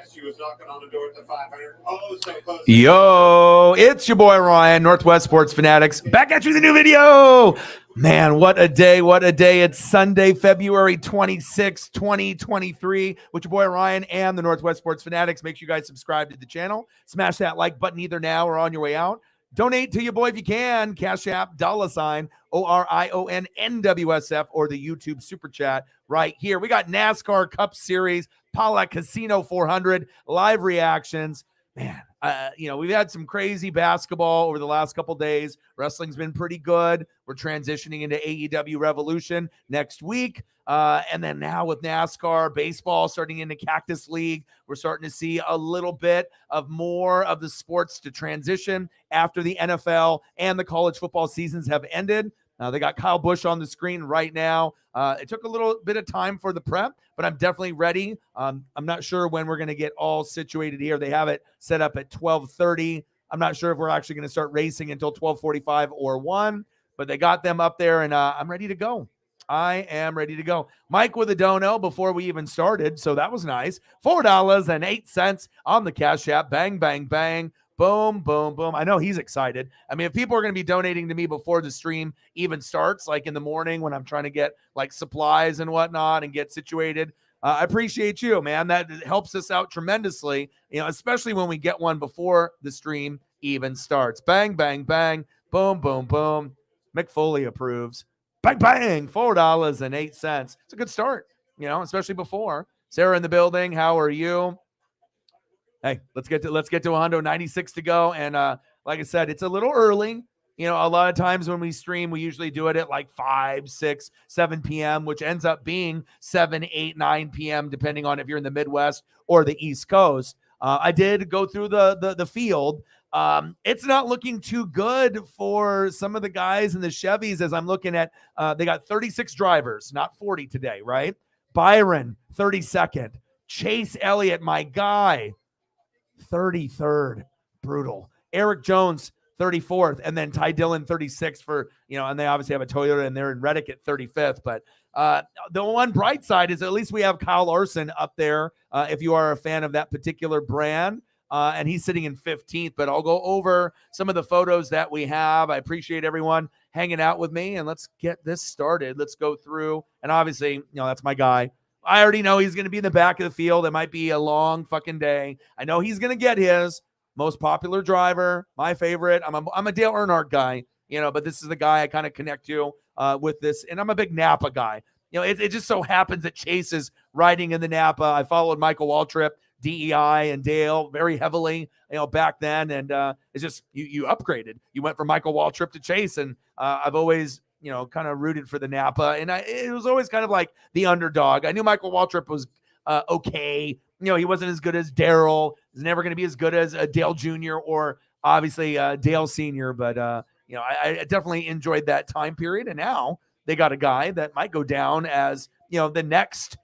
She was knocking on the door at the 500. Oh, so close. Yo, it's your boy Ryan, Northwest Sports Fanatics, back at you with a new video. Man, what a day, what a day. It's Sunday, February 26, 2023, with your boy Ryan and the Northwest Sports Fanatics. Make sure you guys subscribe to the channel. Smash that like button either now or on your way out. Donate to your boy if you can. Cash App, $, ORIONNWSF, or the YouTube Super Chat right here. We got NASCAR Cup Series, Pala Casino 400, live reactions. Man, we've had some crazy basketball over the last couple days. Wrestling's been pretty good. We're transitioning into AEW Revolution next week. And then now with NASCAR, baseball starting into Cactus League, we're starting to see a little bit of more of the sports to transition after the NFL and the college football seasons have ended. They got Kyle Busch on the screen right now. It took a little bit of time for the prep, but I'm definitely ready. I'm not sure when we're going to get all situated here. They have it set up at 12:30. I'm not sure if we're actually going to start racing until 12:45 or 1, but they got them up there, and I'm ready to go. I am ready to go. Mike with a dono before we even started, so that was nice. $4.08 on the Cash App. Bang, bang, bang. Boom, boom, boom. I know he's excited. I mean, if people are going to be donating to me before the stream even starts, like in the morning when I'm trying to get like supplies and whatnot and get situated, I appreciate you, man. That helps us out tremendously, especially when we get one before the stream even starts. Bang, bang, bang. Boom, boom, boom. Mick Foley approves. Bang, bang. $4.08. It's a good start, especially before. Sarah in the building. How are you? Hey, let's get to 196 to go. And like I said, it's a little early. A lot of times when we stream, we usually do it at like 5, 6, 7 p.m., which ends up being 7, 8, 9 p.m., depending on if you're in the Midwest or the East Coast. I did go through the field. It's not looking too good for some of the guys in the Chevys as I'm looking at. They got 36 drivers, not 40 today, right? Byron, 32nd. Chase Elliott, my guy, 33rd. Brutal. Eric Jones, 34th. And then Ty Dillon, 36th for, and they obviously have a Toyota and they're in Reddick at 35th. But the one bright side is at least we have Kyle Larson up there if you are a fan of that particular brand. And he's sitting in 15th. But I'll go over some of the photos that we have. I appreciate everyone hanging out with me. And let's get this started. Let's go through. And obviously, that's my guy. I already know he's going to be in the back of the field. It might be a long fucking day. I know he's going to get his most popular driver, my favorite. I'm a Dale Earnhardt guy, but this is the guy I kind of connect to with this. And I'm a big Napa guy. It just so happens that Chase is riding in the Napa. I followed Michael Waltrip, DEI, and Dale very heavily, back then. And it's just you upgraded. You went from Michael Waltrip to Chase, and I've always kind of rooted for the Napa. And it was always kind of like the underdog. I knew Michael Waltrip was okay. He wasn't as good as Darrell. He's never going to be as good as Dale Jr. or obviously Dale Sr. But, I definitely enjoyed that time period. And now they got a guy that might go down as, the next,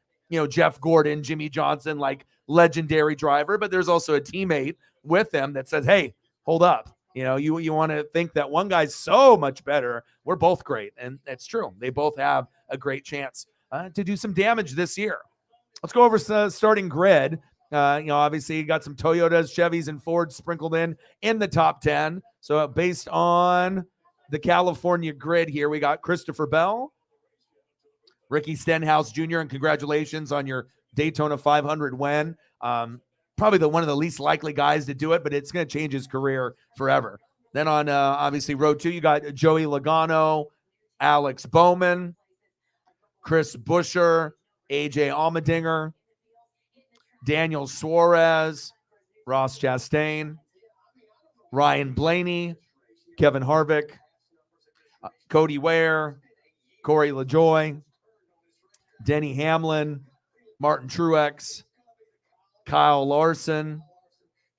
Jeff Gordon, Jimmy Johnson, like legendary driver. But there's also a teammate with them that says, hey, hold up. You want to think that one guy's so much better. We're both great. And that's true. They both have a great chance to do some damage this year. Let's go over starting grid. Obviously you got some Toyotas, Chevys, and Fords sprinkled in the top 10. So based on the California grid here, we got Christopher Bell, Ricky Stenhouse Jr., and congratulations on your Daytona 500 win. Probably one of the least likely guys to do it, but it's going to change his career forever. Then on, obviously, Road 2, you got Joey Logano, Alex Bowman, Chris Buescher, AJ Allmendinger, Daniel Suarez, Ross Chastain, Ryan Blaney, Kevin Harvick, Cody Ware, Corey LaJoie, Denny Hamlin, Martin Truex, Kyle Larson,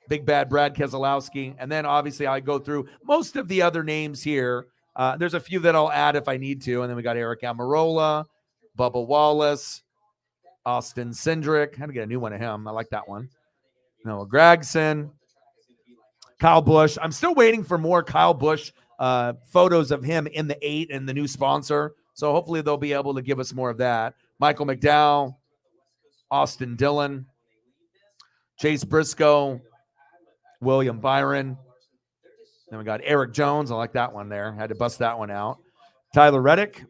Big Bad Brad Keselowski. And then obviously I go through most of the other names here. There's a few that I'll add if I need to. And then we got Eric Almirola, Bubba Wallace, Austin Cindric. Had to get a new one of him. I like that one. Noah Gragson, Kyle Busch. I'm still waiting for more Kyle Busch photos of him in the 8 and the new sponsor. So hopefully they'll be able to give us more of that. Michael McDowell, Austin Dillon, Chase Briscoe, William Byron. Then we got Eric Jones. I like that one there. Had to bust that one out. Tyler Reddick,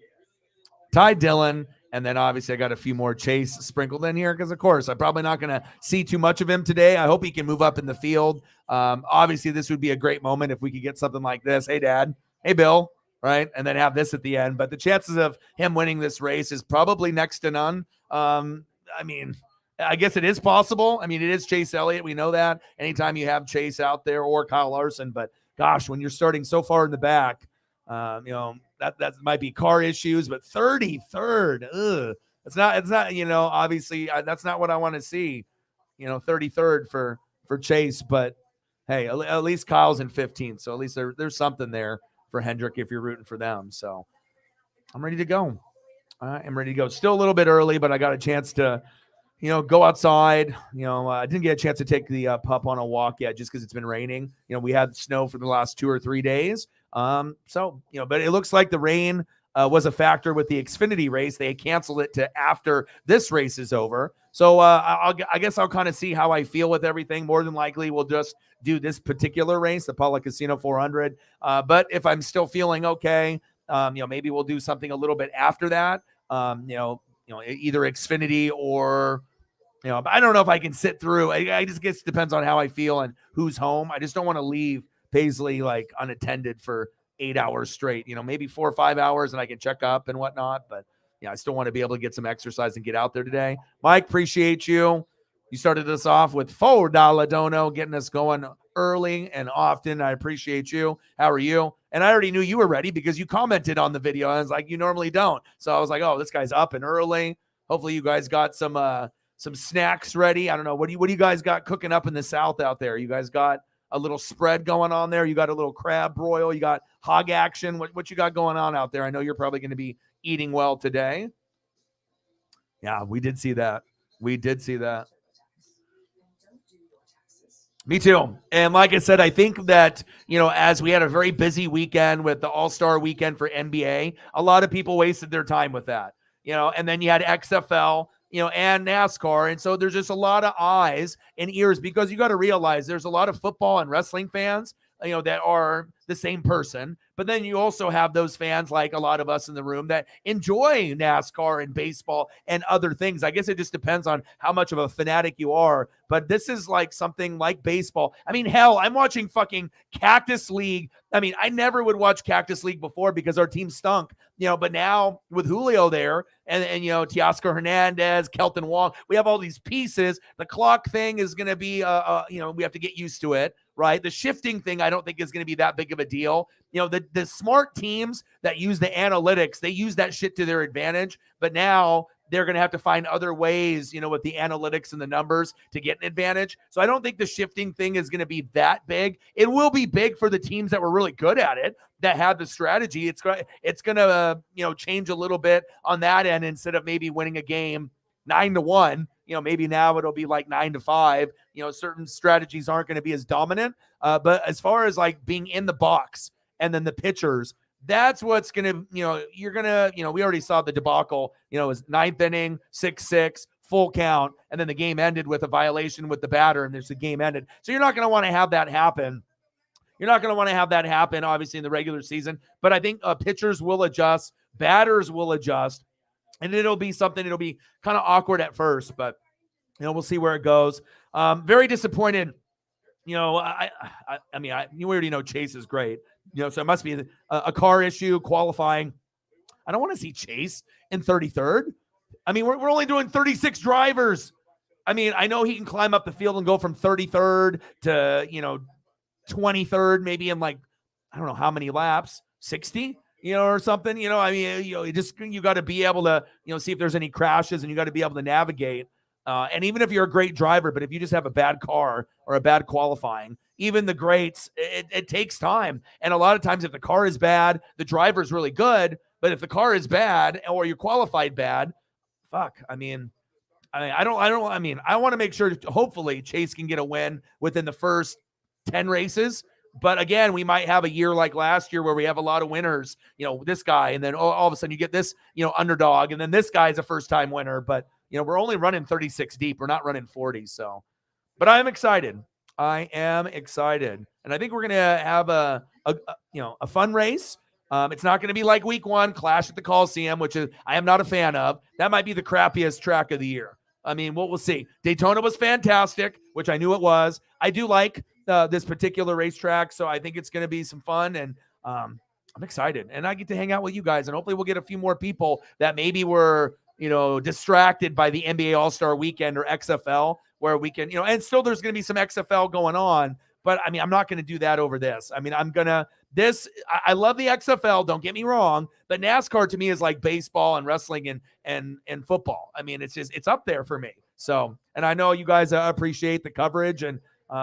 Ty Dillon, and then obviously I got a few more Chase sprinkled in here because, of course, I'm probably not going to see too much of him today. I hope he can move up in the field. Obviously, this would be a great moment if we could get something like this. Hey, Dad. Hey, Bill. Right? And then have this at the end. But the chances of him winning this race is probably next to none. I mean, I guess it is possible. I mean, it is Chase Elliott. We know that. Anytime you have Chase out there or Kyle Larson. But, gosh, when you're starting so far in the back, that might be car issues, but 33rd, it's not, obviously that's not what I want to see, 33rd for Chase, but hey, at least Kyle's in 15th. So at least there's something there for Hendrick if you're rooting for them. So I'm ready to go. I am ready to go. Still a little bit early, but I got a chance to, go outside. I didn't get a chance to take the pup on a walk yet just because it's been raining. We had snow for the last 2 or 3 days. But it looks like the rain was a factor with the Xfinity race. They canceled it to after this race is over. So I guess I'll kind of see how I feel with everything. More than likely, we'll just do this particular race, the Paula Casino 400. But if I'm still feeling okay, maybe we'll do something a little bit after that. Either Xfinity or, but I don't know if I can sit through. I just guess it depends on how I feel and who's home. I just don't want to leave Paisley like unattended for 8 hours straight, maybe 4 or 5 hours and I can check up and whatnot. But I still want to be able to get some exercise and get out there today. Mike, appreciate you. You started us off with $4 dono, getting us going early and often. I appreciate you. How are you? And I already knew you were ready because you commented on the video. I was like, you normally don't. So I was like, oh, this guy's up and early. Hopefully you guys got some snacks ready. I don't know. What do you guys got cooking up in the South out there? You guys got a little spread going on there? You got a little crab broil? You got hog action? What you got going on out there? I know you're probably going to be eating well today. Yeah, we did see that. Me too. And like I said, I think that, as we had a very busy weekend with the All-Star weekend for NBA, a lot of people wasted their time with that, and then you had XFL, and NASCAR. And so there's just a lot of eyes and ears because you got to realize there's a lot of football and wrestling fans, that are the same person. But then you also have those fans like a lot of us in the room that enjoy NASCAR and baseball and other things. I guess it just depends on how much of a fanatic you are. But this is like something like baseball. I mean, hell, I'm watching fucking Cactus League. I mean, I never would watch Cactus League before because our team stunk, but now with Julio there and Teoscar Hernandez, Kelton Wong, we have all these pieces. The clock thing is going to be, we have to get used to it, right? The shifting thing, I don't think is going to be that big of a deal. The smart teams that use the analytics, they use that shit to their advantage, but now they're going to have to find other ways, with the analytics and the numbers to get an advantage. So I don't think the shifting thing is going to be that big. It will be big for the teams that were really good at it, that had the strategy. It's going to, change a little bit on that end. Instead of maybe winning a game 9-1, maybe now it'll be like 9-5. Certain strategies aren't going to be as dominant. But as far as like being in the box and then the pitchers, that's what's going to, you're going to, we already saw the debacle, it was 9th inning, 6-6, full count. And then the game ended with a violation with the batter and there's the game ended. So you're not going to want to have that happen. You're not going to want to have that happen, obviously, in the regular season. But I think pitchers will adjust, batters will adjust, and it'll be kind of awkward at first, but, we'll see where it goes. Very disappointed. You already know Chase is great. So it must be a car issue, qualifying. I don't want to see Chase in 33rd. I mean, we're only doing 36 drivers. I mean, I know he can climb up the field and go from 33rd to, 23rd, maybe in like, I don't know how many laps, 60, or something, you got to be able to, see if there's any crashes and you got to be able to navigate. And even if you're a great driver, but if you just have a bad car or a bad qualifying, even the greats, it takes time. And a lot of times if the car is bad, the driver's really good. But if the car is bad or you're qualified bad, I want to make sure, hopefully Chase can get a win within the first 10 races. But again, we might have a year like last year where we have a lot of winners, this guy, and then all of a sudden you get this, underdog, and then this guy's a first-time winner. But, we're only running 36 deep. We're not running 40. So But I am excited. I am excited, and I think we're gonna have a fun race. It's not going to be like week one, Clash at the Coliseum, which is I am not a fan of. That might be the crappiest track of the year. I mean, we'll see. Daytona was fantastic, which I knew it was. I do like this particular racetrack, so I think it's going to be some fun, and I'm excited. And I get to hang out with you guys, and hopefully we'll get a few more people that maybe were distracted by the NBA All-Star Weekend or XFL, where we can, and still there's going to be some XFL going on. But I mean, I'm not going to do that over this. I mean, I love the XFL, don't get me wrong, but NASCAR to me is like baseball and wrestling and football. I mean, it's up there for me. So, and I know you guys appreciate the coverage, and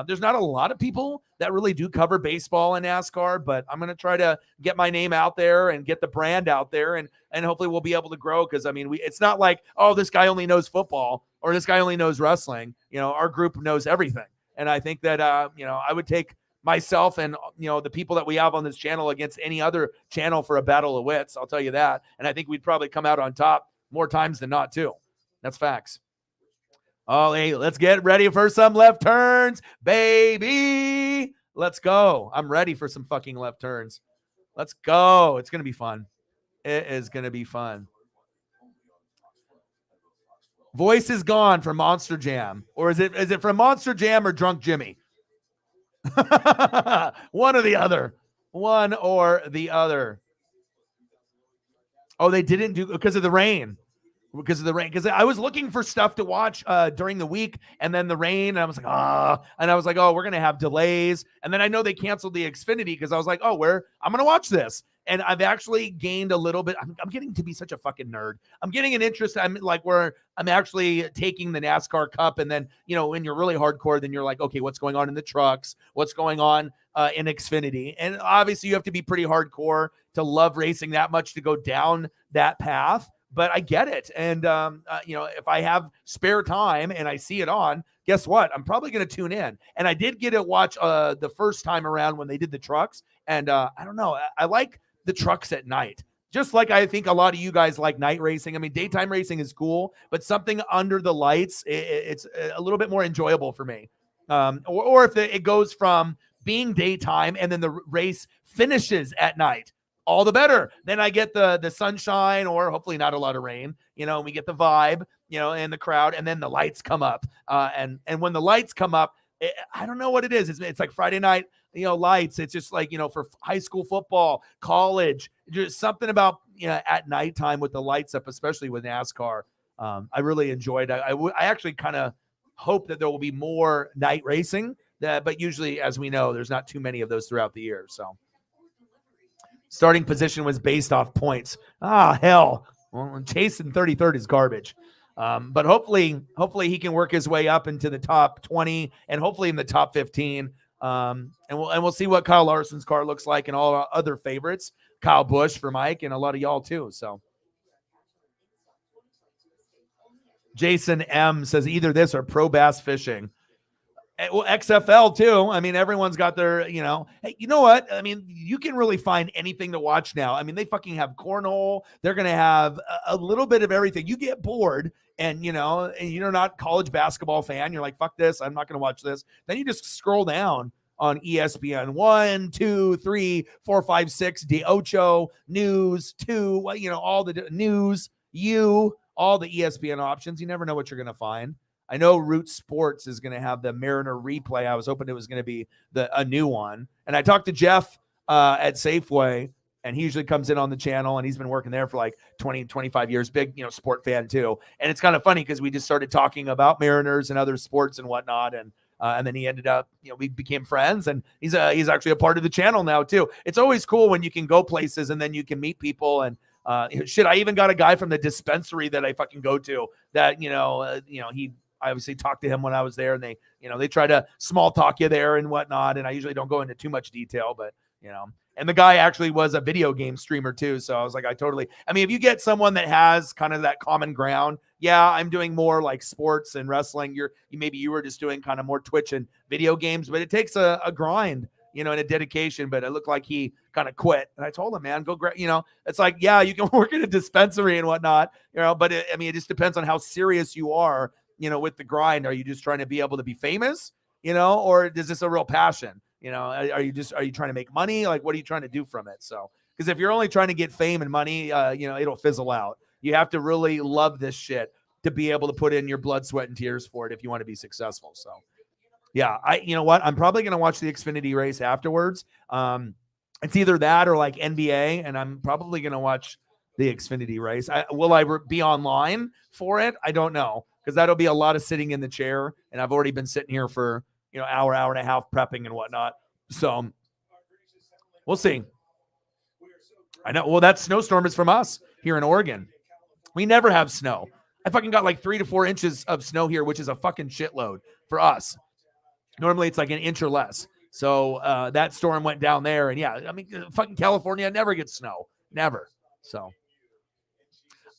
there's not a lot of people that really do cover baseball and NASCAR, but I'm going to try to get my name out there and get the brand out there, and hopefully we'll be able to grow. Cause I mean, it's not like, oh, this guy only knows football or this guy only knows wrestling. Our group knows everything. And I think that, I would take myself and, the people that we have on this channel against any other channel for a battle of wits. I'll tell you that. And I think we'd probably come out on top more times than not too. That's facts. Oh, hey, let's get ready for some left turns, baby. Let's go. I'm ready for some fucking left turns. Let's go. It's going to be fun. It is going to be fun. Voice is gone from Monster Jam. Or is it from Monster Jam or Drunk Jimmy? One or the other. One or the other. Oh, they didn't do because of the rain. Because I was looking for stuff to watch during the week, and then the rain, and I was like, and I was like, oh, we're gonna have delays, and then I know they canceled the Xfinity because I was like, oh, I'm gonna watch this, and I've actually gained a little bit. I'm getting to be such a fucking nerd. I'm getting an interest. I'm like where I'm actually taking the NASCAR Cup, and then when you're really hardcore, then you're like, okay, what's going on in the trucks? What's going on in Xfinity? And obviously, you have to be pretty hardcore to love racing that much to go down that path. But I get it. And, if I have spare time and I see it on, guess what? I'm probably going to tune in. And I did get to watch the first time around when they did the trucks. And I don't know. I like the trucks at night. Just like I think a lot of you guys like night racing. I mean, daytime racing is cool, but something under the lights, it's a little bit more enjoyable for me. Or if it goes from being daytime and then the race finishes at night, all the better. Then I get the sunshine, or hopefully not a lot of rain, and we get the vibe, and the crowd, and then the lights come up. And when the lights come up, I don't know what it is. It's like Friday night, lights. It's just like, for high school football, college, just something about, at nighttime with the lights up, especially with NASCAR. I really enjoyed it. I actually kind of hope that there will be more night racing, but usually, as we know, there's not too many of those throughout the year. So. Starting position was based off points. Hell. Well, chasing 33rd is garbage. But hopefully he can work his way up into the top 20 and hopefully in the top 15. And we'll see what Kyle Larson's car looks like and all our other favorites. Kyle Busch for Mike and a lot of y'all too. So Jason M says either this or pro bass fishing. Well, XFL too. I mean, everyone's got their, hey, you know what? I mean, you can really find anything to watch now. I mean, they fucking have cornhole. They're going to have a little bit of everything. You get bored and you're not college basketball fan. You're like, fuck this. I'm not going to watch this. Then you just scroll down on ESPN 1, 2, 3, 4, 5, 6, De Ocho, News, 2, all the news, all the ESPN options. You never know what you're going to find. I know Root Sports is going to have the Mariner replay. I was hoping it was going to be a new one. And I talked to Jeff at Safeway, and he usually comes in on the channel, and he's been working there for like 20, 25 years. Big, sport fan too. And it's kind of funny because we just started talking about Mariners and other sports and whatnot. And then he ended up, we became friends, and he's actually a part of the channel now too. It's always cool when you can go places and then you can meet people. And I even got a guy from the dispensary that I fucking go to that, I obviously talked to him when I was there, and they try to small talk you there and whatnot. And I usually don't go into too much detail, but and the guy actually was a video game streamer too. So I was like, if you get someone that has kind of that common ground, yeah, I'm doing more like sports and wrestling. Maybe you were just doing kind of more Twitch and video games, but it takes a grind, and a dedication. But it looked like he kind of quit. And I told him, man, go grab, it's like, yeah, you can work in a dispensary and whatnot, but it just depends on how serious you are, with the grind? Are you just trying to be able to be famous, or is this a real passion? Are you trying to make money? Like, what are you trying to do from it? So, because if you're only trying to get fame and money, it'll fizzle out. You have to really love this shit to be able to put in your blood, sweat, and tears for it if you want to be successful. So, yeah, you know what? I'm probably going to watch the Xfinity race afterwards. It's either that or like NBA, and I'm probably going to watch the Xfinity race. Will I be online for it? I don't know, because that'll be a lot of sitting in the chair, and I've already been sitting here for hour and a half prepping and whatnot. So we'll see. I know. Well, that snowstorm is from us here in Oregon. We never have snow. I fucking got like 3 to 4 inches of snow here, which is a fucking shitload for us. Normally it's like an inch or less. So that storm went down there. And yeah, I mean, fucking California never gets snow. Never. So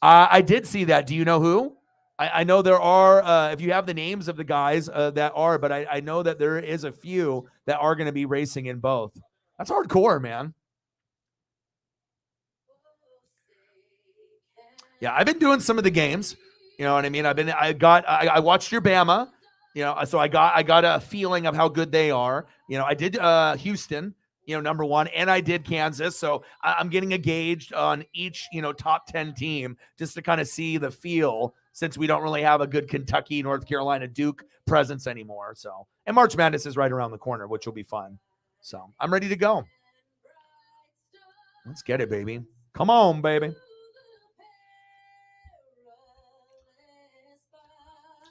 I did see that. Do you know who? I know there are, if you have the names of the guys that are, but I know that there is a few that are going to be racing in both. That's hardcore, man. Yeah, I've been doing some of the games. You know what I mean? I watched your Bama, so I got a feeling of how good they are. I did Houston, number one, and I did Kansas. So I'm getting a gauge on each, top 10 team just to kind of see the feel, since we don't really have a good Kentucky, North Carolina, Duke presence anymore. So, and March Madness is right around the corner, which will be fun. So I'm ready to go. Let's get it, baby. Come on, baby.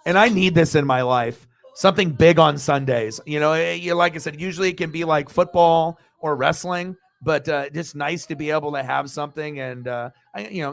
And I need this in my life. Something big on Sundays. Like I said, usually it can be like football or wrestling, but just nice to be able to have something. And,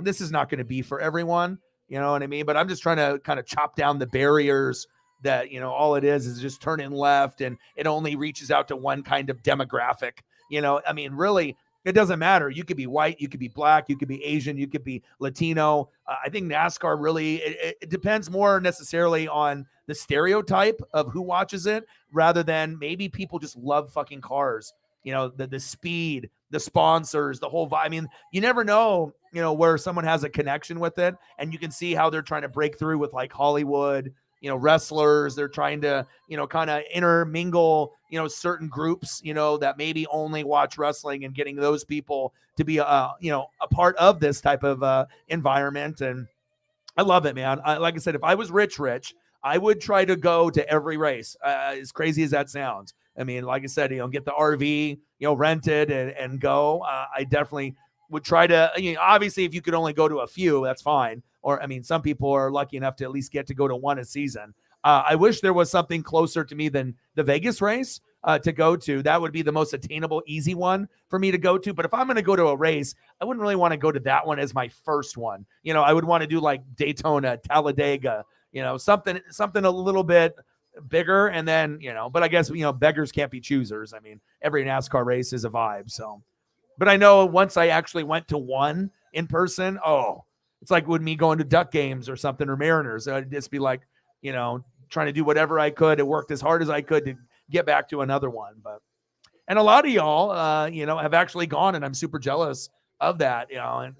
this is not going to be for everyone. You know what I mean? But I'm just trying to kind of chop down the barriers that, all it is just turning left, and it only reaches out to one kind of demographic. Really, it doesn't matter. You could be white, you could be black, you could be Asian, you could be Latino. I think NASCAR really, it depends more necessarily on the stereotype of who watches it, rather than maybe people just love fucking cars. The speed, the sponsors, the whole vibe. I mean, you never know, where someone has a connection with it, and you can see how they're trying to break through with like Hollywood, wrestlers. They're trying to, kind of intermingle, certain groups, that maybe only watch wrestling, and getting those people to be, a part of this type of environment. And I love it, man. Like I said, if I was rich, I would try to go to every race, as crazy as that sounds. I mean, like I said, get the RV, rent it and go. I definitely would try to, obviously if you could only go to a few, that's fine. Or, I mean, some people are lucky enough to at least get to go to one a season. I wish there was something closer to me than the Vegas race to go to. That would be the most attainable, easy one for me to go to. But if I'm going to go to a race, I wouldn't really want to go to that one as my first one. I would want to do like Daytona, Talladega, something a little bit bigger. And then, but I guess, beggars can't be choosers. I mean, every NASCAR race is a vibe. So, but I know once I actually went to one in person, it's like with me going to Duck games or something, or Mariners. I'd just be like, trying to do whatever I could. It worked as hard as I could to get back to another one. And a lot of y'all, have actually gone, and I'm super jealous of that, and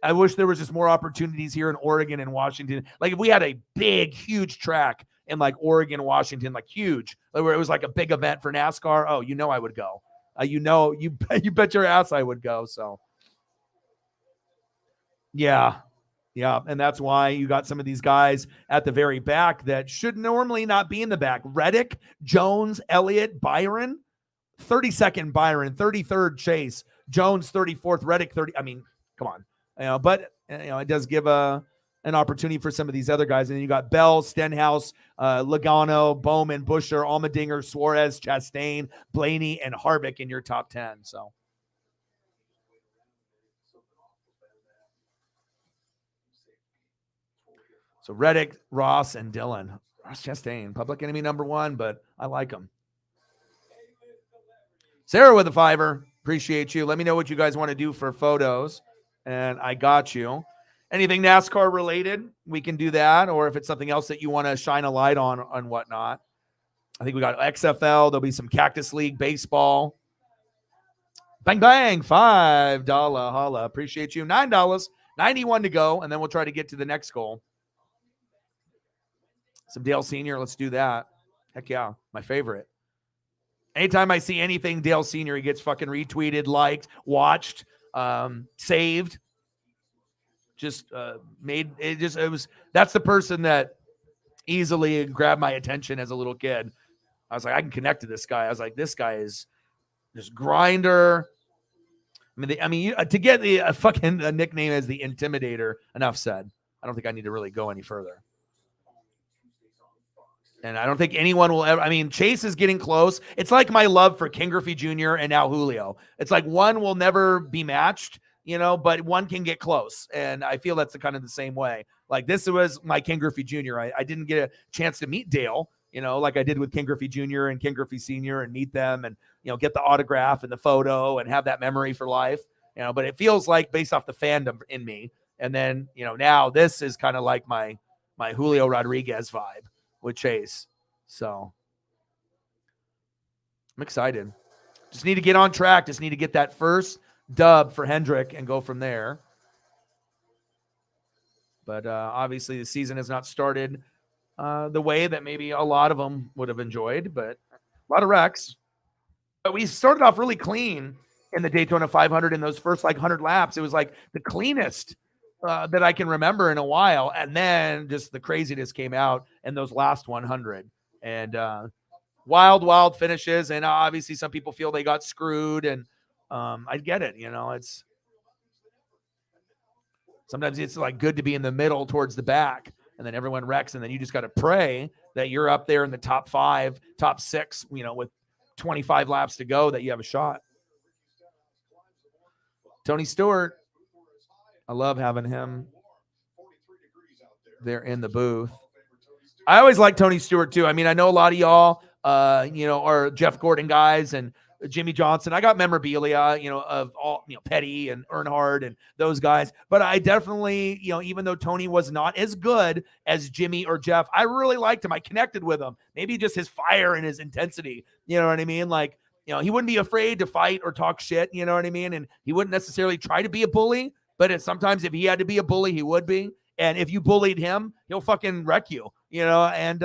I wish there was just more opportunities here in Oregon and Washington. Like if we had a big, huge track in like Oregon, Washington, like huge, where it was like a big event for NASCAR. Oh, I would go. You bet your ass I would go. So yeah. And that's why you got some of these guys at the very back that should normally not be in the back. Reddick, Jones, Elliott, Byron, 32nd Byron, 33rd Chase, Jones 34th, Reddick 30. I mean, come on. But it does give an opportunity for some of these other guys. And then you got Bell, Stenhouse, Logano, Bowman, Buescher, Allmendinger, Suarez, Chastain, Blaney, and Harvick in your top 10. So Reddick, Ross, and Dillon. Ross Chastain, public enemy number one, but I like him. Sarah with a $5. Appreciate you. Let me know what you guys want to do for photos, and I got you. Anything NASCAR related, we can do that, or if it's something else that you want to shine a light on whatnot. I think we got XFL. There'll be some Cactus League baseball. Bang, bang, $5 holla. Appreciate you. $9, 91 to go, and then we'll try to get to the next goal. Some Dale Sr., let's do that. Heck yeah, my favorite. Anytime I see anything Dale Sr., he gets fucking retweeted, liked, watched, saved. Just made it. That's the person that easily grabbed my attention as a little kid. I was like, I can connect to this guy. I was like, this guy is this grinder. To get the fucking nickname as the Intimidator. Enough said. I don't think I need to really go any further. And I don't think anyone will ever. Chase is getting close. It's like my love for Ken Griffey Jr. and now Julio. It's like one will never be matched, but one can get close. And I feel that's kind of the same way. Like this was my Ken Griffey Jr. I didn't get a chance to meet Dale, like I did with Ken Griffey Jr. and Ken Griffey Sr. and meet them and, get the autograph and the photo and have that memory for life, but it feels like based off the fandom in me. And then, now this is kind of like my Julio Rodriguez vibe with Chase. So I'm excited. Just need to get on track. Just need to get that first dub for Hendrick and go from there. But obviously the season has not started the way that maybe a lot of them would have enjoyed, but a lot of wrecks. But we started off really clean in the Daytona 500 in those first 100 laps. It was like the cleanest that I can remember in a while. And then just the craziness came out in those last 100. And wild finishes. And obviously some people feel they got screwed. And I get it. It's sometimes it's like good to be in the middle towards the back. And then everyone wrecks. And then you just got to pray that you're up there in the top 5, top 6, with 25 laps to go, that you have a shot. Tony Stewart. I love having him there in the booth. I always like Tony Stewart too. I know a lot of y'all, are Jeff Gordon guys and Jimmy Johnson. I got memorabilia, of all, Petty and Earnhardt and those guys. But I definitely, even though Tony was not as good as Jimmy or Jeff, I really liked him. I connected with him. Maybe just his fire and his intensity. You know what I mean? Like, he wouldn't be afraid to fight or talk shit. You know what I mean? And he wouldn't necessarily try to be a bully. But sometimes if he had to be a bully, he would be. And if you bullied him, he'll fucking wreck you, And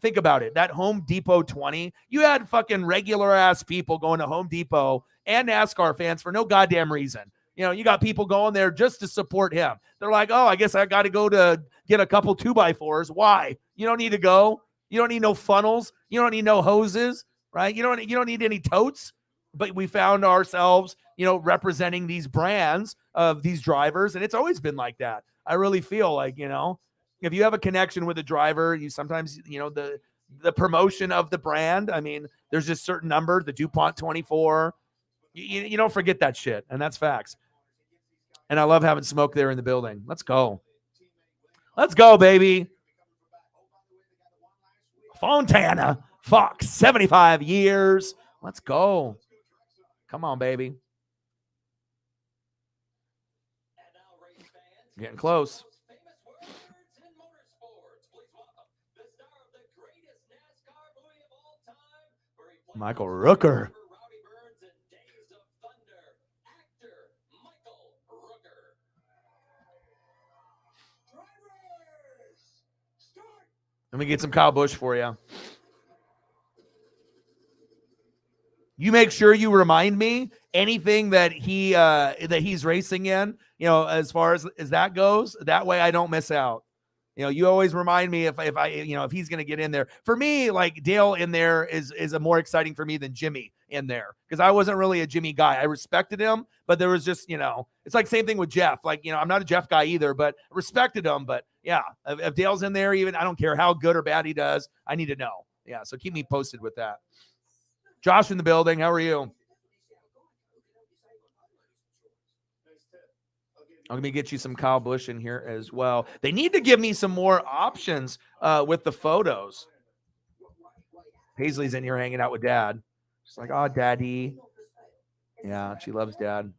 think about it. That Home Depot 20, you had fucking regular ass people going to Home Depot and NASCAR fans for no goddamn reason. You got people going there just to support him. They're like, oh, I guess I got to go to get a couple 2x4s. Why? You don't need to go. You don't need no funnels. You don't need no hoses, right? You don't need any totes. But we found ourselves, representing these brands of these drivers. And it's always been like that. I really feel like, if you have a connection with a driver, you sometimes, the promotion of the brand. There's just certain numbers, the DuPont 24. You don't forget that shit. And that's facts. And I love having Smoke there in the building. Let's go. Let's go, baby. Fontana, Fox, 75 years. Let's go. Come on, baby. Getting close. Michael Rooker. Let me get some Kyle Busch for you. You make sure you remind me anything that he's racing in, as far as that goes. That way I don't miss out. You always remind me if he's going to get in there. For me, like Dale in there is a more exciting for me than Jimmy in there, because I wasn't really a Jimmy guy. I respected him, but there was just, it's like same thing with Jeff. Like, I'm not a Jeff guy either, but respected him. But yeah, if Dale's in there, even I don't care how good or bad he does. I need to know. Yeah, so keep me posted with that. Josh in the building. How are you? Let me get you some Kyle Busch in here as well. They need to give me some more options with the photos. Paisley's in here hanging out with Dad. She's like, oh, Daddy. Yeah, she loves Dad.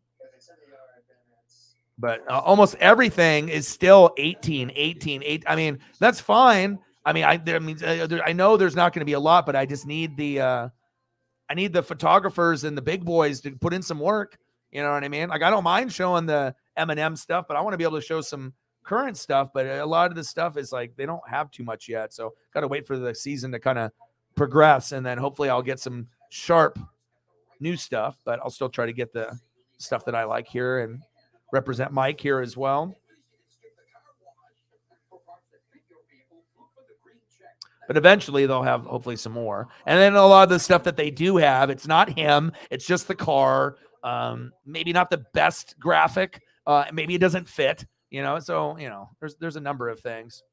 But almost everything is still 18. That's fine. I know there's not going to be a lot, but I just need the photographers and the big boys to put in some work. You know what I mean? Like, I don't mind showing the M&M stuff, but I want to be able to show some current stuff, but a lot of the stuff is like they don't have too much yet. So got to wait for the season to kind of progress, and then hopefully I'll get some sharp new stuff, but I'll still try to get the stuff that I like here and represent Mike here as well. But eventually they'll have hopefully some more. And then a lot of the stuff that they do have, it's not him, it's just the car. Maybe not the best graphic. Maybe it doesn't fit, so, there's a number of things.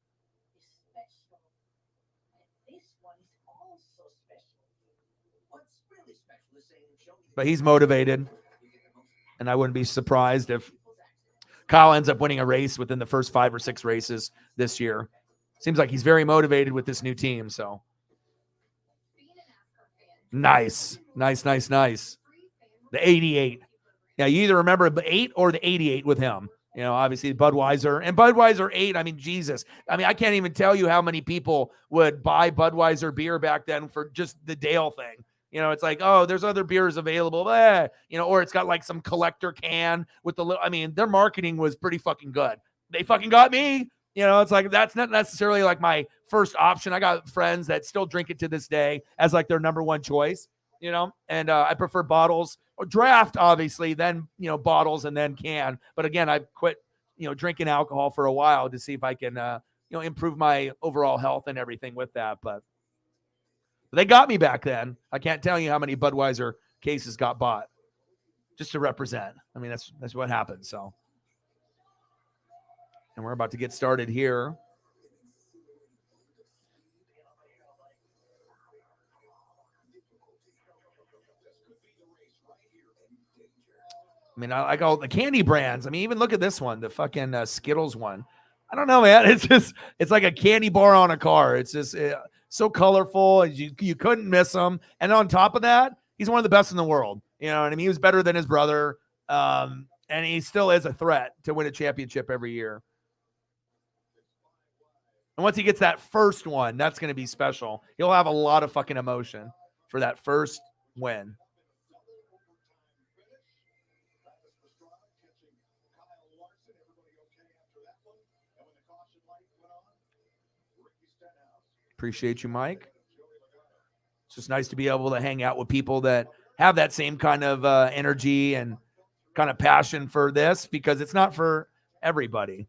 But he's motivated, and I wouldn't be surprised if Kyle ends up winning a race within the first 5 or 6 races this year. Seems like he's very motivated with this new team. So nice. The 88. Yeah, you either remember the 8 or the 88 with him. Obviously Budweiser and Budweiser 8. I mean, Jesus. I mean, I can't even tell you how many people would buy Budweiser beer back then for just the Dale thing. It's like, oh, there's other beers available, or it's got like some collector can with the little, I mean, their marketing was pretty fucking good. They fucking got me. It's like, that's not necessarily like my first option. I got friends that still drink it to this day as like their number one choice, and I prefer bottles or draft, obviously, then, bottles and then can. But again, I've quit, drinking alcohol for a while to see if I can, improve my overall health and everything with that. But they got me back then. I can't tell you how many Budweiser cases got bought just to represent. I mean, that's what happened. So, and we're about to get started here. I mean, I like all the candy brands. I mean, even look at this one, the fucking Skittles one. I don't know, man. It's like a candy bar on a car. It's just so colorful. You couldn't miss him. And on top of that, he's one of the best in the world. You know what I mean? He was better than his brother. And he still is a threat to win a championship every year. And once he gets that first one, that's going to be special. He'll have a lot of fucking emotion for that first win. Appreciate you, Mike. It's just nice to be able to hang out with people that have that same kind of energy and kind of passion for this, because it's not for everybody.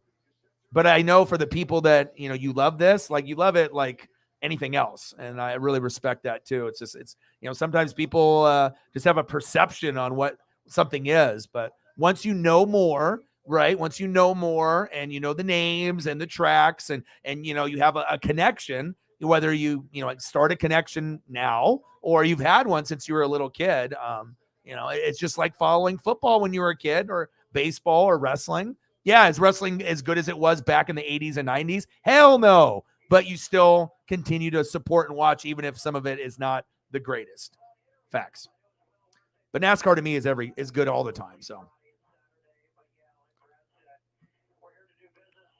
But I know for the people that, you love this, like you love it like anything else. And I really respect that too. It's sometimes people just have a perception on what something is. But once you know more, right? Once you know more and you know the names and the tracks and you have a connection, whether you start a connection now or you've had one since you were a little kid, it's just like following football when you were a kid, or baseball or wrestling. Yeah, is wrestling as good as it was back in the 80s and 90s? Hell no. But you still continue to support and watch, even if some of it is not the greatest. Facts. But NASCAR to me is good all the time. So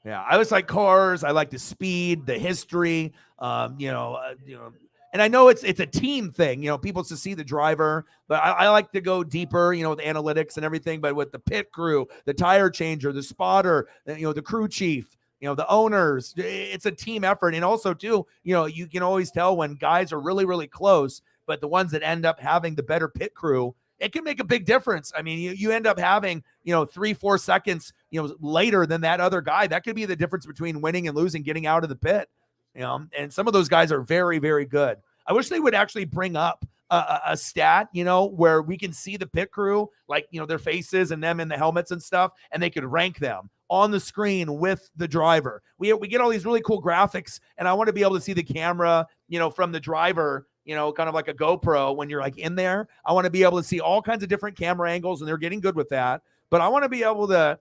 yeah, I just like cars. I like the speed, the history, and I know it's a team thing. People to see the driver, but I like to go deeper, with analytics and everything. But with the pit crew, the tire changer, the spotter, the crew chief, the owners, it's a team effort. And also too, you can always tell when guys are really, really close, but the ones that end up having the better pit crew, it can make a big difference. I mean, you end up having, 3-4 seconds, later than that other guy. That could be the difference between winning and losing, getting out of the pit, and some of those guys are very, very good. I wish they would actually bring up a stat, where we can see the pit crew, like, their faces and them in the helmets and stuff, and they could rank them on the screen with the driver. We get all these really cool graphics, and I want to be able to see the camera, from the driver, kind of like a GoPro when you're like in there. I want to be able to see all kinds of different camera angles, and they're getting good with that. But I want to be able to,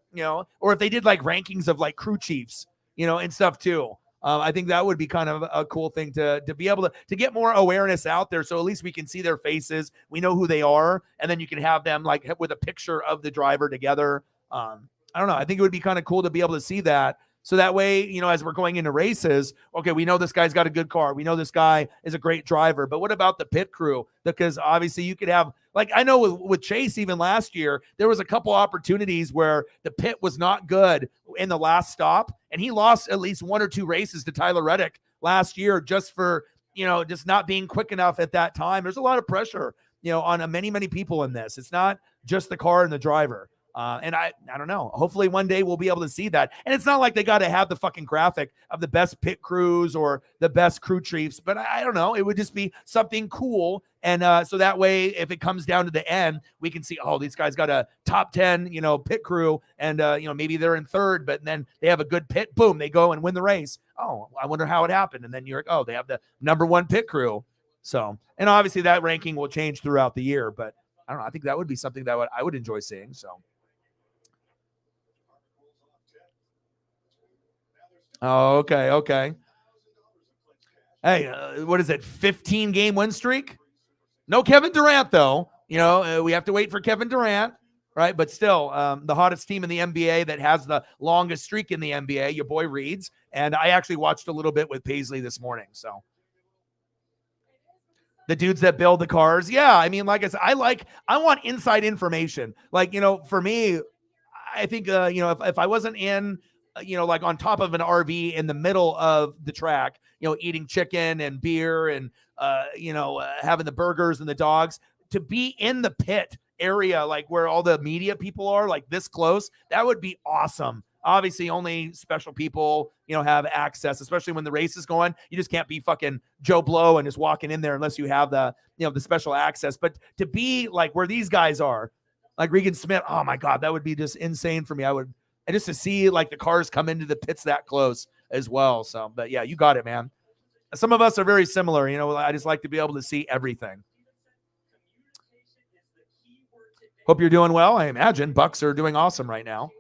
or if they did like rankings of like crew chiefs, and stuff too. I think that would be kind of a cool thing to be able to get more awareness out there. So at least we can see their faces. We know who they are. And then you can have them like with a picture of the driver together. I don't know. I think it would be kind of cool to be able to see that. So that way, as we're going into races, okay, we know this guy's got a good car. We know this guy is a great driver. But what about the pit crew? Because obviously you could have, like, I know with Chase, even last year, there was a couple opportunities where the pit was not good in the last stop. And he lost at least 1 or 2 races to Tyler Reddick last year just for, just not being quick enough at that time. There's a lot of pressure, on many, many people in this. It's not just the car and the driver. And I don't know. Hopefully one day we'll be able to see that. And it's not like they got to have the fucking graphic of the best pit crews or the best crew chiefs, but I don't know. It would just be something cool. And so that way, if it comes down to the end, we can see, oh, these guys got a top 10, pit crew, and maybe they're in third, but then they have a good pit. Boom, they go and win the race. Oh, I wonder how it happened. And then you're like, oh, they have the number 1 pit crew. So, and obviously that ranking will change throughout the year, but I don't know. I think that would be something that I would enjoy seeing. So. Oh, okay. Hey, what is it? 15-game win streak? No Kevin Durant, though. We have to wait for Kevin Durant, right? But still, the hottest team in the NBA that has the longest streak in the NBA, your boy Reeds. And I actually watched a little bit with Paisley this morning. So the dudes that build the cars. Yeah. I mean, like I said, I want inside information. Like, for me, I think, if I wasn't in, like on top of an RV in the middle of the track, eating chicken and beer and, having the burgers and the dogs, to be in the pit area, like where all the media people are, like this close, that would be awesome. Obviously, only special people, have access, especially when the race is going. You just can't be fucking Joe Blow and just walking in there unless you have the, the special access. But to be like where these guys are, like Regan Smith, oh my God, that would be just insane for me. And just to see like the cars come into the pits that close as well. So, but yeah, you got it, man. Some of us are very similar. I just like to be able to see everything. Hope you're doing well. I imagine Bucks are doing awesome right now.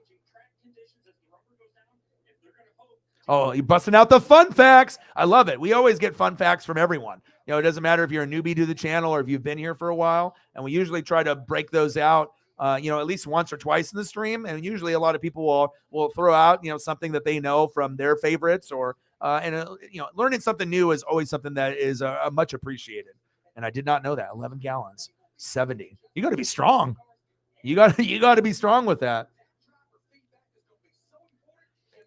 Oh, you're busting out the fun facts. I love it. We always get fun facts from everyone. It doesn't matter if you're a newbie to the channel or if you've been here for a while. And we usually try to break those out, at least once or twice in the stream. And usually a lot of people will throw out, something that they know from their favorites or, learning something new is always something that is much appreciated. And I did not know that. 11 gallons, 70. You got to be strong. You got to be strong with that.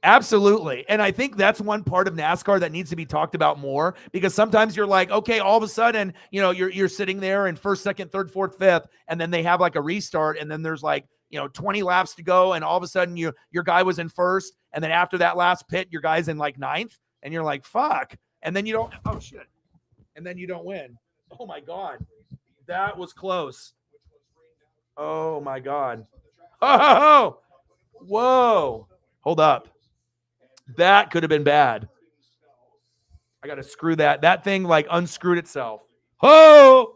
Absolutely. And I think that's one part of NASCAR that needs to be talked about more, because sometimes you're like, okay, all of a sudden, you're sitting there in first, second, third, fourth, fifth, and then they have like a restart, and then there's like, 20 laps to go, and all of a sudden your guy was in first, and then after that last pit, your guy's in like ninth, and you're like, fuck. And then you don't, oh shit. And then you don't win. Oh my God. That was close. Oh my God. Oh, whoa. Hold up. That could have been bad. I got to screw that. That thing like unscrewed itself. Oh!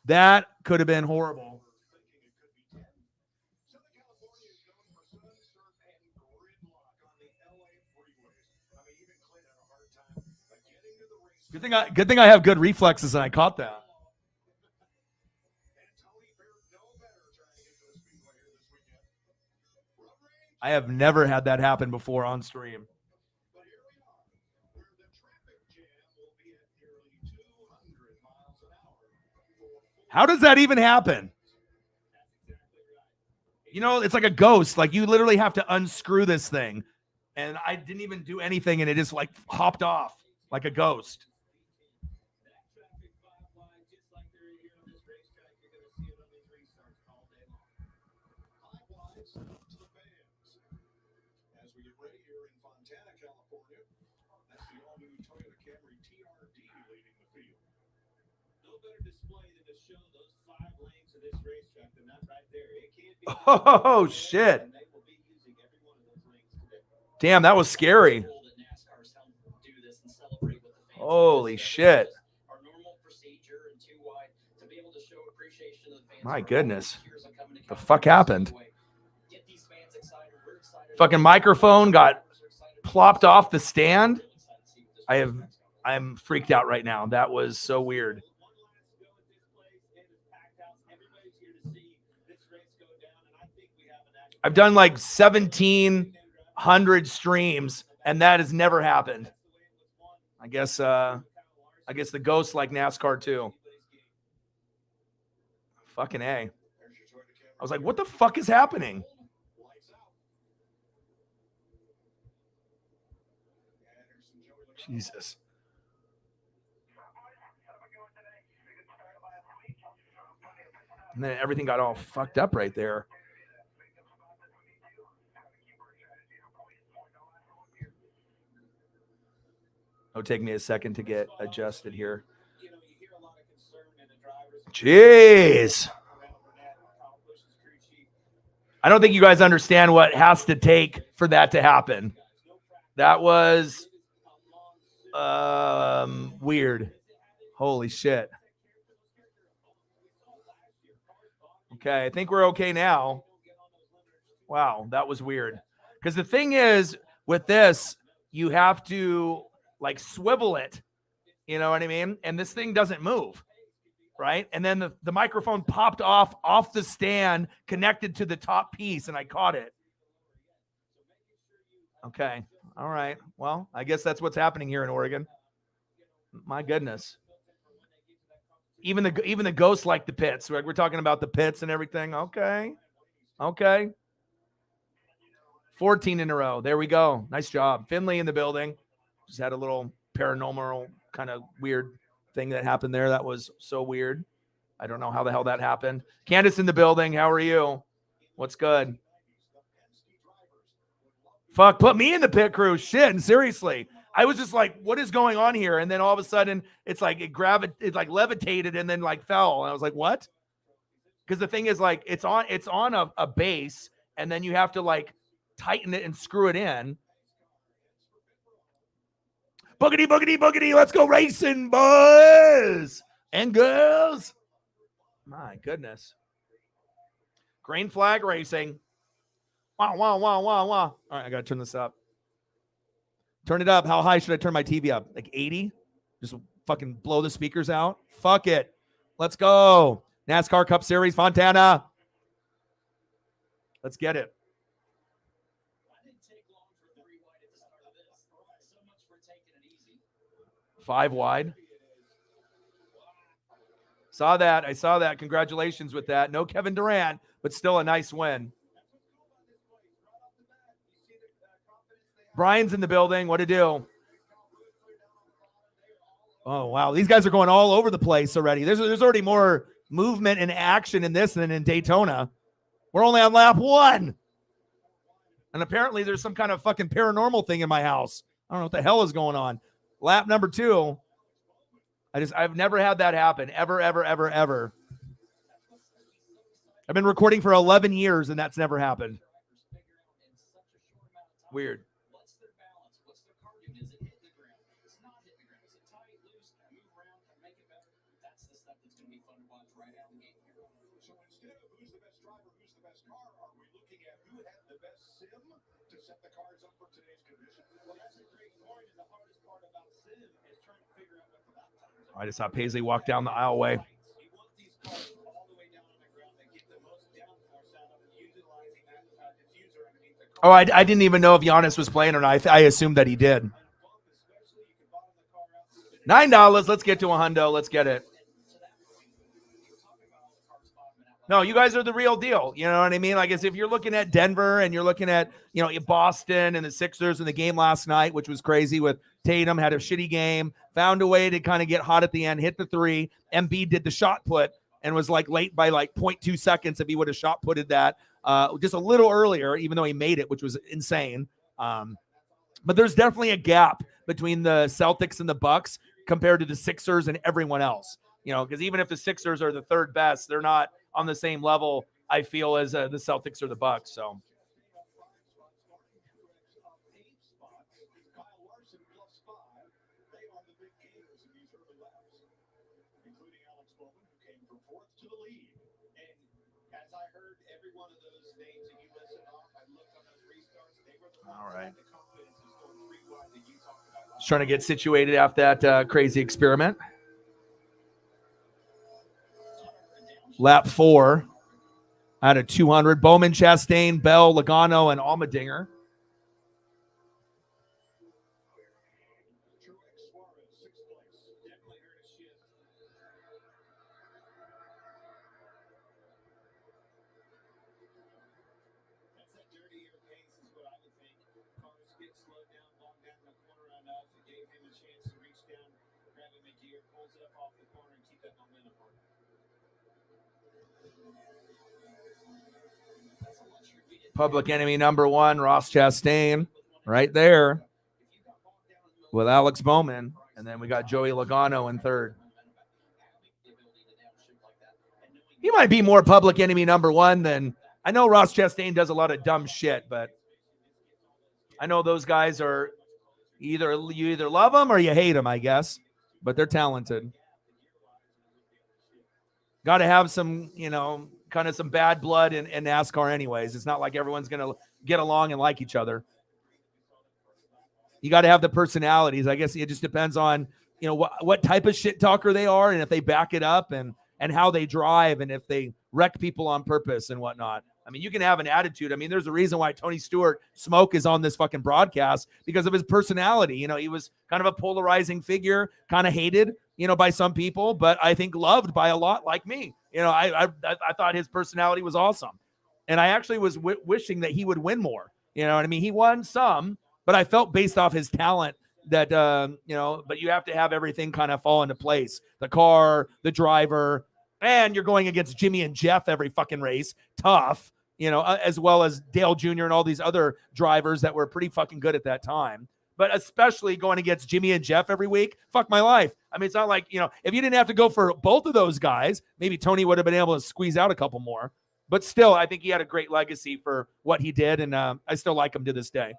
That could have been horrible. Good thing I have good reflexes and I caught that. I have never had that happen before on stream. How does that even happen? It's like a ghost. Like you literally have to unscrew this thing. And I didn't even do anything, and it just like hopped off like a ghost. Oh, shit. Damn, that was scary. Holy shit. My goodness. The fuck happened? Fucking microphone got plopped off the stand. I'm freaked out right now. That was so weird. I've done like 1,700 streams, and that has never happened. I guess the ghosts like NASCAR too. Fucking A. I was like, what the fuck is happening? Jesus. And then everything got all fucked up right there. It'll take me a second to get adjusted here. Jeez. I don't think you guys understand what has to take for that to happen. That was weird. Holy shit. Okay, I think we're okay now. Wow, that was weird. Because the thing is, with this, you have to like swivel it. You know what I mean? And this thing doesn't move. Right? And then the microphone popped off the stand, connected to the top piece, and I caught it. Okay. All right. Well, I guess that's what's happening here in Oregon. My goodness. Even the ghosts like the pits. We're talking about the pits and everything. Okay. 14 in a row. There we go. Nice job. Finley in the building. Just had a little paranormal kind of weird thing that happened there. That was so weird. I don't know how the hell that happened. Candace in the building. How are you? What's good? Fuck, put me in the pit crew. Shit, and seriously. I was just like, what is going on here? And then all of a sudden, it's like it like levitated and then like fell. And I was like, what? Because the thing is like it's on a base, and then you have to like tighten it and screw it in. Boogity, boogity, boogity. Let's go racing, boys and girls. My goodness. Green flag racing. Wow. All right, I got to turn this up. Turn it up. How high should I turn my TV up? Like 80? Just fucking blow the speakers out? Fuck it. Let's go. NASCAR Cup Series, Fontana. Let's get it. 5 wide. I saw that. Congratulations with that. No Kevin Durant, but still a nice win. Brian's in the building. What to do? Oh, wow. These guys are going all over the place already. There's already more movement and action in this than in Daytona. We're only on lap 1. And apparently there's some kind of fucking paranormal thing in my house. I don't know what the hell is going on. Lap number 2. I've never had that happen. Ever. I've been recording for 11 years and that's never happened. Weird. I just saw Paisley walk down the aisleway. Oh, I didn't even know if Giannis was playing or not. I assumed that he did. $9. Let's get to a hundo. Let's get it. No, you guys are the real deal. You know what I mean? Like, as if you're looking at Denver and you're looking at, Boston and the Sixers in the game last night, which was crazy with Tatum, had a shitty game, found a way to kind of get hot at the end, hit the 3. Embiid did the shot put and was like late by like 0.2 seconds if he would have shot putted that just a little earlier, even though he made it, which was insane. But there's definitely a gap between the Celtics and the Bucks compared to the Sixers and everyone else. Because even if the Sixers are the third best, they're not on the same level, I feel, as the Celtics or the Bucks. So. All right. Just trying to get situated after that crazy experiment. Lap 4. out of 200. Bowman, Chastain, Bell, Logano, and Allmendinger. Public enemy number one, Ross Chastain, right there with Alex Bowman. And then we got Joey Logano in third. He might be more public enemy number one than, I know Ross Chastain does a lot of dumb shit, but I know those guys are you either love them or you hate them, I guess, but they're talented. Got to have some, kind of some bad blood in NASCAR anyways. It's not like everyone's going to get along and like each other. You got to have the personalities. I guess it just depends on, what type of shit talker they are and if they back it up and how they drive and if they wreck people on purpose and whatnot. I mean, you can have an attitude. I mean, there's a reason why Tony Stewart Smoke is on this fucking broadcast because of his personality. He was kind of a polarizing figure, kind of hated, by some people, but I think loved by a lot like me. I thought his personality was awesome. And I actually was wishing that he would win more. You know what I mean? He won some, but I felt based off his talent that, but you have to have everything kind of fall into place. The car, the driver, and you're going against Jimmy and Jeff every fucking race. Tough, as well as Dale Jr. and all these other drivers that were pretty fucking good at that time. But especially going against Jimmy and Jeff every week, fuck my life. I mean, it's not like, if you didn't have to go for both of those guys, maybe Tony would have been able to squeeze out a couple more. But still, I think he had a great legacy for what he did, and I still like him to this day.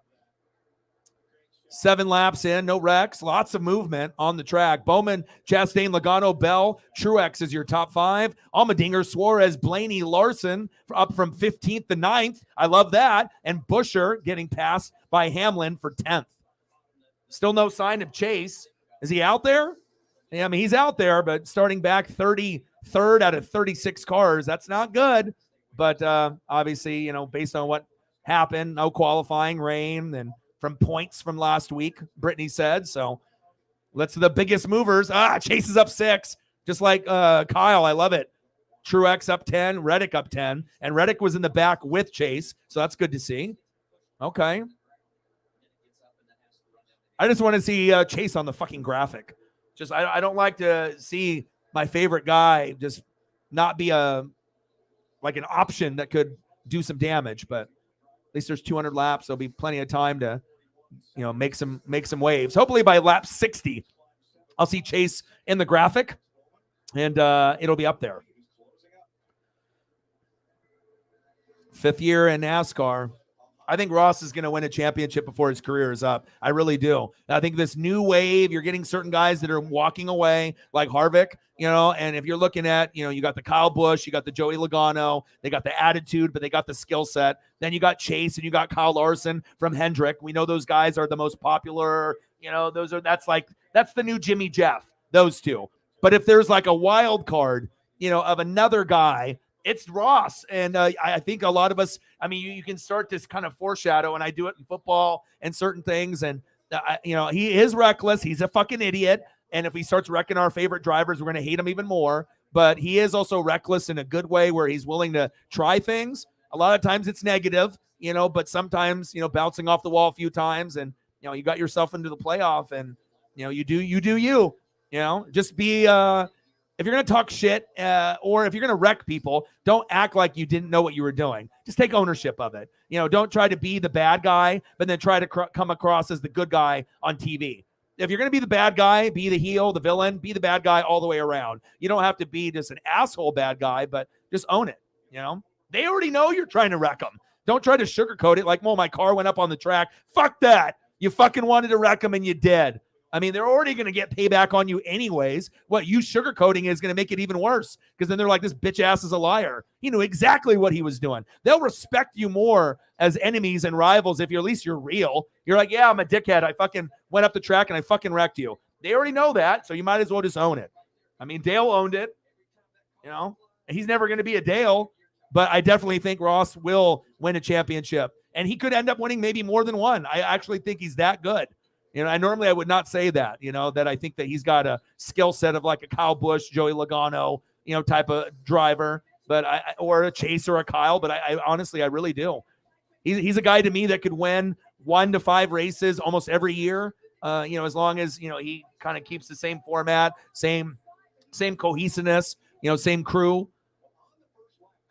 7 laps in, no wrecks, lots of movement on the track. Bowman, Chastain, Logano, Bell, Truex is your top 5. Allmendinger, Suarez, Blaney, Larson up from 15th to 9th. I love that. And Buescher getting passed by Hamlin for 10th. Still no sign of Chase. Is he out there? Yeah, I mean, he's out there, but starting back 33rd out of 36 cars, that's not good. But obviously, based on what happened, no qualifying, rain, and from points from last week, Brittany said. So let's the biggest movers. Chase is up 6, just like Kyle. I love it. Truex up 10, Reddick up 10, and Reddick was in the back with Chase, so that's good to see. Okay. I just want to see Chase on the fucking graphic. Just I don't like to see my favorite guy just not be an option that could do some damage, but at least there's 200 laps. There'll be plenty of time to, make some waves. Hopefully by lap 60, I'll see Chase in the graphic, and it'll be up there. 5th year in NASCAR. I think Ross is going to win a championship before his career is up. I really do. I think this new wave, you're getting certain guys that are walking away, like Harvick, and if you're looking at, you got the Kyle Busch, you got the Joey Logano, they got the attitude, but they got the skill set. Then you got Chase and you got Kyle Larson from Hendrick. We know those guys are the most popular, that's the new Jimmy Jeff, those two. But if there's like a wild card, of another guy, it's Ross. And I think a lot of us, you can start this kind of foreshadow, and I do it in football and certain things. And, he is reckless. He's a fucking idiot. And if he starts wrecking our favorite drivers, we're going to hate him even more. But he is also reckless in a good way where he's willing to try things. A lot of times it's negative, but sometimes, bouncing off the wall a few times and, you got yourself into the playoff and, you do you, just be, if you're going to talk shit or if you're going to wreck people, don't act like you didn't know what you were doing. Just take ownership of it. Don't try to be the bad guy, but then try to come across as the good guy on TV. If you're going to be the bad guy, be the heel, the villain, be the bad guy all the way around. You don't have to be just an asshole bad guy, but just own it. They already know you're trying to wreck them. Don't try to sugarcoat it like, well, my car went up on the track. Fuck that. You fucking wanted to wreck them and you did. They're already going to get payback on you anyways. What you sugarcoating is going to make it even worse because then they're like, this bitch ass is a liar. He knew exactly what he was doing. They'll respect you more as enemies and rivals if you're at least you're real. You're like, yeah, I'm a dickhead. I fucking went up the track and I fucking wrecked you. They already know that, so you might as well just own it. Dale owned it. He's never going to be a Dale. but I definitely think Ross will win a championship. And he could end up winning maybe more than one. I actually think he's that good. I would not say that, that I think that he's got a skill set of like a Kyle Busch, Joey Logano, type of driver, but or a Chase or a Kyle. But I honestly, I really do. He's a guy to me that could win 1 to 5 races almost every year. As long as, he kind of keeps the same format, same cohesiveness, same crew.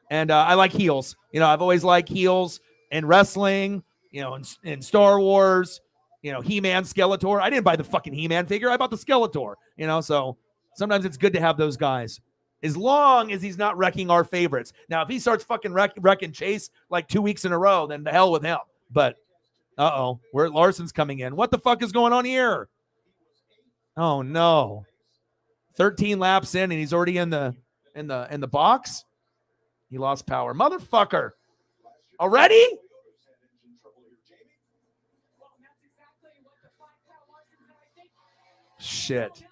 And I like heels. I've always liked heels in wrestling, in Star Wars, He-Man, Skeletor. I didn't buy the fucking He-Man figure. I bought the Skeletor, so sometimes it's good to have those guys. As long as he's not wrecking our favorites. Now, if he starts fucking wrecking Chase like 2 weeks in a row, then the hell with him. But, where Larson's coming in. What the fuck is going on here? Oh, no. 13 laps in, and he's already in the box. He lost power. Motherfucker. Already? Shit.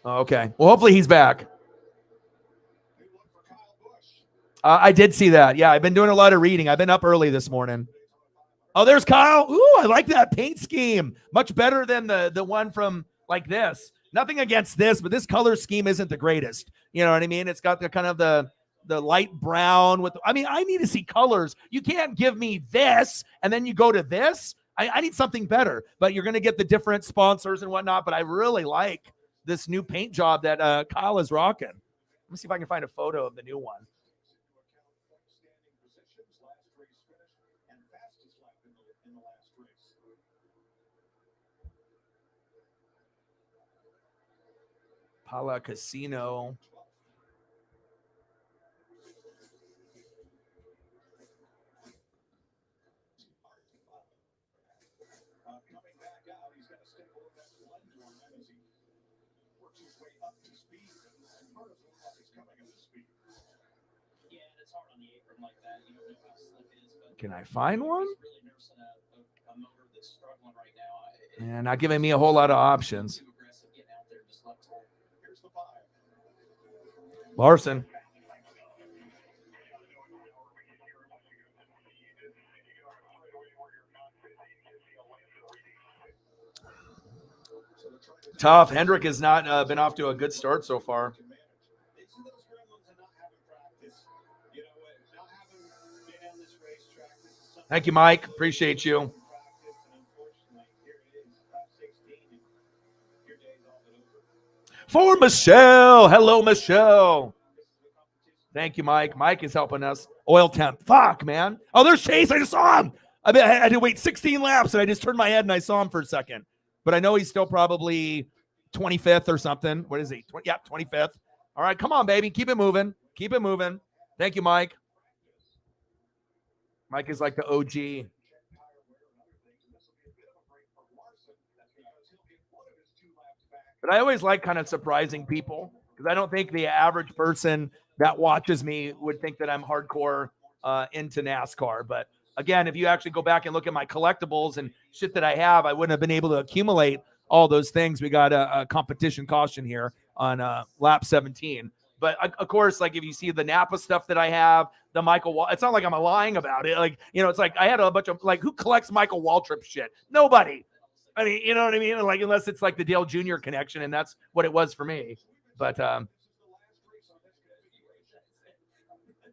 Okay. Well, hopefully he's back. I did see that. Yeah, I've been doing a lot of reading. I've been up early this morning. Oh, there's Kyle. Ooh, I like that paint scheme. Much better than the one from like this. Nothing against this, but this color scheme isn't the greatest. You know what I mean? It's got the kind of the light brown with, I need to see colors. You can't give me this and then you go to this. I need something better, but you're going to get the different sponsors and whatnot. But I really like this new paint job that Kyle is rocking. Let me see if I can find a photo of the new one. Pala Casino. Can I find one? And not giving me a whole lot of options. Larson. Tough. Hendrick has not been off to a good start so far. Thank you, Mike. Appreciate you. For Michelle. Hello, Michelle. Thank you, Mike. Mike is helping us. Oil temp. Fuck, man. Oh, there's Chase. I just saw him. I had to wait 16 laps, and I just turned my head, and I saw him for a second. But I know he's still probably 25th or something. What is he? 25th. All right, come on, baby. Keep it moving. Keep it moving. Thank you, Mike. Mike is like the OG. But I always like kind of surprising people because I don't think the average person that watches me would think that I'm hardcore into NASCAR. But again, if you actually go back and look at my collectibles and shit that I have, I wouldn't have been able to accumulate all those things. We got a competition caution here on lap 17. But of course, like if you see the Napa stuff that I have, the Michael, it's not like I'm lying about it. Like, it's like I had a bunch of like, who collects Michael Waltrip shit? Nobody. I mean, you know what I mean? Like, unless it's like the Dale Jr. connection, and that's what it was for me. But I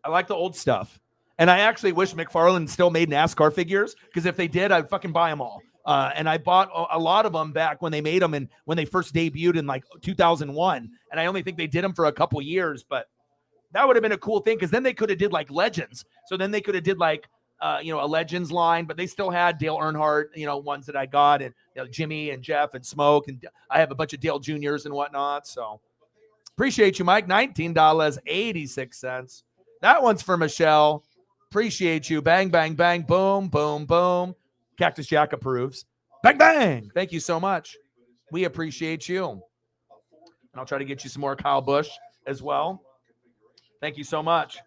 like the old stuff. And I actually wish McFarlane still made NASCAR figures, because if they did, I'd fucking buy them all. And I bought a lot of them back when they made them and when they first debuted in like 2001. And I only think they did them for a couple years, but that would have been a cool thing, because then they could have did like Legends. So then they could have did like, a Legends line, but they still had Dale Earnhardt, ones that I got, and Jimmy and Jeff and Smoke. And I have a bunch of Dale Juniors and whatnot. So appreciate you, Mike. $19.86. That one's for Michelle. Appreciate you. Bang, bang, bang. Boom, boom, boom. Cactus Jack approves. Bang, bang. Thank you so much. We appreciate you. And I'll try to get you some more Kyle Busch as well. Thank you so much.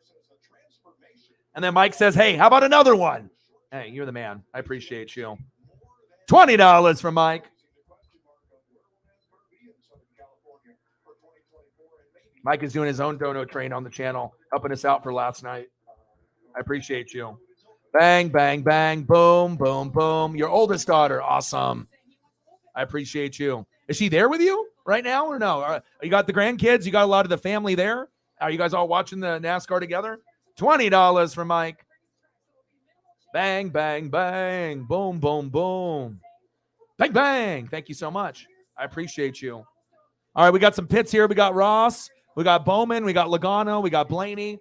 And then Mike says, hey, how about another one? Hey, you're the man. I appreciate you. $20 from Mike. Mike is doing his own dono train on the channel, helping us out for last night. I appreciate you. Bang, bang, bang, boom, boom, boom. Your oldest daughter, awesome. I appreciate you. Is she there with you right now or no? You got the grandkids? You got a lot of the family there? Are you guys all watching the NASCAR together? $20 from Mike. Bang, bang, bang. Boom, boom, boom. Bang, bang. Thank you so much. I appreciate you. All right, we got some pits here. We got Ross. We got Bowman. We got Logano. We got Blaney.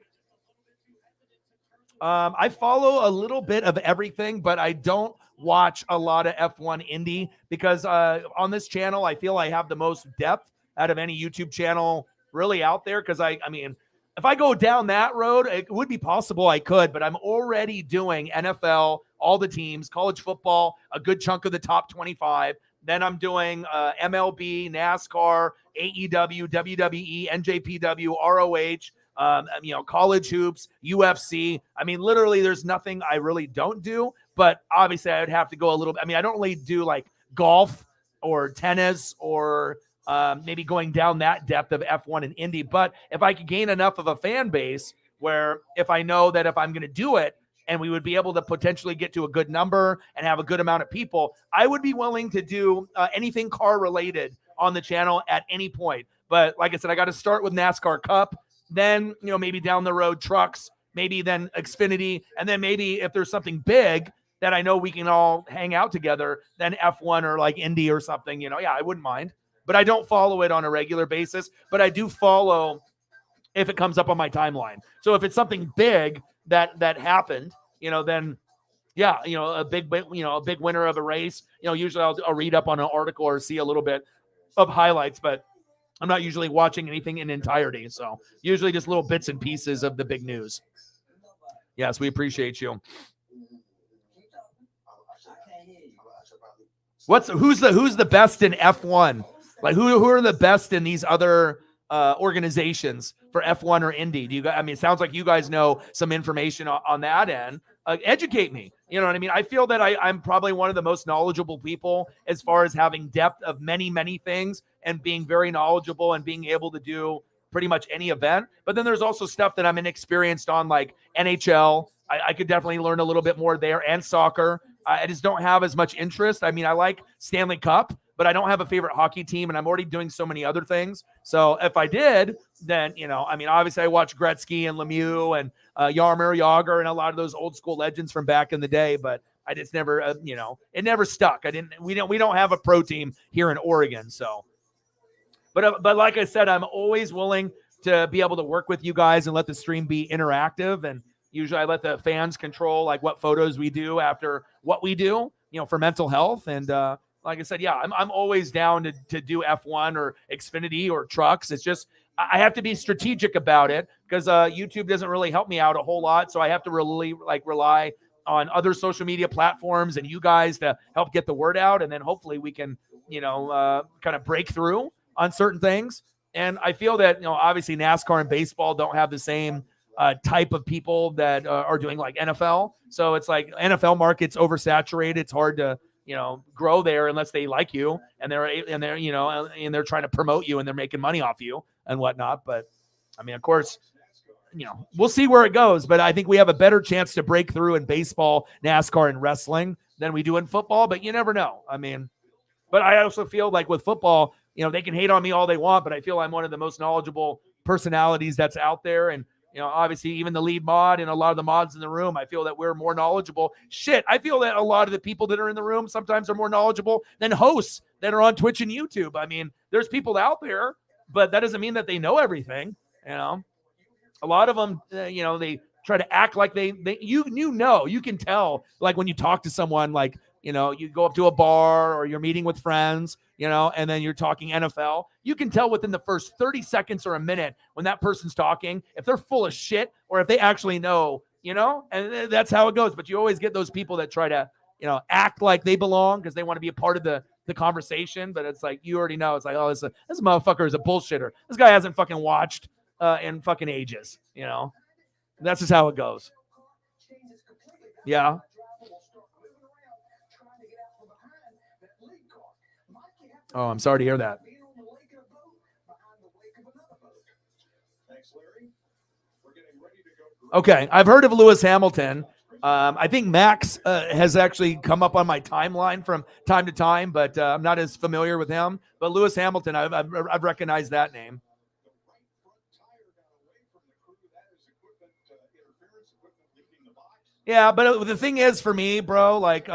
I follow a little bit of everything, but I don't watch a lot of F1 Indy because on this channel, I feel I have the most depth out of any YouTube channel really out there. Because I mean, if I go down that road, it would be possible I could, but I'm already doing NFL, all the teams, college football, a good chunk of the top 25. Then I'm doing MLB, NASCAR, AEW, WWE, NJPW, ROH, college hoops, UFC. I mean, literally, there's nothing I really don't do. But obviously, I would have to go a little bit. I mean, I don't really do like golf or tennis or maybe going down that depth of F1 and Indy. But if I could gain enough of a fan base where if I know that if I'm going to do it, and we would be able to potentially get to a good number and have a good amount of people, I would be willing to do anything car related on the channel at any point. But like I said, I got to start with NASCAR Cup, then, maybe down the road trucks, maybe then Xfinity. And then maybe if there's something big that I know we can all hang out together, then F1 or like Indy or something, yeah, I wouldn't mind, but I don't follow it on a regular basis, but I do follow if it comes up on my timeline. So if it's something big that happened, then yeah, a big winner of a race, usually I'll read up on an article or see a little bit of highlights, but I'm not usually watching anything in entirety. So usually just little bits and pieces of the big news. Yes, we appreciate you. Who's the best in F1? Like who are the best in these other organizations for F1 or Indy? Do you guys, it sounds like you guys know some information on that end. Educate me. You know what I mean? I feel that I'm probably one of the most knowledgeable people as far as having depth of many, many things and being very knowledgeable and being able to do pretty much any event. But then there's also stuff that I'm inexperienced on, like NHL. I could definitely learn a little bit more there, and soccer. I just don't have as much interest. I mean, I like Stanley Cup, but I don't have a favorite hockey team, and I'm already doing so many other things. So if I did, then, obviously I watch Gretzky and Lemieux and Jaromir Jagr and a lot of those old school legends from back in the day, but I just never, it never stuck. We don't have a pro team here in Oregon. So, but like I said, I'm always willing to be able to work with you guys and let the stream be interactive. And usually I let the fans control like what photos we do after what we do, for mental health. And, like I said, yeah, I'm always down to do F1 or Xfinity or trucks. It's just I have to be strategic about it because YouTube doesn't really help me out a whole lot. So I have to really rely on other social media platforms and you guys to help get the word out. And then hopefully we can, kind of break through on certain things. And I feel that, obviously NASCAR and baseball don't have the same type of people that are doing like NFL. So it's like NFL market's oversaturated. It's hard to, grow there unless they like you and they're trying to promote you and they're making money off you and whatnot. But of course, we'll see where it goes, but I think we have a better chance to break through in baseball, NASCAR, and wrestling than we do in football, but you never know. But I also feel like with football, they can hate on me all they want, but I feel I'm one of the most knowledgeable personalities that's out there. And, obviously even the lead mod and a lot of the mods in the room, I feel that we're more knowledgeable. Shit, I feel that a lot of the people that are in the room sometimes are more knowledgeable than hosts that are on Twitch and YouTube. There's people out there, but that doesn't mean that they know everything. A lot of them, they try to act like you can tell, like when you talk to someone, like, you go up to a bar or you're meeting with friends, and then you're talking NFL. You can tell within the first 30 seconds or a minute when that person's talking, if they're full of shit or if they actually know, and that's how it goes. But you always get those people that try to, act like they belong because they want to be a part of the conversation. But it's like, you already know, it's like, oh, this motherfucker is a bullshitter. This guy hasn't fucking watched in fucking ages, That's just how it goes. Yeah. Oh, I'm sorry to hear that. Okay, I've heard of Lewis Hamilton. I think Max has actually come up on my timeline from time to time, but I'm not as familiar with him. But Lewis Hamilton, I've recognized that name. Yeah, but the thing is for me, bro, like,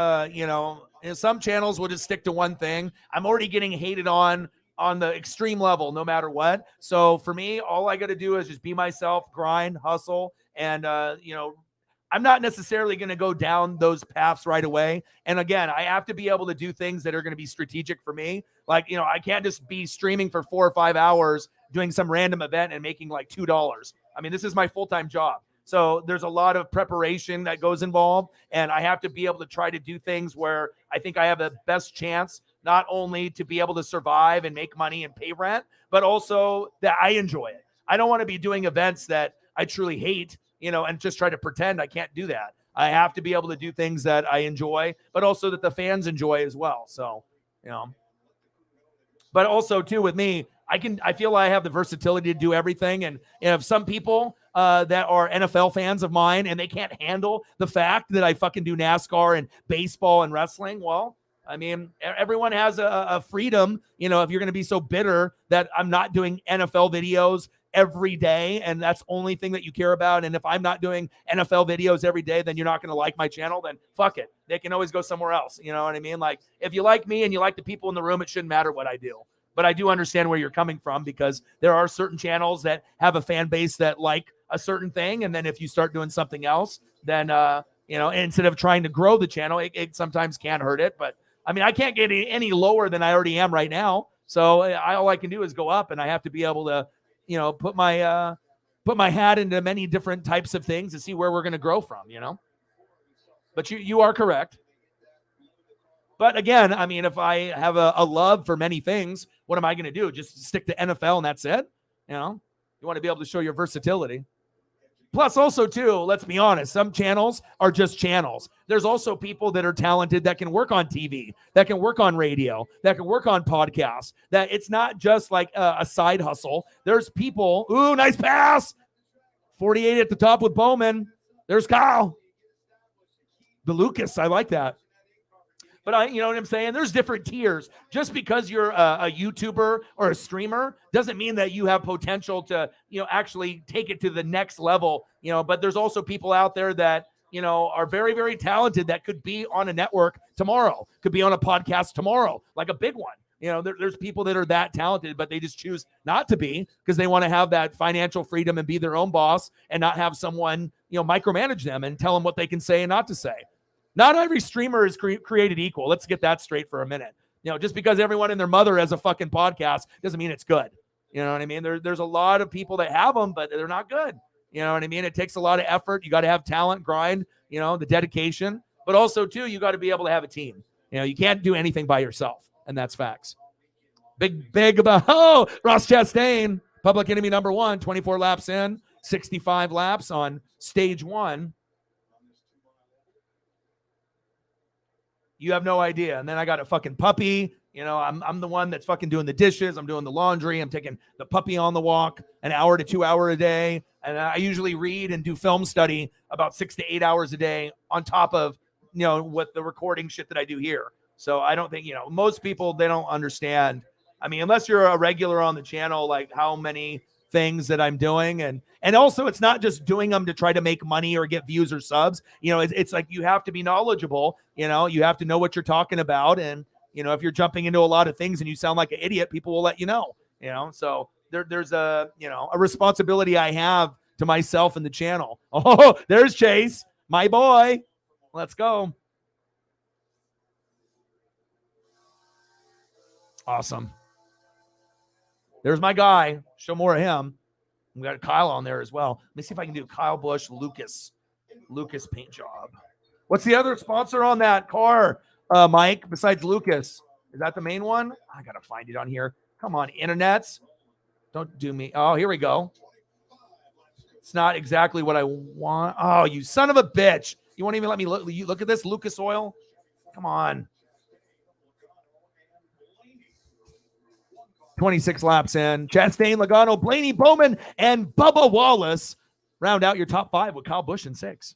some channels will just stick to one thing. I'm already getting hated on the extreme level, no matter what. So for me, all I got to do is just be myself, grind, hustle, and I'm not necessarily going to go down those paths right away. And again, I have to be able to do things that are going to be strategic for me. Like, I can't just be streaming for 4 or 5 hours doing some random event and making like $2. I mean, this is my full-time job. So there's a lot of preparation that goes involved, and I have to be able to try to do things where I think I have the best chance not only to be able to survive and make money and pay rent, but also that I enjoy it. I don't want to be doing events that I truly hate, and just try to pretend. I can't do that. I have to be able to do things that I enjoy, but also that the fans enjoy as well. So, but also too with me, I feel I have the versatility to do everything. And if some people that are NFL fans of mine and they can't handle the fact that I fucking do NASCAR and baseball and wrestling, well, I mean, everyone has a freedom, if you're going to be so bitter that I'm not doing NFL videos every day and that's the only thing that you care about. And if I'm not doing NFL videos every day, then you're not going to like my channel, then fuck it. They can always go somewhere else. You know what I mean? Like, if you like me and you like the people in the room, it shouldn't matter what I do. But I do understand where you're coming from, because there are certain channels that have a fan base that like a certain thing. And then if you start doing something else, then, instead of trying to grow the channel, it sometimes can hurt it. But I mean, I can't get any lower than I already am right now. So all I can do is go up, and I have to be able to, put my hat into many different types of things to see where we're going to grow from, But you are correct. But again, I mean, if I have a love for many things, what am I going to do? Just stick to NFL and that's it? You want to be able to show your versatility. Plus, also, too, let's be honest, some channels are just channels. There's also people that are talented that can work on TV, that can work on radio, that can work on podcasts, that it's not just like a side hustle. There's people, ooh, nice pass. 48 at the top with Bowman. There's Kyle. The Lucas, I like that. But you know what I'm saying? There's different tiers. Just because you're a YouTuber or a streamer doesn't mean that you have potential to, actually take it to the next level. But there's also people out there that, are very, very talented that could be on a network tomorrow, could be on a podcast tomorrow, like a big one. There's people that are that talented, but they just choose not to be because they want to have that financial freedom and be their own boss and not have someone, micromanage them and tell them what they can say and not to say. Not every streamer is created equal. Let's get that straight for a minute. Just because everyone and their mother has a fucking podcast doesn't mean it's good. You know what I mean? There's a lot of people that have them, but they're not good. You know what I mean? It takes a lot of effort. You got to have talent, grind, the dedication. But also, too, you got to be able to have a team. You can't do anything by yourself, and that's facts. Big about, Ross Chastain, Public Enemy #1, 24 laps in, 65 laps on stage 1. You have no idea. And then I got a fucking puppy. I'm the one that's fucking doing the dishes. I'm doing the laundry. I'm taking the puppy on the walk an hour to 2 hours a day. And I usually read and do film study about 6 to 8 hours a day on top of, what the recording shit that I do here. So I don't think, most people, they don't understand. I mean, unless you're a regular on the channel, like how many things that I'm doing. And also it's not just doing them to try to make money or get views or subs. It's like you have to be knowledgeable. You have to know what you're talking about. And, if you're jumping into a lot of things and you sound like an idiot, people will let you know, so there's a responsibility I have to myself and the channel. Oh, there's Chase, my boy. Let's go. Awesome. There's my guy. Show more of him. We got Kyle on there as well. Let me see if I can do Kyle Busch, Lucas paint job. What's the other sponsor on that car, Mike, besides Lucas? Is that the main one? I got to find it on here. Come on, internets. Don't do me. Oh, here we go. It's not exactly what I want. Oh, you son of a bitch. You won't even let me look at this Lucas Oil? Come on. 26 laps in. Chastain, Logano, Blaney, Bowman, and Bubba Wallace round out your top 5 with Kyle Busch in 6.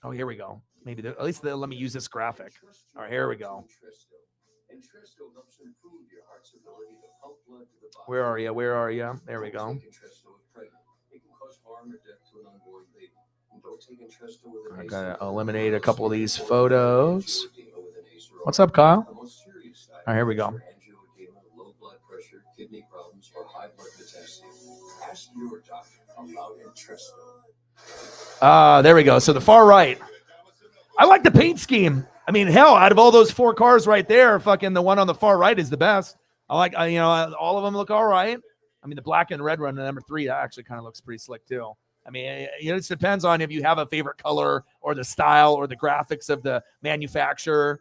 Oh, here we go. Maybe at least let me use this graphic. All right, here we go. Where are you? Where are you? There we go. I gotta eliminate a couple of these photos. What's up, Kyle? All right, here we go. There we go. So the far right. I like the paint scheme. I mean, hell, out of all those 4 cars right there, fucking the one on the far right is the best. I like, all of them look all right. I mean, the black and red one, number 3, that actually kind of looks pretty slick too. I mean, it just depends on if you have a favorite color or the style or the graphics of the manufacturer.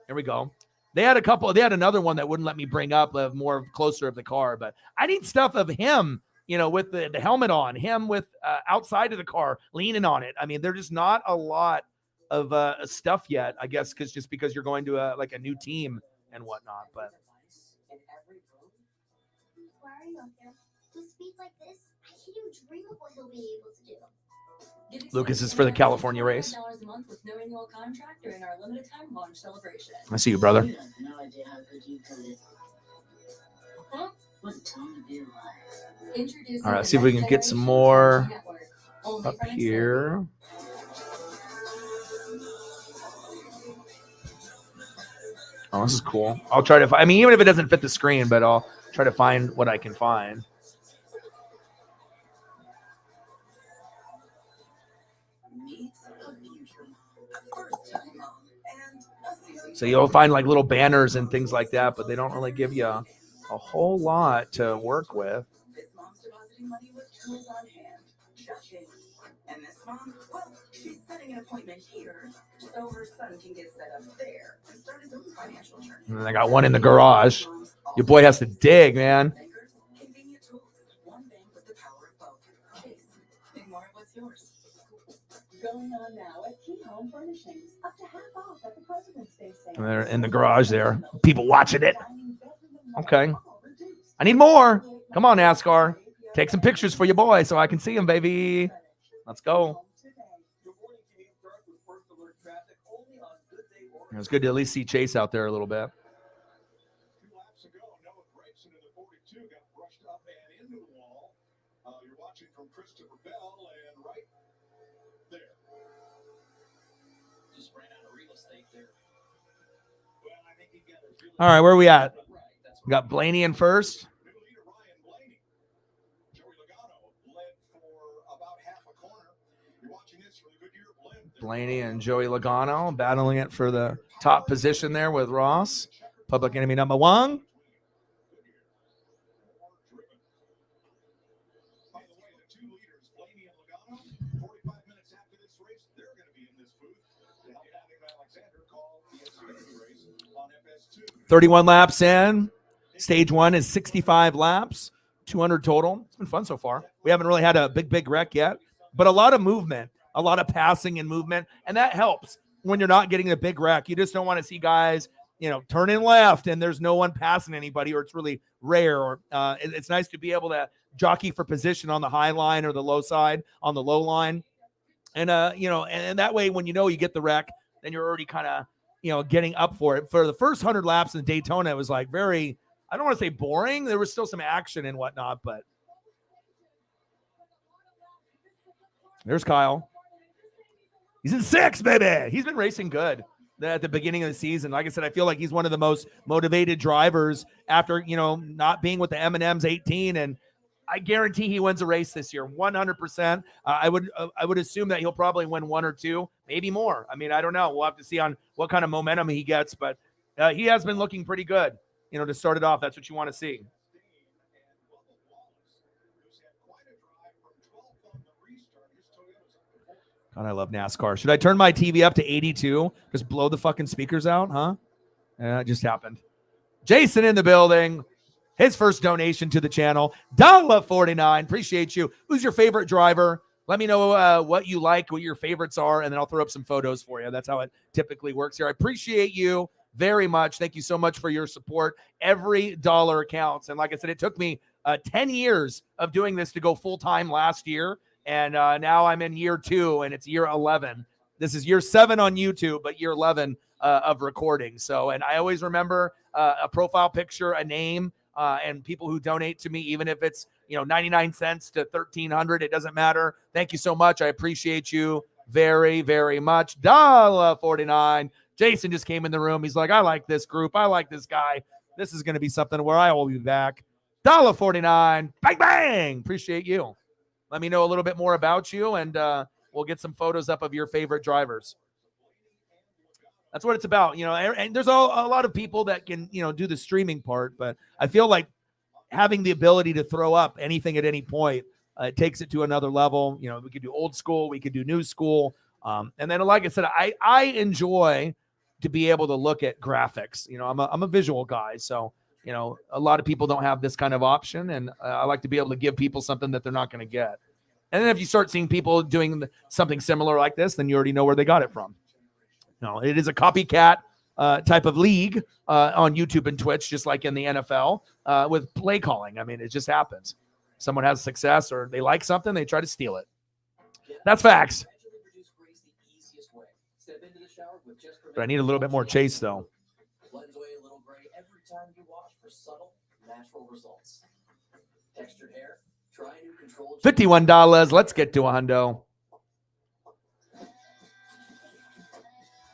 Here we go. They had another one that wouldn't let me bring up more closer of the car, but I need stuff of him, with the helmet on, him with outside of the car, leaning on it. I mean, there's just not a lot of stuff yet, I guess, because you're going to a new team and whatnot. But Lucas is for the California race. I see you, brother. All right, let's see if we can get some more up here. Oh, this is cool. I'll try to find, even if it doesn't fit the screen, but I'll try to find what I can find. So you'll find little banners and things like that, but they don't really give you a whole lot to work with. And this mom, well, she's setting an appointment here so her son can get set up there and start his own financial journey. And I got one in the garage. Your boy has to dig, man. Convenient tools. One bank with the power of both. Chase. Ignore what's yours. Going on now at Key Home Furnishings. Up to half off at the President's Day sale. And they're in the garage there. People watching it. Okay. I need more. Come on, NASCAR. Take some pictures for your boy so I can see him, baby. Let's go. It was good to at least see Chase out there a little bit. All right, where are we at? We got Blaney in first. Blaney and Joey Logano battling it for the top position there with Ross. Public enemy number 1. two leaders, Blaney and Logano. 45 minutes after this race, they're going to be in this booth. They'll be having Alexander call the Xfinity race on FS2. 31 laps in. Stage 1 is 65 laps, 200 total. It's been fun so far. We haven't really had a big wreck yet, but a lot of movement, a lot of passing and movement, and that helps when you're not getting a big wreck. You just don't want to see guys, turning left and there's no one passing anybody, or it's really rare. Or it's nice to be able to jockey for position on the high line or the low side on the low line. And, and that way, when you get the wreck, then you're already kind of, getting up for it. For the first 100 laps in Daytona, it was like very, I don't want to say boring. There was still some action and whatnot, but there's Kyle. He's in 6th, baby. He's been racing good at the beginning of the season. Like I said, I feel like he's one of the most motivated drivers after, not being with the M&M's 18. And I guarantee he wins a race this year, 100%. I would assume that he'll probably win 1 or 2, maybe more. I mean, I don't know. We'll have to see on what kind of momentum he gets, but he has been looking pretty good, to start it off. That's what you want to see. God, I love NASCAR. Should I turn my TV up to 82? Just blow the fucking speakers out, huh? It just happened. Jason in the building. His first donation to the channel. $1.49. Appreciate you. Who's your favorite driver? Let me know what you like, what your favorites are, and then I'll throw up some photos for you. That's how it typically works here. I appreciate you very much. Thank you so much for your support. Every dollar counts. And like I said, it took me 10 years of doing this to go full-time last year. And now I'm in year 2, and it's year 11. This is year 7 on YouTube, but year 11 of recording. So, and I always remember a profile picture, a name, and people who donate to me, even if it's 99 cents to 1,300, it doesn't matter. Thank you so much. I appreciate you very, very much. $1.49. Jason just came in the room. He's like, I like this group. I like this guy. This is going to be something where I will be back. $1.49. Bang, bang. Appreciate you. Let me know a little bit more about you, and we'll get some photos up of your favorite drivers. That's what it's about, and there's a lot of people that can, do the streaming part, but I feel like having the ability to throw up anything at any point takes it to another level. We could do old school, we could do new school. And then, like I said, I enjoy to be able to look at graphics. I'm a visual guy, so, a lot of people don't have this kind of option, and I like to be able to give people something that they're not going to get. And then if you start seeing people doing something similar like this, then you already know where they got it from. No, it is a copycat type of league on YouTube and Twitch, just like in the NFL with play calling. I mean, it just happens. Someone has success or they like something, they try to steal it. That's facts. But I need a little bit more chase, though. $51. Let's get to a hundo.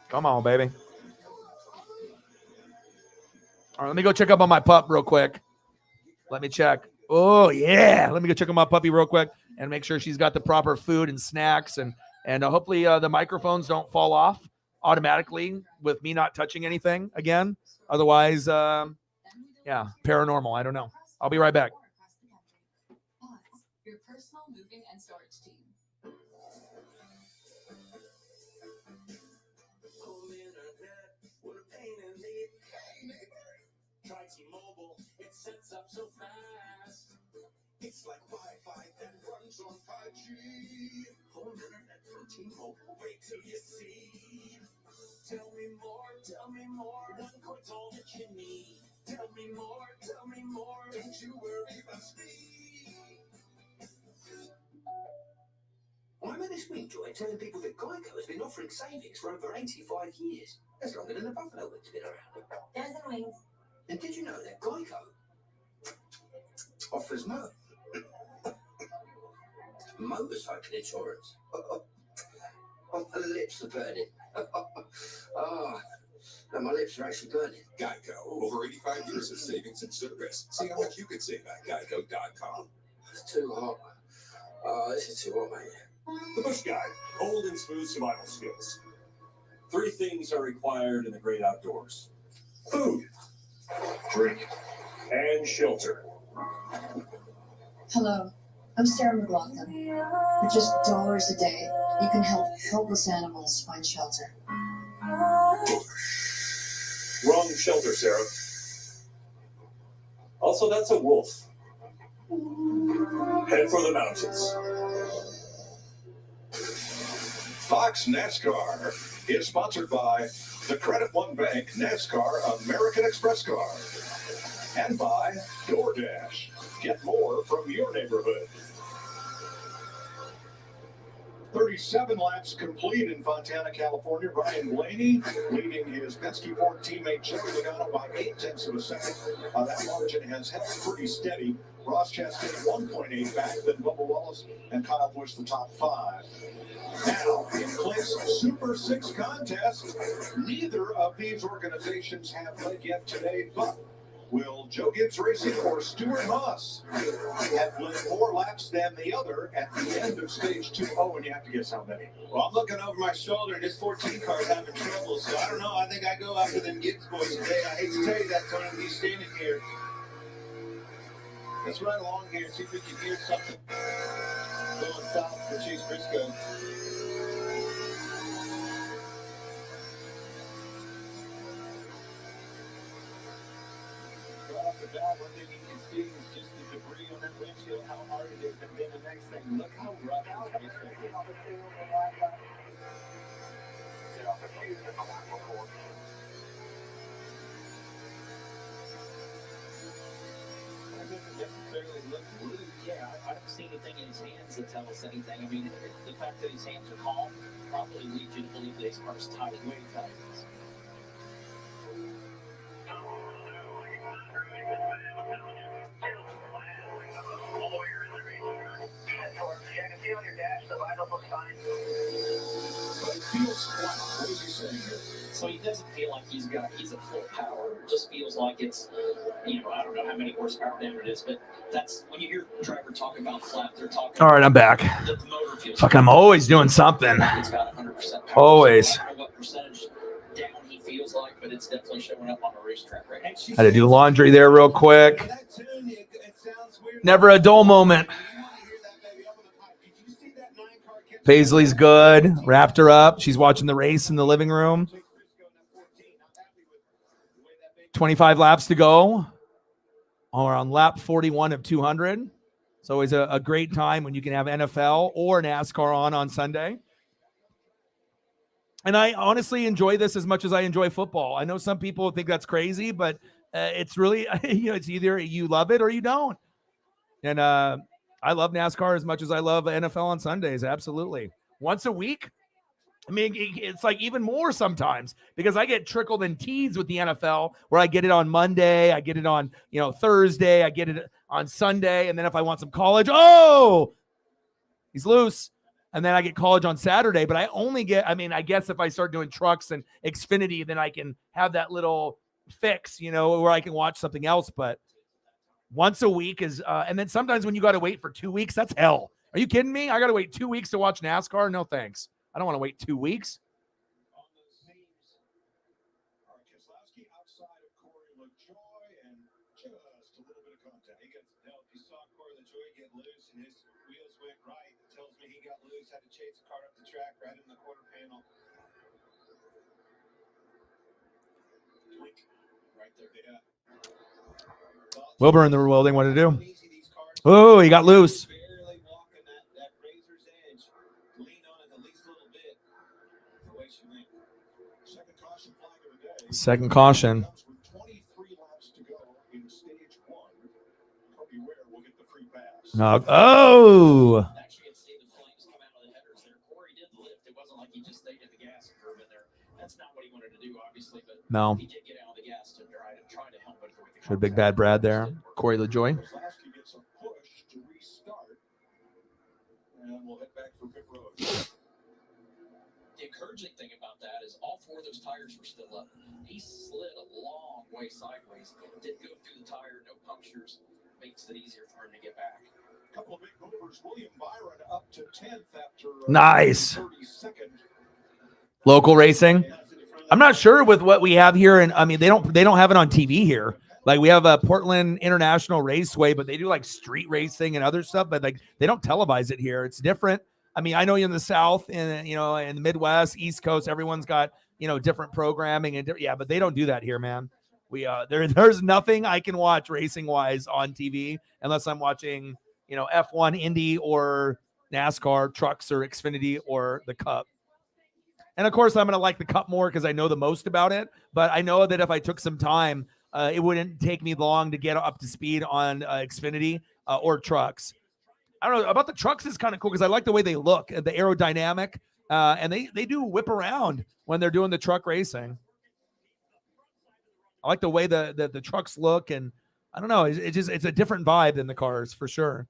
Come on, baby. All right, let me go check up on my pup real quick. Let me check. Oh, yeah. Let me go check on my puppy real quick and make sure she's got the proper food and snacks. And hopefully the microphones don't fall off automatically with me not touching anything again. Otherwise, paranormal. I don't know. I'll be right back. Your personal moving and storage team. Try T-Mobile, it sets up so fast. It's like Wi-Fi that runs on 5G. Home internet from T-Mobile, wait till you see. Tell me more, one click's all that you need. Tell me more, don't you worry about speed. I'm at this week, Joy, telling people that Geico has been offering savings for over 85 years. That's longer than the Buffalo Wing's been around. Dozen wings. And did you know that Geico offers motorcycle insurance? Oh, my lips are burning. No, my lips are actually burning. Geico, over 85 years of savings and service. See how much you can save at geico.com. It's too hot. Oh, this is too hot, mate. The Bush Guide, cold and smooth survival skills. 3 things are required in the great outdoors: food, drink, and shelter. Hello, I'm Sarah McLaughlin. For just dollars a day, you can help helpless animals find shelter. Wrong shelter, Sarah. Also, that's a wolf. Head for the mountains. Fox NASCAR is sponsored by the Credit One Bank NASCAR American Express Card and by DoorDash. Get more from your neighborhood. 37 laps complete in Fontana, California. Brian Blaney leading his Penske Ford teammate Joey Logano by 0.8 of a second. That margin has held pretty steady. Ross Chastain 1.8 back, then Bubba Wallace and Kyle Busch the top 5. Now, in Clint's Super 6 contest, neither of these organizations have led yet today, but will Joe Gibbs Racing or Stuart Haas have led more laps than the other at the end of stage 2? Oh, and you have to guess how many. Well, I'm looking over my shoulder, and this 14 car is having trouble, so I don't know. I think I go after them Gibbs boys today. I hate to tell you that, Tony, be standing here. Let's run along here and see if we can hear something going south for Chase Briscoe. the valve, one thing you can see is just the debris on that windshield, how hard it is, and then the next thing, look how rough this racetrack is. That doesn't necessarily look loose. Yeah, I don't see anything in his hands that tell us anything. I mean, the fact that his hands are calm probably leads you to believe that his car's tight, way tight. But it feels flat. What is he saying here? So he doesn't feel like he's a full power. It just feels like it's, I don't know how many horsepower down it is, but that's when you hear a driver talk about flat, they're talking. All right, I'm back. The motor feels. Fuck, I'm always doing something. It's got 100% power. Always. So I don't know what percentage down he feels like, but it's definitely showing up on a racetrack right now. Had to do laundry there real quick. Never a dull moment. Paisley's good. Wrapped her up. She's watching the race in the living room. 25 laps to go. We're on lap 41 of 200. It's always a great time when you can have NFL or NASCAR on Sunday. And I honestly enjoy this as much as I enjoy football. I know some people think that's crazy, but it's really, it's either you love it or you don't. And I love NASCAR as much as I love NFL on Sundays. Absolutely. Once a week. I mean, it's like even more sometimes because I get trickled in teas with the NFL where I get it on Monday. I get it on, Thursday. I get it on Sunday. And then if I want some college, he's loose. And then I get college on Saturday, but I only get, I guess if I start doing trucks and Xfinity, then I can have that little fix, where I can watch something else. But once a week is, and then sometimes when you got to wait for 2 weeks, that's hell. Are you kidding me? I got to wait 2 weeks to watch NASCAR? No, thanks. I don't want to wait 2 weeks. On the seams, Keselowski outside of Corey LaJoy and just a little bit of contact. He gets help. You saw Corey LaJoy get loose and his wheels went right. It tells me he got loose, had to chase the car up the track right in the quarter panel. Right there, yeah. Wilbur in the welding, what to do? Oh, he got loose. Barely walking that razor's edge. Lean on it the least little bit. Away she went. Second caution flag of the day. Second caution. 23 laps to go in stage 1. Kobe Ware will get the free pass. Oh. Actually, had seen the flames come out of the headers there. Corey did lift. It wasn't like he just stayed in the gas curve in there. That's not what he wanted to do, obviously, but No. he did get out of the gas to try to help it. Should Big Bad Brad there. Corey LaJoy. Keselowski gets a push to restart. And we'll head back for pit road. The encouraging thing about that is all 4 of those tires were still up. He slid a long way sideways. Didn't go through the tire, no punctures. Makes it easier for him to get back. A couple of big movers. William Byron up to 10th after Nice. 32nd. Local racing. I'm not sure with what we have here, and they don't have it on TV here. Like we have a Portland International Raceway, but they do like street racing and other stuff, but like they don't televise it here. It's different. I know in the South and in the Midwest, East Coast, everyone's got different programming and but they don't do that here, man. We there's nothing I can watch racing wise on TV unless I'm watching F1, Indy, or NASCAR, trucks, or Xfinity, or the Cup. And of course, I'm going to like the Cup more because I know the most about it. But I know that if I took some time, it wouldn't take me long to get up to speed on Xfinity or trucks. I don't know about the trucks is kind of cool because I like the way they look, the aerodynamic, and they do whip around when they're doing the truck racing. I like the way the trucks look, and I don't know, it's a different vibe than the cars for sure.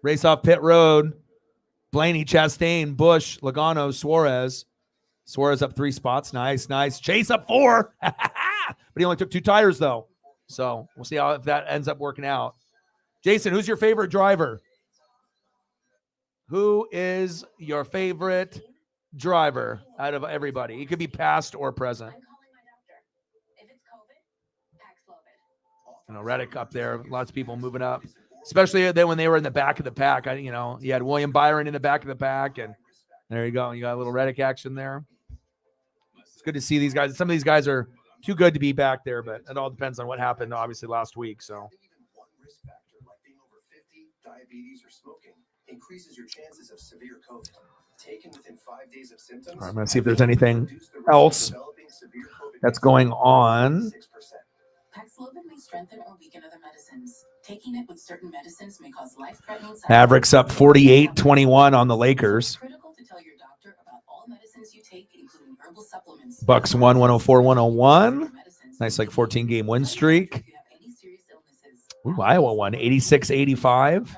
Race off pit road. Blaney, Chastain, Busch, Logano, Suarez. Suarez up 3 spots. Nice. Chase up 4. But he only took 2 tires, though. So we'll see if that ends up working out. Jason, who's your favorite driver? Who is your favorite driver out of everybody? It could be past or present. I'm calling my doctor. If it's COVID, Paxlovid. Reddick up there. Lots of people moving up. Especially then when they were in the back of the pack. You had William Byron in the back of the pack, and there you go. You got a little Reddick action there. It's good to see these guys. Some of these guys are too good to be back there, but it all depends on what happened, obviously, last week. So Even one risk factor, like being over 50, diabetes, or smoking, increases your chances of severe COVID. Taken within 5 days of symptoms, all right, I'm going to see if there's anything else that's going on. Paxlovid may strengthen or weaken other medicines. Taking it with certain medicines may cause life-threatening side Mavericks up 48-21 on the Lakers. It's critical to tell your doctor about all medicines you take, including herbal supplements. Bucks won 104-101. Nice, like 14-game win streak. If you have any serious illnesses. Ooh, Iowa won 86-85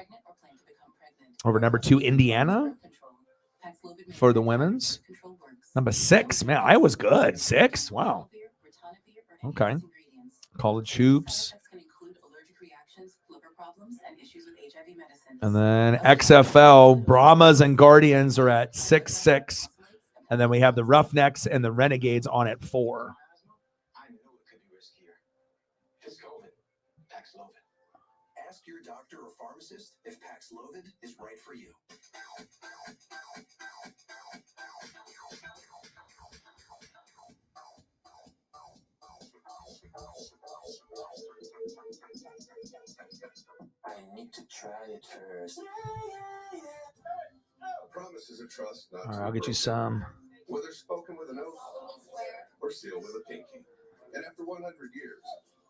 over number 2 Indiana for the women's. Number 6, man, Iowa's good. 6, wow. Okay. College hoops. And then XFL, Brahmas and Guardians are at 6-6. And then we have the Roughnecks and the Renegades on at 4. I know it could be riskier. Just COVID. Paxlovid. Ask your doctor or pharmacist if Paxlovid is right for you. I need to try it first. Promises of trust, not All right, I'll get you some. whether spoken with an oath or sealed with a pinky. And after 100 years,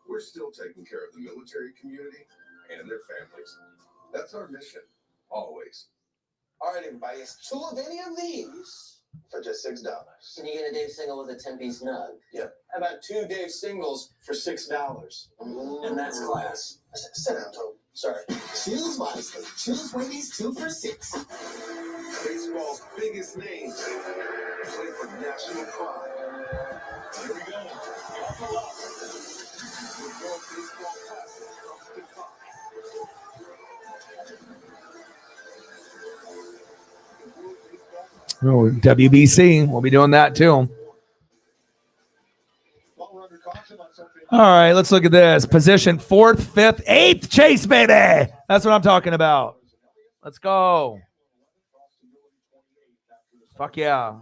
we're still taking care of the military community and their families. That's our mission, always. All right, everybody, it's 2 of any of these for just $6. Can you get a Dave single with a 10-piece nug? Yeah. How about 2 Dave singles for $6? And that's class. Sit down, Toby. Sorry. Choose wisely. Choose Wendy's 2 for $6. Baseball's biggest names play for national pride. Here we go. Buckle up. With more baseball classic comes to come. Oh, WBC. We'll be doing that too. All right, let's look at this. Position 4th, 5th, 8th. Chase, baby. That's what I'm talking about. Let's go. Fuck yeah.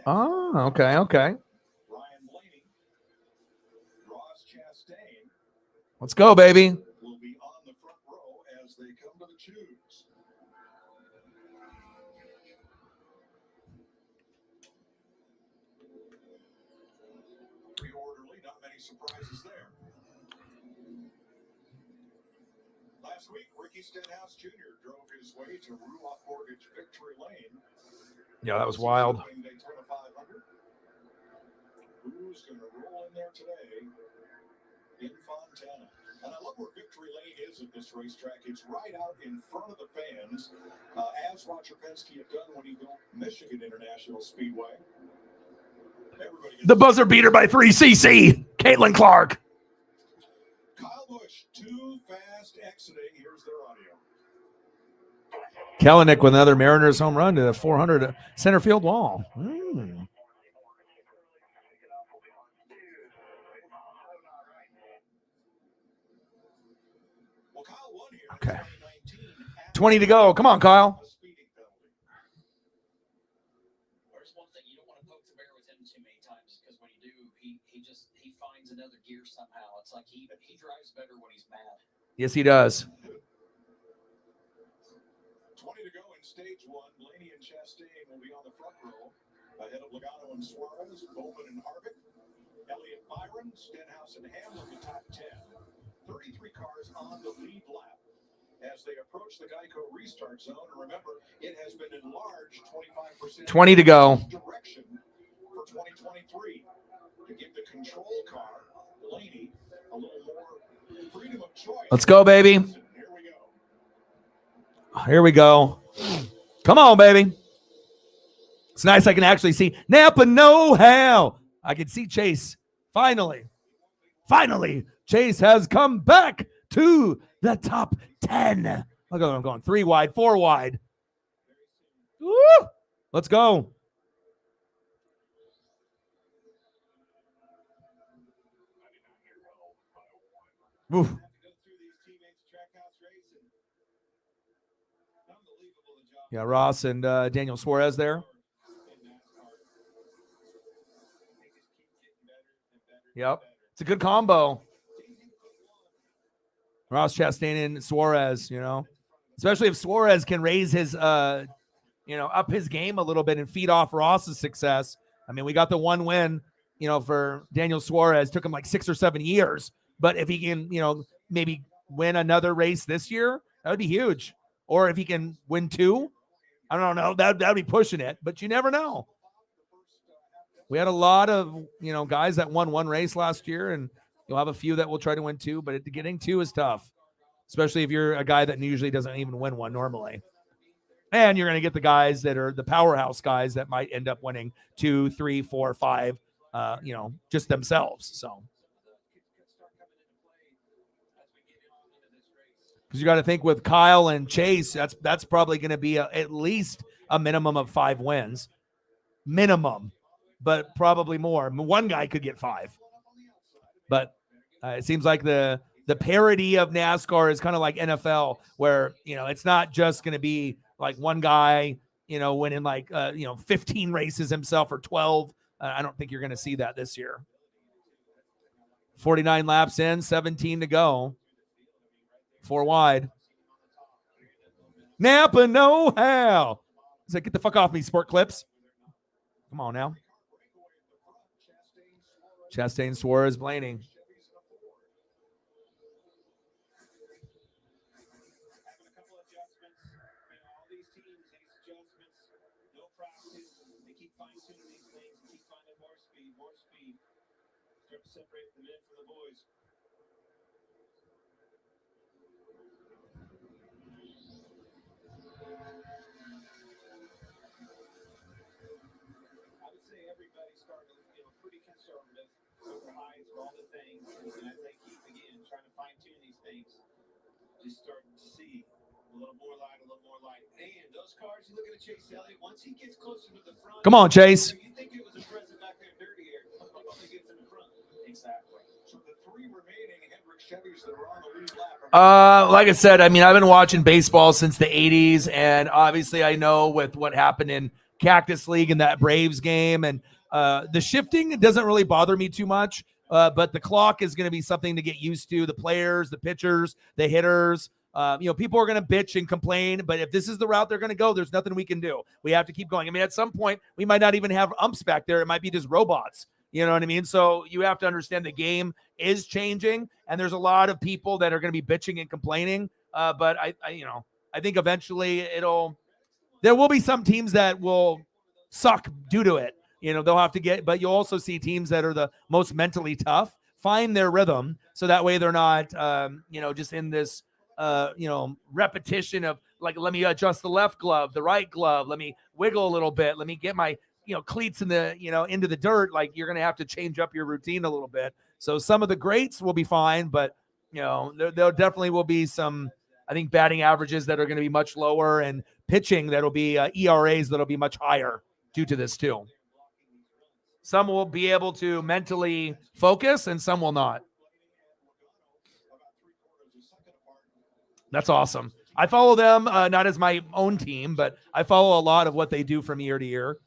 Oh, okay. Let's go, baby. Will be on the front row as they come to the choose. Pretty orderly, not many surprises there. Last week, Ricky Stenhouse Jr. drove his way to Ruoff Mortgage Victory Lane. Yeah, that was wild. Daytona 500. Who's going to roll in there today in Fontana? And I love where Victory Lane is at this racetrack. It's right out in front of the fans, as Roger Penske had done when he built Michigan International Speedway. The buzzer beater by 3cc. Caitlin Clark. Kyle Busch, too fast exiting. Here's their audio. Kellenick with another Mariners home run to the 400 center field wall. Okay. 20 to go. Come on, Kyle. There's one thing, you don't want to poke the bear with him too many times, because when you do, he finds another gear somehow. It's like he drives better when he's mad. Yes, he does. 20 to go in stage 1. Blaney and Chastain will be on the front row ahead of Logano and Suarez, Bowman and Harvick, Elliott, Byron, Stenhouse and Hamlin the top 10. 33 cars on the lead lap as they approach the Geico restart zone. And remember, it has been enlarged 25%. 20 to go. Direction for 2023 to give the control car, Blaney, a little more freedom of choice. Let's go, baby. Here we go. Come on, baby. It's nice I can actually see Napa know-how. I can see Chase. Finally, Chase has come back to the top 10. Look at I'm going 3 wide, 4 wide. Woo! Let's go. Woo. Yeah, Ross and Daniel Suarez there. Yep. It's a good combo. Ross Chastain and Suarez, especially if Suarez can raise his, up his game a little bit and feed off Ross's success. I mean, we got the one win, for Daniel Suarez. Took him like 6 or 7 years. But if he can, maybe win another race this year, that would be huge. Or if he can win 2, I don't know. That would be pushing it, but you never know. We had a lot of, guys that won 1 race last year, and you'll have a few that will try to win 2, but getting 2 is tough, especially if you're a guy that usually doesn't even win 1 normally. And you're going to get the guys that are the powerhouse guys that might end up winning 2, 3, 4, 5, just themselves. So, because you got to think with Kyle and Chase, that's probably going to be at least a minimum of 5 wins, minimum, but probably more. One guy could get 5, but it seems like the parity of NASCAR is kind of like NFL, where it's not just going to be like one guy, winning like 15 races himself or 12. I don't think you're going to see that this year. 49 laps in, 17 to go. 4 wide. Napa know-how. He's like, get the fuck off me, Sport Clips. Come on now. Chastain, Suarez, Blaney. Separate the men from the boys. I would say everybody's starting to get pretty conservative with their eyes for all the things, and as they keep again trying to fine tune these things, just starting to see a little more light. And those cars, you look at Chase Elliott, once he gets closer to the front. Come on, Chase. You think it was impressive back there dirty here. Only gets in the front. Exactly. So the 3 remaining Hendrick Chevys that are on the lead lap. Like I said, I mean, I've been watching baseball since the 80s, and obviously I know with what happened in Cactus League in that Braves game, and the shifting, it doesn't really bother me too much, but the clock is going to be something to get used to. The players, the pitchers, the hitters, people are going to bitch and complain, but if this is the route they're going to go, there's nothing we can do. We have to keep going. I mean, at some point, we might not even have umps back there. It might be just robots. You know what I mean? So you have to understand the game is changing, and there's a lot of people that are going to be bitching and complaining. But I think eventually there will be some teams that will suck due to it. They'll have to but you'll also see teams that are the most mentally tough find their rhythm, so that way they're not, just in this, repetition of like, let me adjust the left glove, the right glove, let me wiggle a little bit, let me get my cleats in the, into the dirt. Like, you're going to have to change up your routine a little bit. So some of the greats will be fine, but there definitely will be some, I think, batting averages that are going to be much lower, and pitching that'll be ERAs that'll be much higher due to this too. Some will be able to mentally focus and some will not. That's awesome. I follow them, not as my own team, but I follow a lot of what they do from year to year.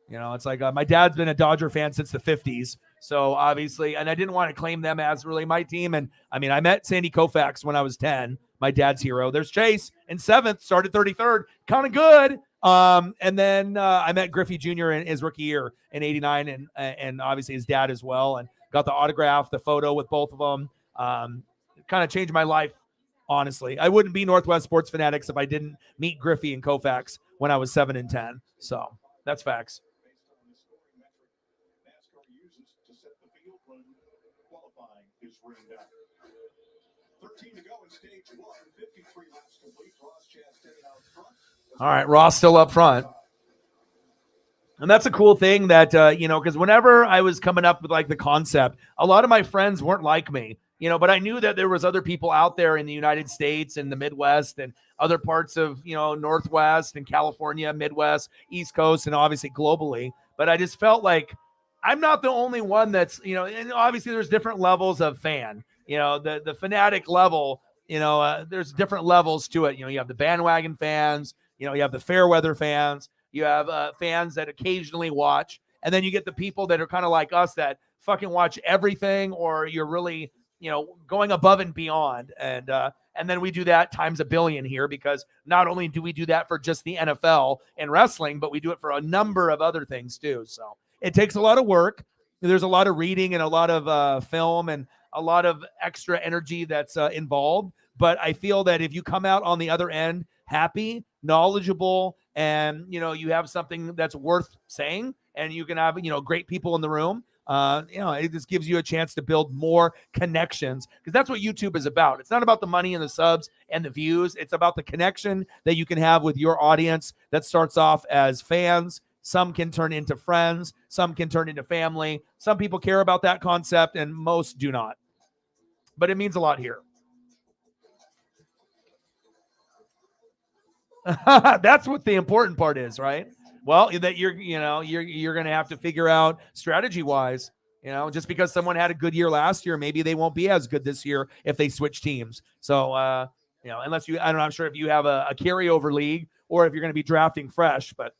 It's like my dad's been a Dodger fan since the 50s. So obviously, and I didn't want to claim them as really my team. And I mean, I met Sandy Koufax when I was 10, my dad's hero. There's Chase in 7th, started 33rd, kind of good. And then I met Griffey Jr. in his rookie year in 89, and obviously his dad as well, and got the autograph, the photo with both of them. Kind of changed my life, honestly. I wouldn't be Northwest Sports Fanatics if I didn't meet Griffey and Koufax when I was 7 and 10. So that's facts. Is rained out. 13 to go in stage 1, 53 laps complete. Ross Chastain out front. All right, Ross still up front. And that's a cool thing that, because whenever I was coming up with like the concept, a lot of my friends weren't like me, but I knew that there was other people out there in the United States and the Midwest and other parts of, Northwest and California, Midwest, East Coast, and obviously globally. But I just felt like I'm not the only one that's, and obviously there's different levels of fan, the fanatic level, there's different levels to it. You have the bandwagon fans, You know, you have the fair weather fans, you have fans that occasionally watch, and then you get the people that are kind of like us that fucking watch everything, or you're really, you know, going above and beyond. And then we do that times a billion here, because not only do we do that for just the NFL and wrestling, but we do it for a number of other things too. So it takes a lot of work. There's a lot of reading and a lot of film and a lot of extra energy that's involved. But I feel that if you come out on the other end happy, knowledgeable, and, you know, you have something that's worth saying, and you can have, you know, great people in the room, you know, it just gives you a chance to build more connections, because that's what YouTube is about. It's not about the money and the subs and the views. It's about the connection that you can have with your audience that starts off as fans. Some can turn into friends. Some can turn into family. Some people care about that concept, and most do not. But it means a lot here. That's what the important part is, right? Well, that you're going to have to figure out strategy wise, you know, just because someone had a good year last year, maybe they won't be as good this year if they switch teams. So, you know, unless you, I'm not sure if you have a carryover league or if you're going to be drafting fresh, but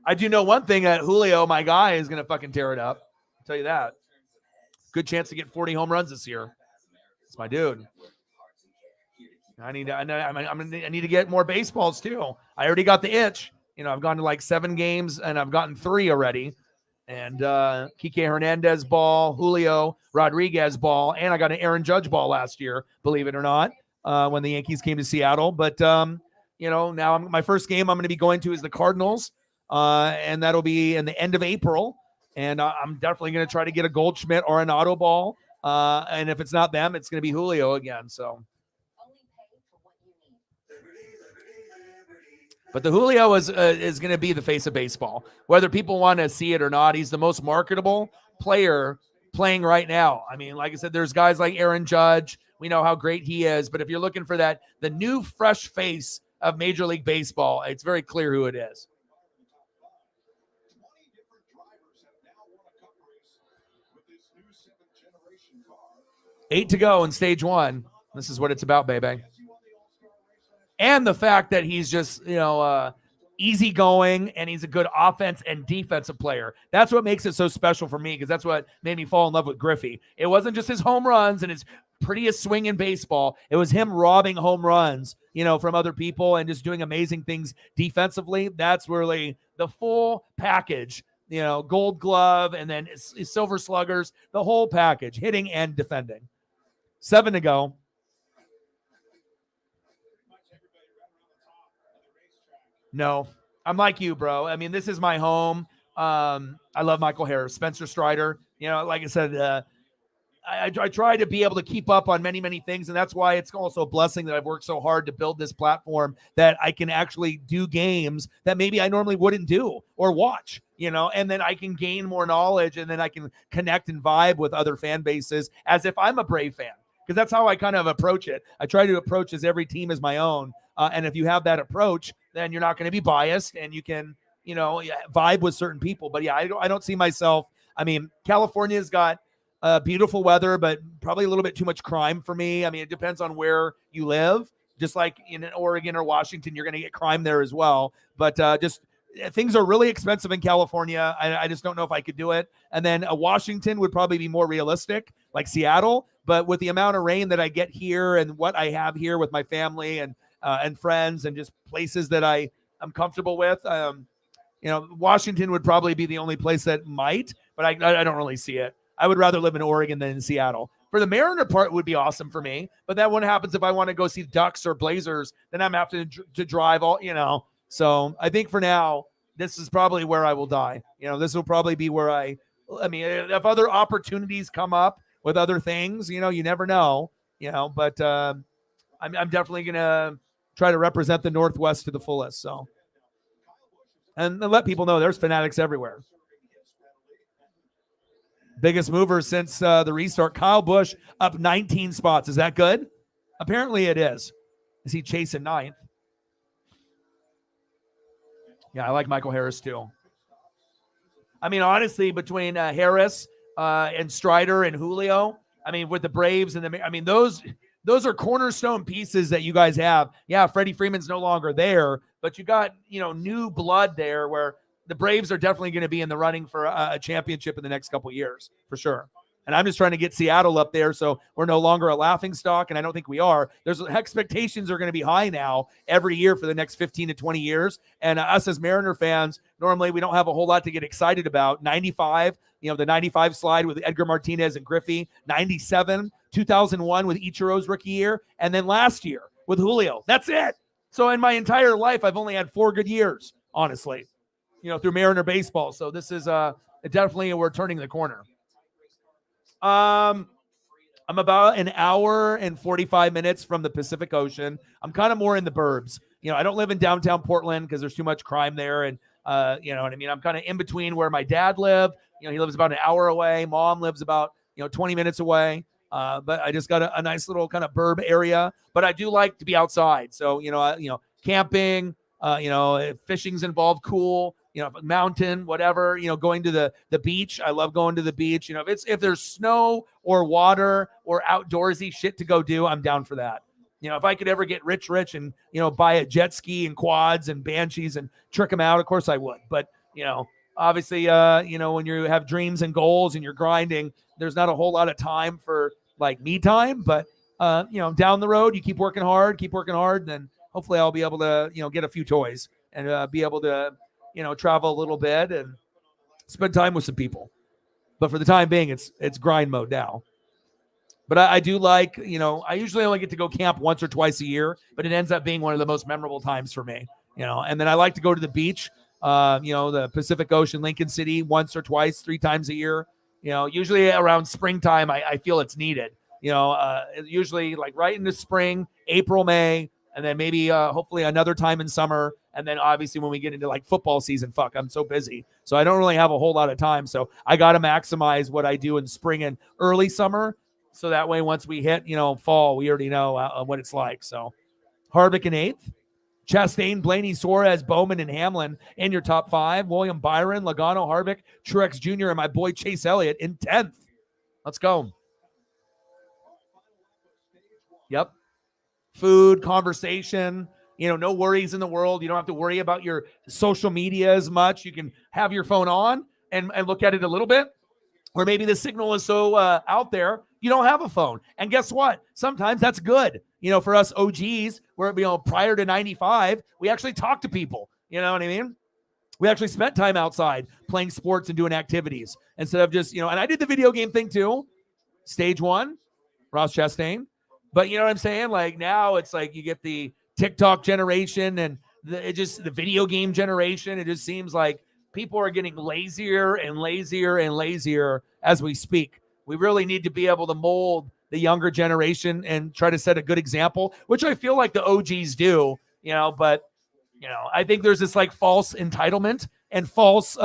I do know one thing, that Julio, my guy, is going to fucking tear it up. I'll tell you that. Good chance to get 40 home runs this year. It's my dude. I need to get more baseballs too. I already got the itch. You know, I've gone to like 7 games and I've gotten 3 already. And Kike Hernandez ball, Julio Rodriguez ball, and I got an Aaron Judge ball last year, believe it or not, when the Yankees came to Seattle. But you know, now my first game I'm going to be going to is the Cardinals, and that'll be in the end of April. And I'm definitely going to try to get a Goldschmidt or an auto ball. And if it's not them, it's going to be Julio again. So. But the Julio is going to be the face of baseball, whether people want to see it or not. He's the most marketable player playing right now. I mean, like I said, there's guys like Aaron Judge. We know how great he is. But if you're looking for that, the new fresh face of Major League Baseball, it's very clear who it is. Eight to go in stage 1. This is what it's about, baby. And the fact that he's just, you know, easygoing, and he's a good offense and defensive player. That's what makes it so special for me, because that's what made me fall in love with Griffey. It wasn't just his home runs and his prettiest swing in baseball. It was him robbing home runs, you know, from other people and just doing amazing things defensively. That's really the full package, you know, Gold Glove and then Silver Sluggers, the whole package, hitting and defending. 7 to go. No, I'm like you, bro. I mean, this is my home. I love Michael Harris, Spencer Strider. You know, like I said, I try to be able to keep up on many, many things. And that's why it's also a blessing that I've worked so hard to build this platform, that I can actually do games that maybe I normally wouldn't do or watch, you know, and then I can gain more knowledge, and then I can connect and vibe with other fan bases as if I'm a Brave fan, because that's how I kind of approach it. I try to approach as every team as my own. And if you have that approach, then you're not going to be biased, and you can, you know, vibe with certain people. But yeah, I don't see myself. I mean, California's got beautiful weather, but probably a little bit too much crime for me. I mean, it depends on where you live. Just like in Oregon or Washington, you're going to get crime there as well. But just things are really expensive in California. I just don't know if I could do it. And then Washington would probably be more realistic, like Seattle. But with the amount of rain that I get here and what I have here with my family and friends and just places that I'm comfortable with, you know, Washington would probably be the only place that might, but I don't really see it. I would rather live in Oregon than in Seattle. For the Mariner part, would be awesome for me, but that one happens if I want to go see Ducks or Blazers, then I'm having to drive all, you know. So I think for now, this is probably where I will die. You know, this will probably be where I mean, if other opportunities come up with other things, you know, you never know, you know, but I'm definitely going to try to represent the Northwest to the fullest. So, and let people know there's Fanatics everywhere. Biggest mover since the restart. Kyle Busch up 19 spots. Is that good? Apparently it is. Is he chasing 9th? Yeah, I like Michael Harris too. I mean, honestly, between Harris and Strider and Julio, I mean, with the Braves and I mean, those those are cornerstone pieces that you guys have. Yeah, Freddie Freeman's no longer there, but you got, new blood there where the Braves are definitely going to be in the running for a championship in the next couple of years, for sure. And I'm just trying to get Seattle up there so we're no longer a laughingstock, and I don't think we are. There's expectations are going to be high now every year for the next 15 to 20 years. And us as Mariner fans, normally we don't have a whole lot to get excited about. 95, the 95 slide with Edgar Martinez and Griffey, 97, 2001 with Ichiro's rookie year, and then last year with Julio. That's it. So in my entire life, I've only had 4 good years, honestly, through Mariner baseball. So this is definitely we're turning the corner. I'm about an hour and 45 minutes from the Pacific Ocean. I'm kind of more in the burbs. I don't live in downtown Portland because there's too much crime there. And, you know what I mean? I'm kind of in between where my dad lived. He lives about an hour away. Mom lives about, 20 minutes away. But I just got a nice little kind of burb area. But I do like to be outside. So, camping, if fishing's involved, cool. Mountain, whatever, going to the beach. I love going to the beach. If there's snow or water or outdoorsy shit to go do, I'm down for that. If I could ever get rich and, buy a jet ski and quads and banshees and trick them out, of course I would. But, obviously, when you have dreams and goals and you're grinding, there's not a whole lot of time for like me time. But, down the road, you keep working hard, then hopefully I'll be able to, get a few toys and be able to, travel a little bit and spend time with some people. But for the time being, it's grind mode now. But I do like, I usually only get to go camp once or twice a year, but it ends up being one of the most memorable times for me, and then I like to go to the beach, the Pacific Ocean, Lincoln City, once or twice, 3 times a year. Usually around springtime, I feel it's needed, usually like right into spring, April, May, and then maybe hopefully another time in summer. And then obviously when we get into like football season, I'm so busy. So I don't really have a whole lot of time. So I got to maximize what I do in spring and early summer. So that way, once we hit, fall, we already know what it's like. So Harvick in 8th, Chastain, Blaney, Suarez, Bowman, and Hamlin in your top 5. William Byron, Logano, Harvick, Truex Jr., and my boy Chase Elliott in 10th. Let's go. Yep. Food, conversation, no worries in the world. You don't have to worry about your social media as much. You can have your phone on and look at it a little bit. Or maybe the signal is so out there, you don't have a phone. And guess what? Sometimes that's good. For us OGs, where, prior to 95, we actually talked to people. You know what I mean? We actually spent time outside playing sports and doing activities instead of just, and I did the video game thing too. Stage 1, Ross Chastain. But you know what I'm saying? Like now it's like you get the TikTok generation and the video game generation. It just seems like people are getting lazier and lazier and lazier as we speak. We really need to be able to mold the younger generation and try to set a good example, which I feel like the OGs do, but, I think there's this like false entitlement and false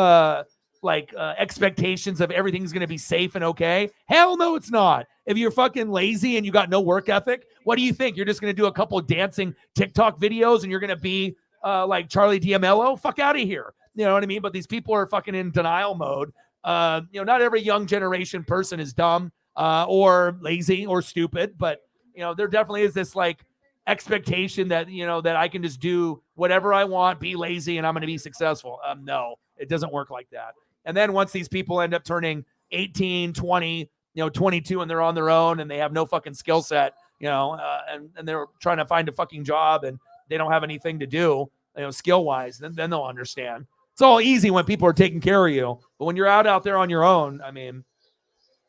expectations of everything's going to be safe and okay. Hell no, it's not. If you're fucking lazy and you got no work ethic, what do you think? You're just going to do a couple of dancing TikTok videos and you're going to be like Charlie D'Amello? Fuck out of here. You know what I mean? But these people are fucking in denial mode. Not every young generation person is dumb or lazy or stupid, but, there definitely is this like expectation that, that I can just do whatever I want, be lazy, and I'm going to be successful. No, it doesn't work like that. And then once these people end up turning 18, 20, 22, and they're on their own and they have no fucking skill set, and they're trying to find a fucking job and they don't have anything to do, skill wise, then they'll understand. It's all easy when people are taking care of you, but when you're out there on your own, I mean,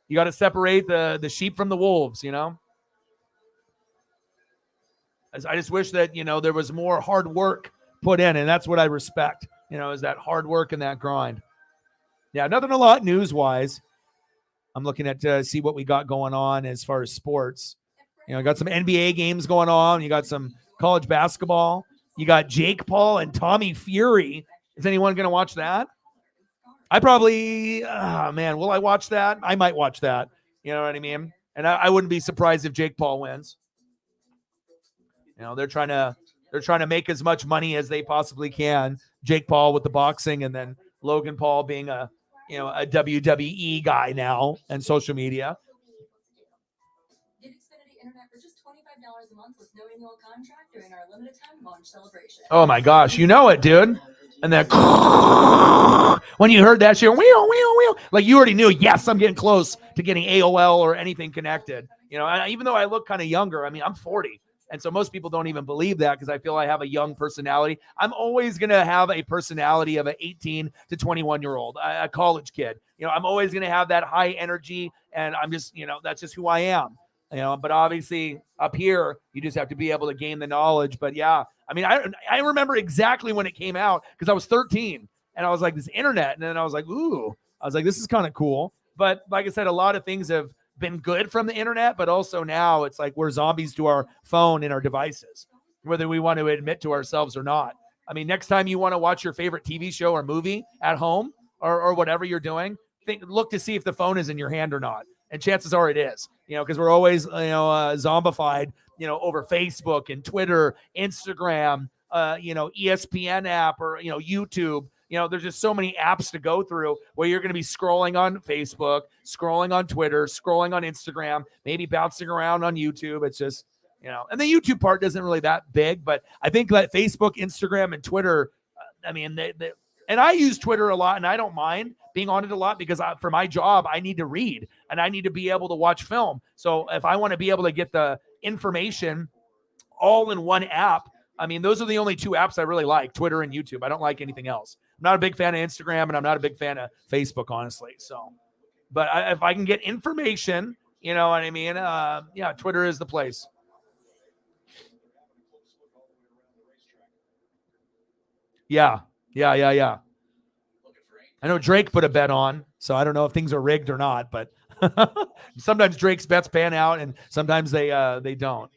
you got to separate the sheep from the wolves, I just wish that, there was more hard work put in, and that's what I respect, is that hard work and that grind. Yeah, nothing a lot news-wise. I'm looking at to see what we got going on as far as sports. Got some NBA games going on. You got some college basketball. You got Jake Paul and Tommy Fury. Is anyone going to watch that? I probably, will I watch that? I might watch that. You know what I mean? And I wouldn't be surprised if Jake Paul wins. They're trying to make as much money as they possibly can. Jake Paul with the boxing, and then Logan Paul being a WWE guy now and social media. Get Xfinity internet for just $25 month with no annual contract during our limited time launch celebration. Oh my gosh, you know it, dude. And then when you heard that shit, wheel, like you already knew, yes, I'm getting close to getting AOL or anything connected. You know, even though I look kind of younger, I mean, I'm 40. And so most people don't even believe that because I feel I have a young personality. I'm always going to have a personality of an 18 to 21-year-old, a college kid. You know, I'm always going to have that high energy, and I'm just, you know, that's just who I am. You know, but obviously up here, you just have to be able to gain the knowledge. But yeah, I mean, I remember exactly when it came out because I was 13 and I was like, this internet. And then I was like, ooh, I was like, this is kind of cool. But like I said, a lot of things have been good from the internet, but also now it's like we're zombies to our phone and our devices, whether we want to admit to ourselves or not. I mean, next time you want to watch your favorite TV show or movie at home or whatever you're doing, look to see if the phone is in your hand or not. And chances are it is, you know, because we're always, zombified, you know, over Facebook and Twitter, Instagram, ESPN app or, YouTube. You know, there's just so many apps to go through where you're going to be scrolling on Facebook, scrolling on Twitter, scrolling on Instagram, maybe bouncing around on YouTube. It's just, you know, and the YouTube part isn't really that big, but I think that Facebook, Instagram, and Twitter, and I use Twitter a lot, and I don't mind being on it a lot because for my job, I need to read and I need to be able to watch film. So if I want to be able to get the information all in one app, I mean, those are the only two apps I really like, Twitter and YouTube. I don't like anything else. I'm not a big fan of Instagram, and I'm not a big fan of Facebook, honestly. So, but if I can get information, you know what I mean? Yeah, Twitter is the place. Yeah. I know Drake put a bet on, so I don't know if things are rigged or not, but sometimes Drake's bets pan out and sometimes they don't.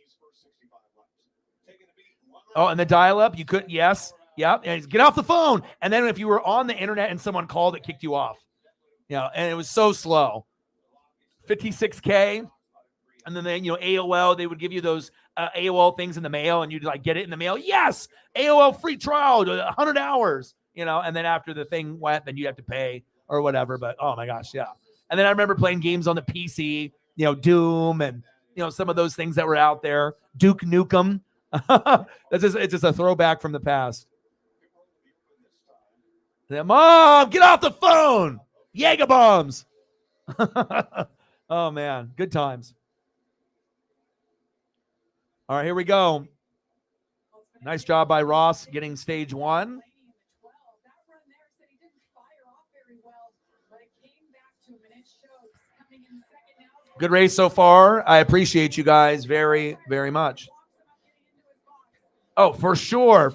Oh, and the dial-up, you could, yes. Yeah, and get off the phone. And then if you were on the internet and someone called, it kicked you off. You know, and it was so slow. 56K. And then AOL, they would give you those AOL things in the mail, and you'd like get it in the mail. Yes, AOL free trial, 100 hours. You know, and then after the thing went, then you have to pay or whatever. But oh my gosh, yeah. And then I remember playing games on the PC, Doom and some of those things that were out there. Duke Nukem. It's just a throwback from the past. Mom, get off the phone. Jaeger bombs. Oh man, good times. All right, here we go. Nice job by Ross getting stage 1. Good race so far. I appreciate you guys very, very much. Oh, for sure.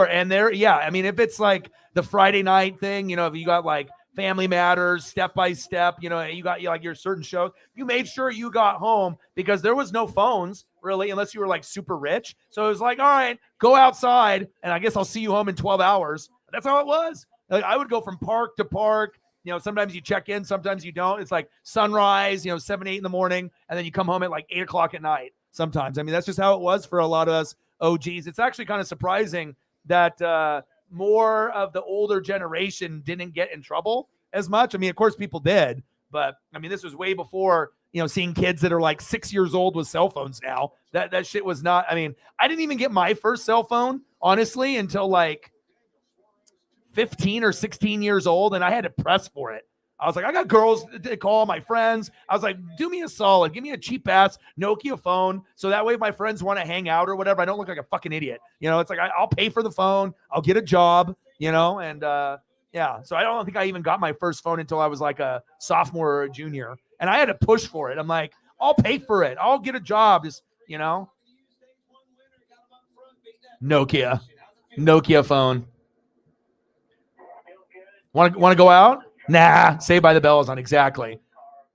And I mean, if it's like the Friday night thing, if you got like Family Matters, Step by Step, you got like your certain shows, you made sure you got home because there was no phones really, unless you were like super rich. So it was like, all right, go outside and I guess I'll see you home in 12 hours. That's how it was. Like, I would go from park to park. Sometimes you check in, sometimes you don't. It's like sunrise, 7, 8 in the morning, and then you come home at like 8 o'clock at night sometimes. I mean, that's just how it was for a lot of us OGs. It's actually kind of surprising that more of the older generation didn't get in trouble as much. I mean, of course, people did, but I mean, this was way before, seeing kids that are like 6 years old with cell phones now. That shit was not, I mean, I didn't even get my first cell phone, honestly, until like 15 or 16 years old, and I had to press for it. I was like, I got girls to call my friends. I was like, do me a solid. Give me a cheap-ass Nokia phone so that way if my friends want to hang out or whatever, I don't look like a fucking idiot. It's like I'll pay for the phone. I'll get a job, and yeah. So I don't think I even got my first phone until I was like a sophomore or a junior, and I had to push for it. I'm like, I'll pay for it. I'll get a job. Just, Nokia phone. Want to go out? Nah, Saved by the Bell is on. Exactly.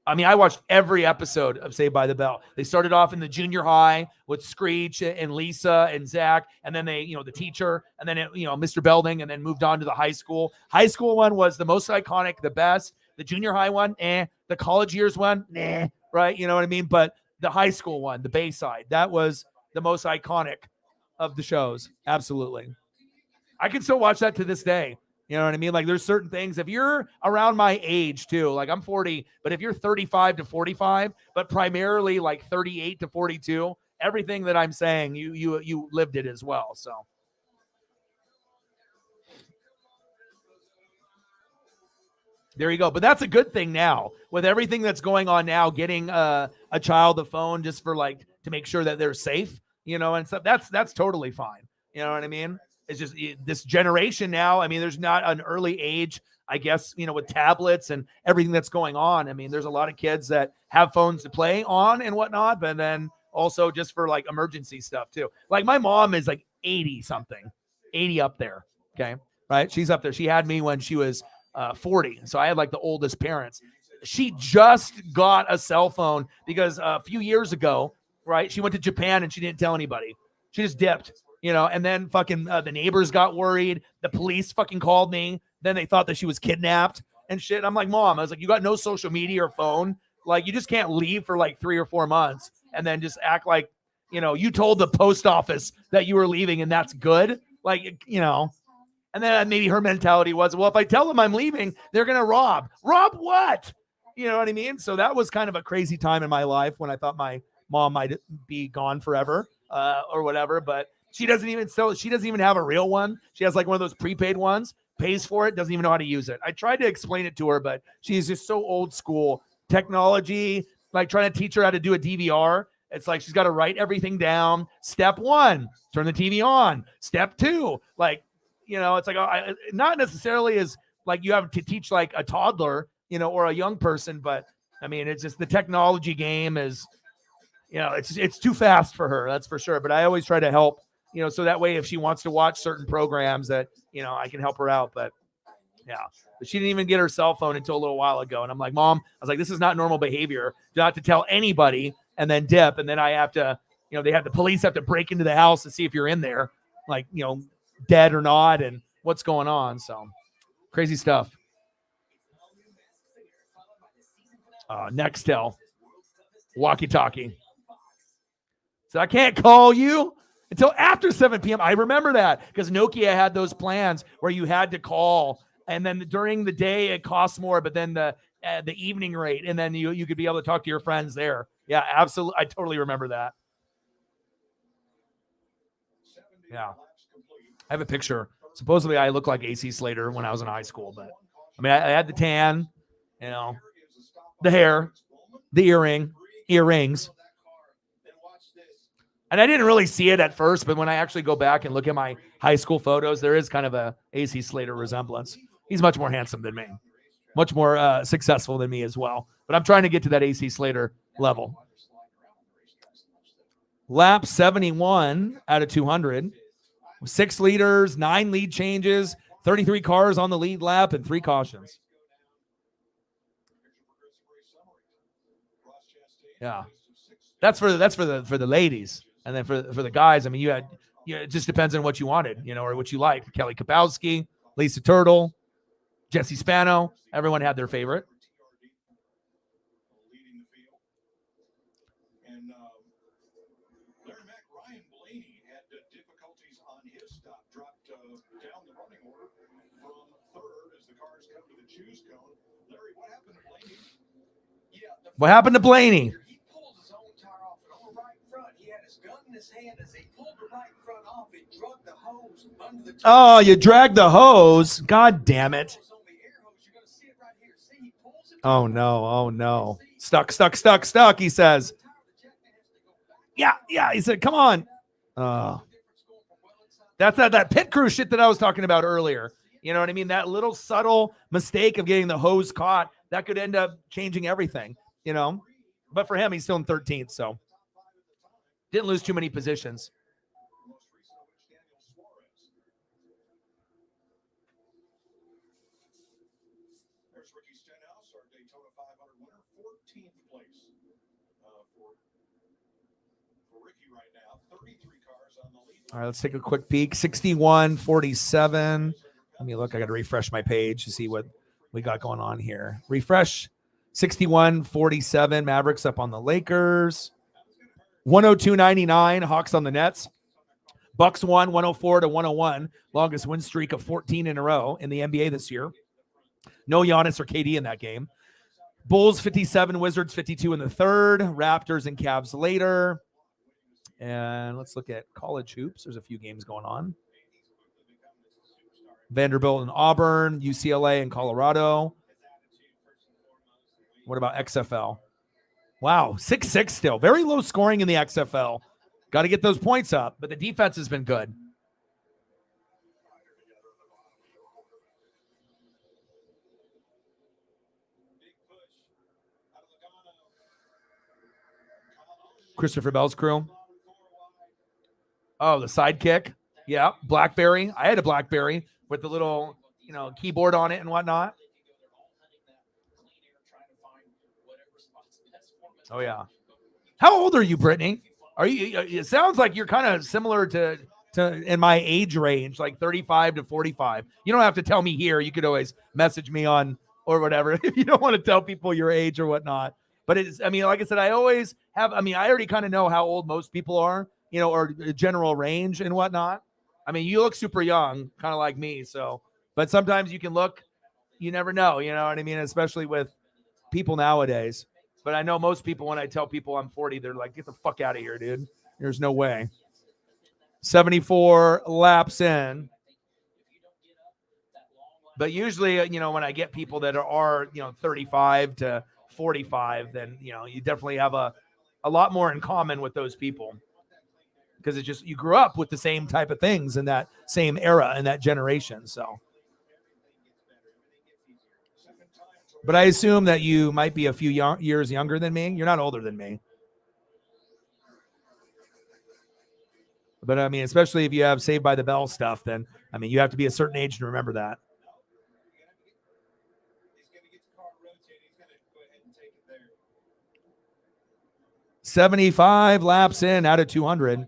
I mean, I watched every episode of Saved by the Bell. They started off in the junior high with Screech and Lisa and Zach, and then they, the teacher, and then, Mr. Belding, and then moved on to the high school. High school one was the most iconic, the best. The junior high one, The college years one, right? You know what I mean? But the high school one, the Bayside, that was the most iconic of the shows. Absolutely. I can still watch that to this day. You know what I mean? Like there's certain things, if you're around my age too, like I'm 40, but if you're 35 to 45, but primarily like 38 to 42, everything that I'm saying, you lived it as well. So there you go. But that's a good thing now with everything that's going on now, getting a child a phone just for like to make sure that they're safe, and stuff. That's totally fine. You know what I mean? It's just this generation now. I mean, there's not an early age, I guess, with tablets and everything that's going on. I mean, there's a lot of kids that have phones to play on and whatnot, but then also just for like emergency stuff too. Like my mom is like 80 something, 80 up there. Okay. Right. She's up there. She had me when she was 40. So I had like the oldest parents. She just got a cell phone because a few years ago, right, she went to Japan and she didn't tell anybody. She just dipped, and then fucking the neighbors got worried. The police fucking called me. Then they thought that she was kidnapped and shit. I'm like, Mom, I was like, you got no social media or phone. Like, you just can't leave for like 3 or 4 months and then just act like, you told the post office that you were leaving and that's good. Like, and then maybe her mentality was, well, if I tell them I'm leaving, they're going to rob. Rob what? You know what I mean? So that was kind of a crazy time in my life when I thought my mom might be gone forever or whatever. But she doesn't even have a real one. She has like one of those prepaid ones, pays for it, doesn't even know how to use it. I tried to explain it to her, but she's just so old school. Technology, like trying to teach her how to do a DVR. It's like she's got to write everything down. Step 1, turn the TV on. Step 2, like, it's like not necessarily as like you have to teach like a toddler, or a young person, but I mean, it's just the technology game is, it's too fast for her. That's for sure. But I always try to help, so that way if she wants to watch certain programs that, I can help her out. But yeah, but she didn't even get her cell phone until a little while ago. And I'm like, Mom, I was like, this is not normal behavior. Do not to tell anybody and then dip. And then I have to, the police have to break into the house to see if you're in there, like, dead or not and what's going on. So crazy stuff. Nextel walkie-talkie. So I can't call you until after 7 p.m. I remember that because Nokia had those plans where you had to call, and then during the day it costs more, but then the evening rate, and then you could be able to talk to your friends there. Yeah, absolutely. I totally remember that. Yeah. I have a picture. Supposedly I look like AC Slater when I was in high school, but I mean, I had the tan, the hair, the earrings. And I didn't really see it at first, but when I actually go back and look at my high school photos, there is kind of a AC Slater resemblance. He's much more handsome than me, much more successful than me as well. But I'm trying to get to that AC Slater level. Lap 71 out of 200. 6 leaders, 9 lead changes, 33 cars on the lead lap, and 3 cautions. Yeah, that's for the ladies, and then for the guys. I mean, it just depends on what you wanted, or what you like. Kelly Kapowski, Lisa Turtle, Jesse Spano. Everyone had their favorite. What happened to Blaney? He pulled his own tire off and on the right front. He had his gun in his hand as he pulled the right front off. He dragged the hose under the tire. Oh, you dragged the hose. God damn it. Oh no. Stuck, he says. Yeah, he said, come on. That's that pit crew shit that I was talking about earlier. You know what I mean? That little subtle mistake of getting the hose caught, that could end up changing everything, But for him, he's still in 13th, so didn't lose too many positions. All right, let's take a quick peek. 61-47. Let me look. I got to refresh my page to see what we got going on here. Refresh. 61-47. Mavericks up on the Lakers. 102-99. Hawks on the Nets. Bucks won 104-101. Longest win streak of 14 in a row in the NBA this year. No Giannis or KD in that game. Bulls 57, Wizards 52 in the third. Raptors and Cavs later. And let's look at college hoops. There's a few games going on. Vanderbilt and Auburn, UCLA and Colorado. What about XFL? Wow, 6-6 still. Very low scoring in the XFL. Got to get those points up, but the defense has been good. Christopher Bell's crew. Oh, the sidekick. Yeah, BlackBerry. I had a BlackBerry with the little, keyboard on it and whatnot. Oh, yeah. How old are you, Brittany? Are you? It sounds like you're kind of similar to in my age range, like 35 to 45. You don't have to tell me here. You could always message me on or whatever if you don't want to tell people your age or whatnot. But like I said, I always have. I already kind of know how old most people are, or general range and whatnot. You look super young, kind of like me. So, but sometimes you can look. You never know. You know what I mean? Especially with people nowadays. But I know most people, when I tell people I'm 40, they're like, get the fuck out of here, dude. There's no way. 74 laps in. But usually, when I get people that are 35 to 45, then, you definitely have a lot more in common with those people. Because it's just, you grew up with the same type of things in that same era and that generation. So. But I assume that you might be a few years younger than me. You're not older than me. But especially if you have Saved by the Bell stuff, then, you have to be a certain age to remember that. $75 laps in out of 200.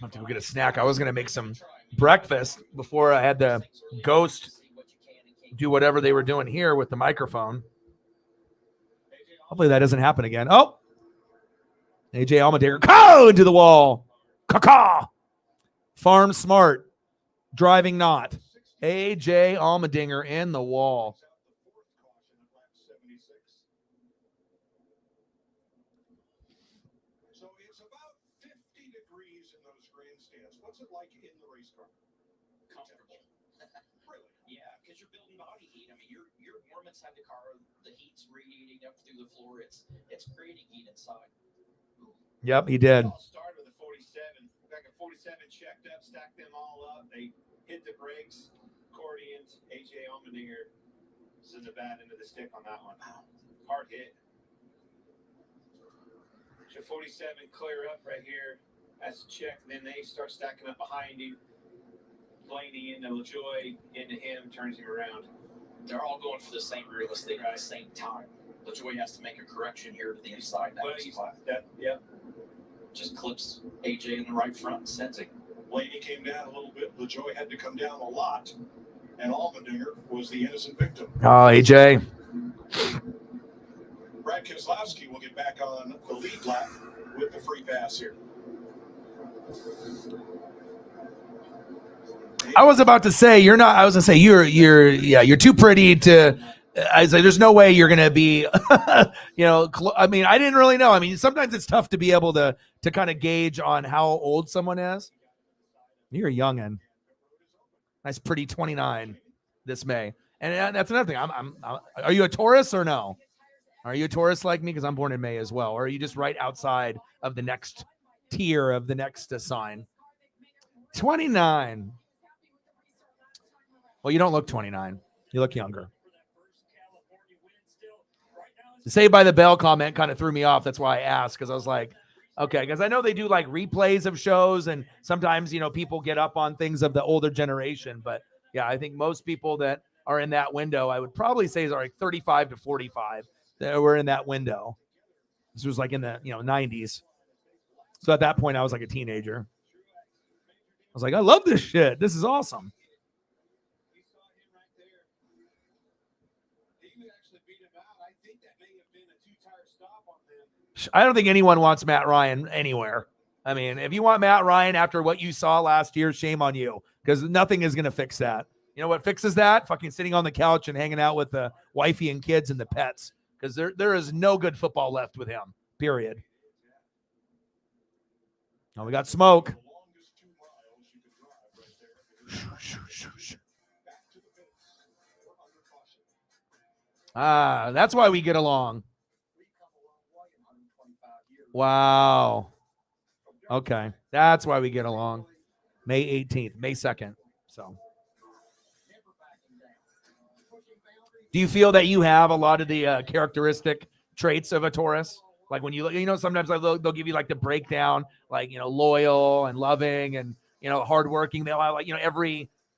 I'm going to go get a snack. I was going to make some breakfast before I had the ghost do whatever they were doing here with the microphone. Hopefully that doesn't happen again. Oh, AJ Allmendinger, into the wall. Caw. Farm smart, driving not. AJ Allmendinger in the wall. So it's about 50 degrees in those grandstands. What's it like in the race car? Comfortable. Really? Yeah, because you're building body heat. Your warm inside the car, the heat's radiating up through the floor. It's creating heat inside. Yep, he did. It all started with a 47. Got a 47 checked up, stacked them all up. They hit the brakes, accordions. AJ Allmendinger sends a bat into the stick on that one. Hard hit. So 47 clear up right here. That's a check. Then they start stacking up behind you. Blaney into LaJoy, into him, turns him around. They're all going for the same real estate at the same time. LaJoy has to make a correction here to the inside. Just clips AJ in the right front and sends it. Blaney came down a little bit. LaJoy had to come down a lot. And Allmendinger was the innocent victim. Oh, AJ. Brad Keselowski will get back on the lead lap with the free pass here. I was about to say you're not. I was gonna say you're too pretty to. I was like, there's no way you're gonna be. I didn't really know. Sometimes it's tough to be able to kind of gauge on how old someone is. You're a youngin'. Nice, pretty 29 this May, and that's another thing. Are you a Taurus or no? Are you a Taurus like me? Because I'm born in May as well. Or are you just right outside of the next tier of the next sign? 29. Well, you don't look 29. You look younger. The Saved by the Bell comment kind of threw me off. That's why I asked, because I was like, okay, because I know they do like replays of shows, and sometimes, people get up on things of the older generation. But yeah, I think most people that are in that window, I would probably say is like 35 to 45 that were in that window. This was like in the 90s. So at that point, I was like a teenager. I was like, I love this shit. This is awesome. I don't think anyone wants Matt Ryan anywhere. I mean, if you want Matt Ryan after what you saw last year, shame on you, because nothing is going to fix that. You know what fixes that? Fucking sitting on the couch and hanging out with the wifey and kids and the pets, because there is no good football left with him, period. Oh, we got smoke. That's why we get along. Wow. Okay. That's why we get along. May 18th, May 2nd. So, do you feel that you have a lot of the characteristic traits of a Taurus? Like when you look, sometimes they'll give you like the breakdown, like, loyal and loving and, hardworking. They'll have, like,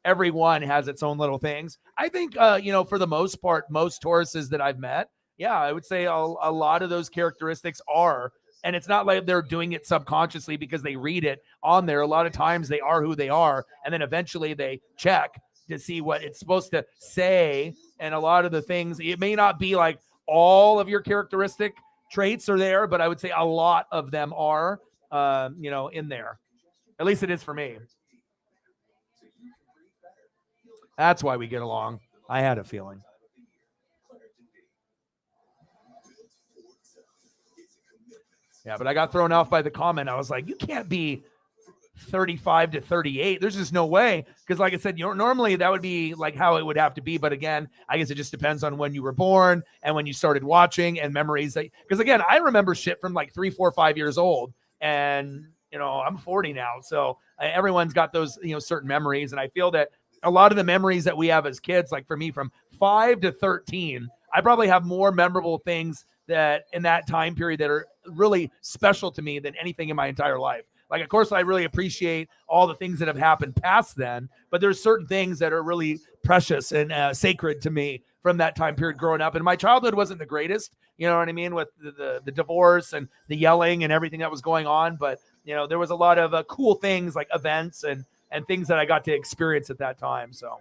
everyone has its own little things. I think, for the most part, most Tauruses that I've met, yeah, I would say a lot of those characteristics are. And it's not like they're doing it subconsciously because they read it on there. A lot of times they are who they are. And then eventually they check to see what it's supposed to say. And a lot of the things, it may not be like all of your characteristic traits are there, but I would say a lot of them are, in there. At least it is for me. That's why we get along. I had a feeling. Yeah, but I got thrown off by the comment. I was like, you can't be 35 to 38. There's just no way. Because like I said, normally that would be like how it would have to be. But again, I guess it just depends on when you were born and when you started watching and memories. Because again, I remember shit from like 3, 4, 5 years old. And, I'm 40 now. So everyone's got those, certain memories. And I feel that a lot of the memories that we have as kids, like for me from 5 to 13, I probably have more memorable things that in that time period that are really special to me than anything in my entire life. Like, of course, I really appreciate all the things that have happened past then, but there's certain things that are really precious and sacred to me from that time period growing up. And my childhood wasn't the greatest, you know what I mean, with the divorce and the yelling and everything that was going on. But, there was a lot of cool things like events and things that I got to experience at that time. So.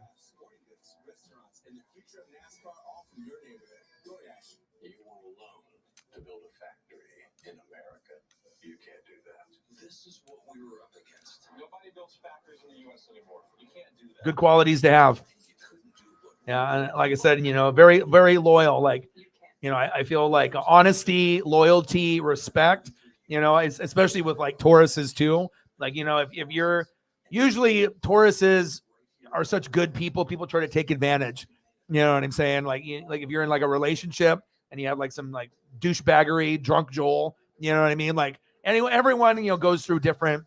This is what we were up against. Nobody builds factories in the U.S. anymore. You can't do that. Good qualities to have. Yeah, and like I said, very, very loyal. Like, I feel like honesty, loyalty, respect. Especially with like Tauruses too. Like, if you're usually Tauruses are such good people, people try to take advantage. You know what I'm saying? Like if you're in like a relationship and you have like some like douchebaggery, drunk Joel. You know what I mean? Like. Anyway, everyone, goes through different,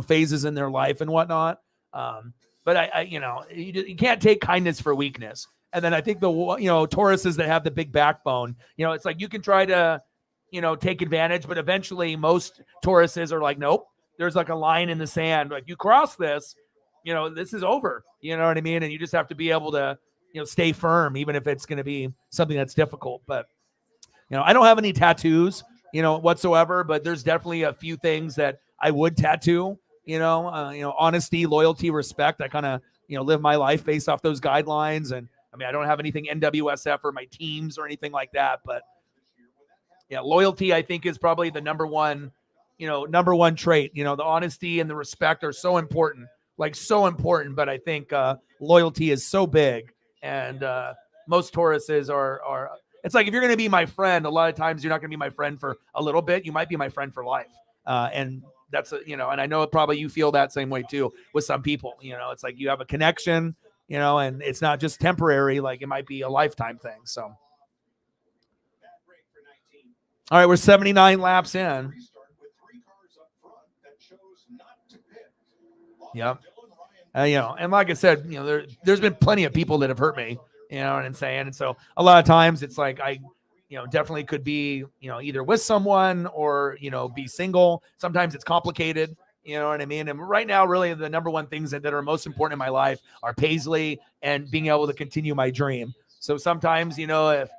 phases in their life and whatnot. But you can't take kindness for weakness. And then I think the, Tauruses that have the big backbone, it's like you can try to, take advantage, but eventually most Tauruses are like, nope, there's like a line in the sand. Like you cross this, this is over. You know what I mean? And you just have to be able to, stay firm, even if it's going to be something that's difficult. But, I don't have any tattoos. Whatsoever, but there's definitely a few things that I would tattoo, honesty, loyalty, respect. I kind of, live my life based off those guidelines. And I mean, I don't have anything NWSF or my teams or anything like that, but yeah, loyalty, I think is probably the number one trait. The honesty and the respect are so important, but I think loyalty is so big. And most Tauruses are it's like if you're going to be my friend, a lot of times you're not going to be my friend for a little bit. You might be my friend for life. And that's, and I know probably you feel that same way too with some people. It's like you have a connection, and it's not just temporary. Like it might be a lifetime thing. So. All right, we're 79 laps in. Yep. And like I said, there's been plenty of people that have hurt me. You know what I'm saying? And so a lot of times it's like I, definitely could be, either with someone or, be single. Sometimes it's complicated. You know what I mean? And right now, really, the number one things that are most important in my life are Paisley and being able to continue my dream. So sometimes, if,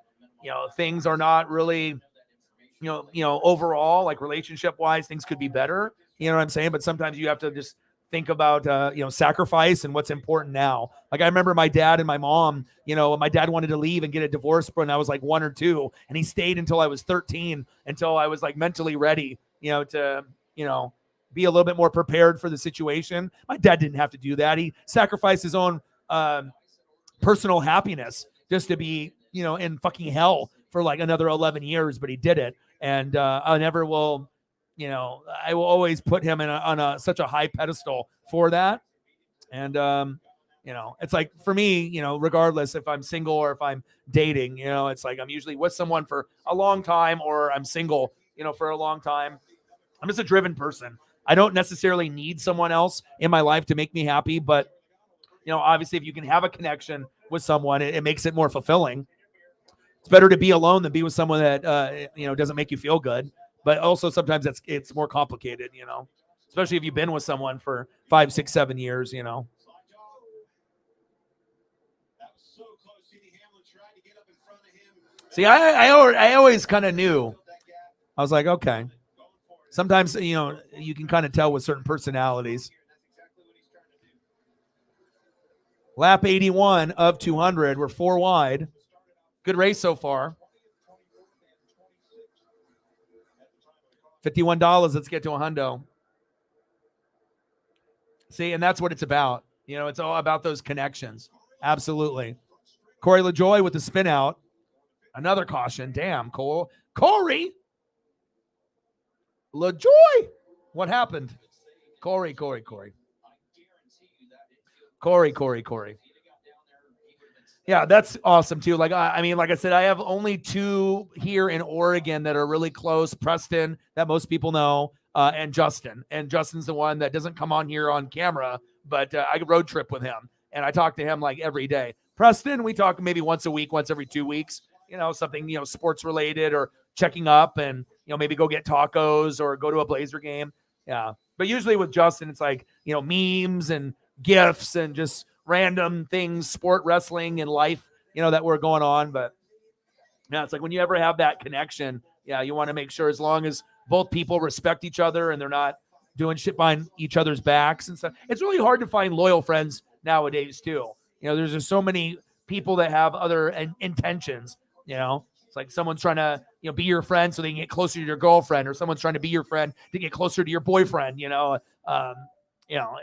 things are not really, overall, like relationship wise, things could be better. You know what I'm saying? But sometimes you have to just think about, sacrifice and what's important now. Like I remember my dad and my mom, my dad wanted to leave and get a divorce when I was like 1 or 2, and he stayed until I was 13, until I was like mentally ready, to, be a little bit more prepared for the situation. My dad didn't have to do that. He sacrificed his own personal happiness just to be, in fucking hell for like another 11 years, but he did it. And I never will, I will always put him on such a high pedestal for that. And, it's like for me, regardless if I'm single or if I'm dating, it's like I'm usually with someone for a long time or I'm single, for a long time. I'm just a driven person. I don't necessarily need someone else in my life to make me happy, but obviously if you can have a connection with someone, it makes it more fulfilling. It's better to be alone than be with someone that doesn't make you feel good. But also sometimes it's more complicated, especially if you've been with someone for 5, 6, 7 years, See, I always kind of knew. I was like, okay. Sometimes, you can kind of tell with certain personalities. Lap 81 of 200. We're 4 wide. Good race so far. $51. Let's get to a hundo. See, and that's what it's about. It's all about those connections. Absolutely. Corey LaJoy with the spin out. Another caution. Damn, Cole. Corey LaJoy. What happened? Corey. Yeah, that's awesome too. Like, like I said, I have only 2 here in Oregon that are really close. Preston, that most people know, and Justin. And Justin's the one that doesn't come on here on camera, but I road trip with him. And I talk to him like every day. Preston, we talk maybe once a week, once every 2 weeks, something, sports related or checking up and, maybe go get tacos or go to a Blazer game. Yeah. But usually with Justin, it's like, memes and gifts and just random things, sport, wrestling, and life, that we're going on. But yeah, it's like when you ever have that connection, yeah, you want to make sure as long as both people respect each other and they're not doing shit behind each other's backs and stuff. It's really hard to find loyal friends nowadays too. There's just so many people that have other intentions, It's like someone's trying to, be your friend so they can get closer to your girlfriend, or someone's trying to be your friend to get closer to your boyfriend,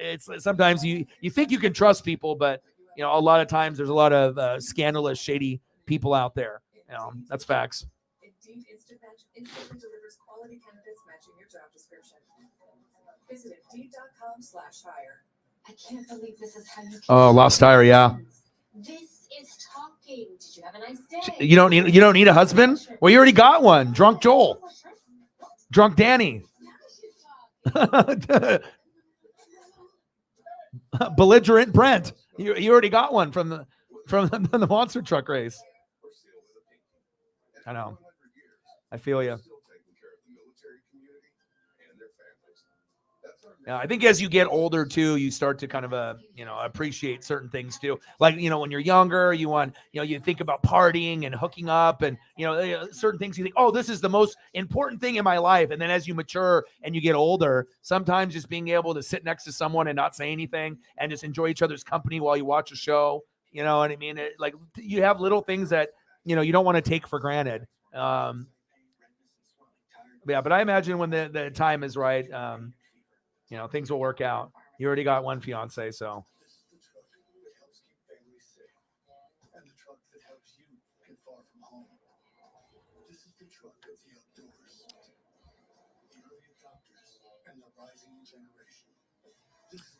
it's sometimes you think you can trust people, but a lot of times there's a lot of scandalous, shady people out there. That's facts. Indeed instantly delivers quality candidates matching your job description. Visit Indeed.com/hire. I can't believe this is how you. Oh, lost tire, yeah. This is talking. Did you have a nice day? You don't need a husband? Well, you already got one. Drunk Joel. Drunk Danny. Belligerent Brent. You already got one from the monster truck race. I know. I feel you. Yeah, I think as you get older too, you start to kind of appreciate certain things too. Like when you're younger, you want you think about partying and hooking up, and certain things you think, oh, this is the most important thing in my life. And then as you mature and you get older, sometimes just being able to sit next to someone and not say anything and just enjoy each other's company while you watch a show. You know what I mean? Like you have little things that you don't want to take for granted. Yeah, but I imagine when the time is right. Things will work out. You already got one fiance, so.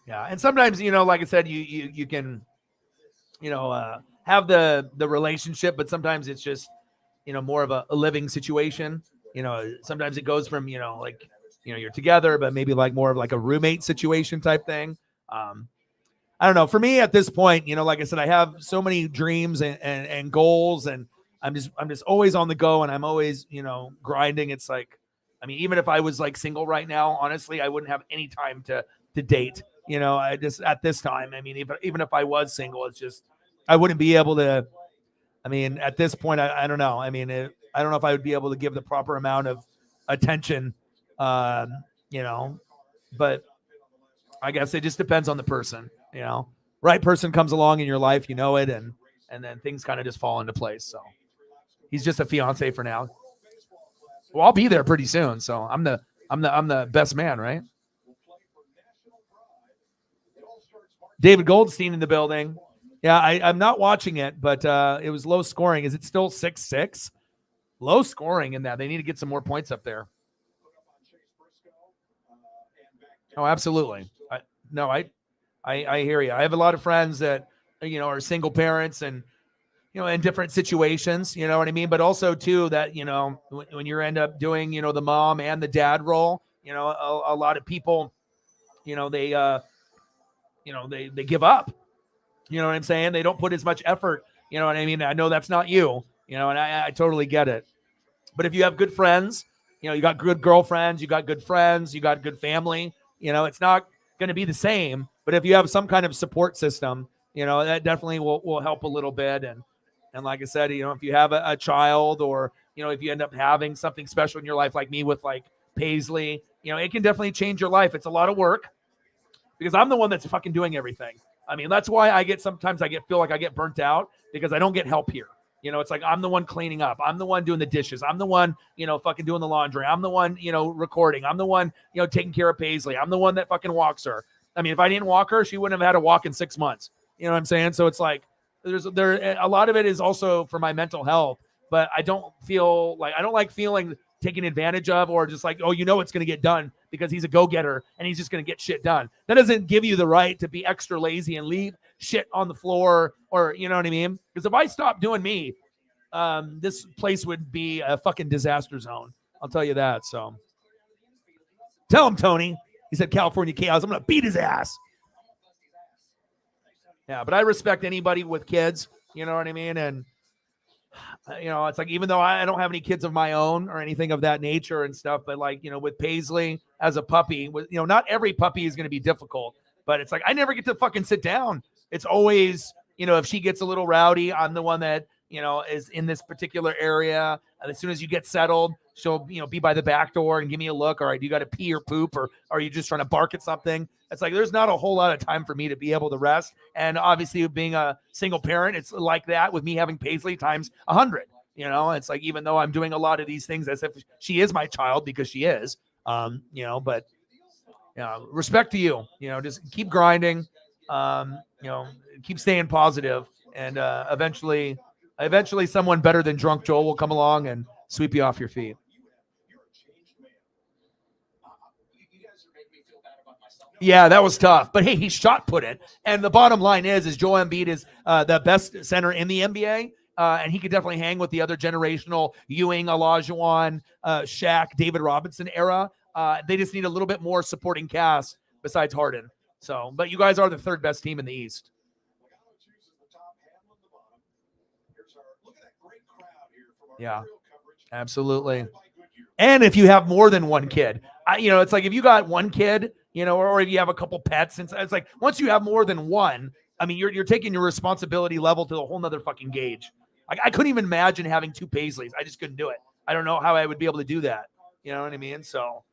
Yeah, and sometimes like I said, you can have the relationship, but sometimes it's just more of a living situation. Sometimes it goes from like. You're together, but maybe like more of like a roommate situation type thing. I don't know. For me at this point, like I said, I have so many dreams and goals, and I'm just always on the go, and I'm always, grinding. It's like, even if I was like single right now, honestly, I wouldn't have any time to date. I just at this time, even if I was single, it's just I wouldn't be able to. At this point, I don't know. I don't know if I would be able to give the proper amount of attention. But I guess it just depends on the person, right person comes along in your life, it, and then things kind of just fall into place. So he's just a fiance for now. Well, I'll be there pretty soon. So I'm the best man, right? David Goldstein in the building. Yeah, I'm not watching it, but it was low scoring. Is it still 6-6? Low scoring in that. They need to get some more points up there. Oh, absolutely. I hear you. I have a lot of friends that, are single parents and, in different situations, you know what I mean? But also too that, when you end up doing, the mom and the dad role, a lot of people, they give up, you know what I'm saying? They don't put as much effort, you know what I mean? I know that's not you, and I totally get it. But if you have good friends, you got good girlfriends, you got good friends, you got good family, it's not going to be the same. But if you have some kind of support system, that definitely will help a little bit. And like I said, if you have a child or, if you end up having something special in your life, like me with like Paisley, it can definitely change your life. It's a lot of work because I'm the one that's fucking doing everything. I mean, that's why sometimes I feel like I get burnt out because I don't get help here. It's like I'm the one cleaning up. I'm the one doing the dishes. I'm the one, fucking doing the laundry. I'm the one, recording. I'm the one, taking care of Paisley. I'm the one that fucking walks her. I mean, if I didn't walk her, she wouldn't have had a walk in 6 months. You know what I'm saying? So it's like there a lot of it is also for my mental health, but I don't like feeling taken advantage of or just like, oh, it's going to get done because he's a go-getter and he's just going to get shit done. That doesn't give you the right to be extra lazy and leave shit on the floor or, you know what I mean? Because if I stopped doing me, this place would be a fucking disaster zone. I'll tell you that. So tell him, Tony. He said California Chaos. I'm going to beat his ass. Yeah, but I respect anybody with kids. You know what I mean? And, it's like, even though I don't have any kids of my own or anything of that nature and stuff, but like, with Paisley as a puppy, not every puppy is going to be difficult, but it's like, I never get to fucking sit down. It's always, if she gets a little rowdy, I'm the one that, is in this particular area. And as soon as you get settled, she'll, be by the back door and give me a look. All right, do you got to pee or poop or are you just trying to bark at something? It's like, there's not a whole lot of time for me to be able to rest. And obviously being a single parent, it's like that with me having Paisley times 100, it's like, even though I'm doing a lot of these things as if she is my child because she is, but respect to you, just keep grinding, keep staying positive and eventually someone better than Drunk Joel will come along and sweep you off your feet. Yeah, that was tough. But hey, he shot put it. And the bottom line is Joel Embiid is the best center in the NBA. And he could definitely hang with the other generational Ewing, Olajuwon, Shaq, David Robinson era. They just need a little bit more supporting cast besides Harden. So, but you guys are the third best team in the East. Yeah, absolutely. And if you have more than one kid, it's like if you got one kid, or if you have a couple pets, and it's like once you have more than one, I mean, you're taking your responsibility level to a whole nother fucking gauge. I couldn't even imagine having two Paisleys. I just couldn't do it. I don't know how I would be able to do that. You know what I mean? So,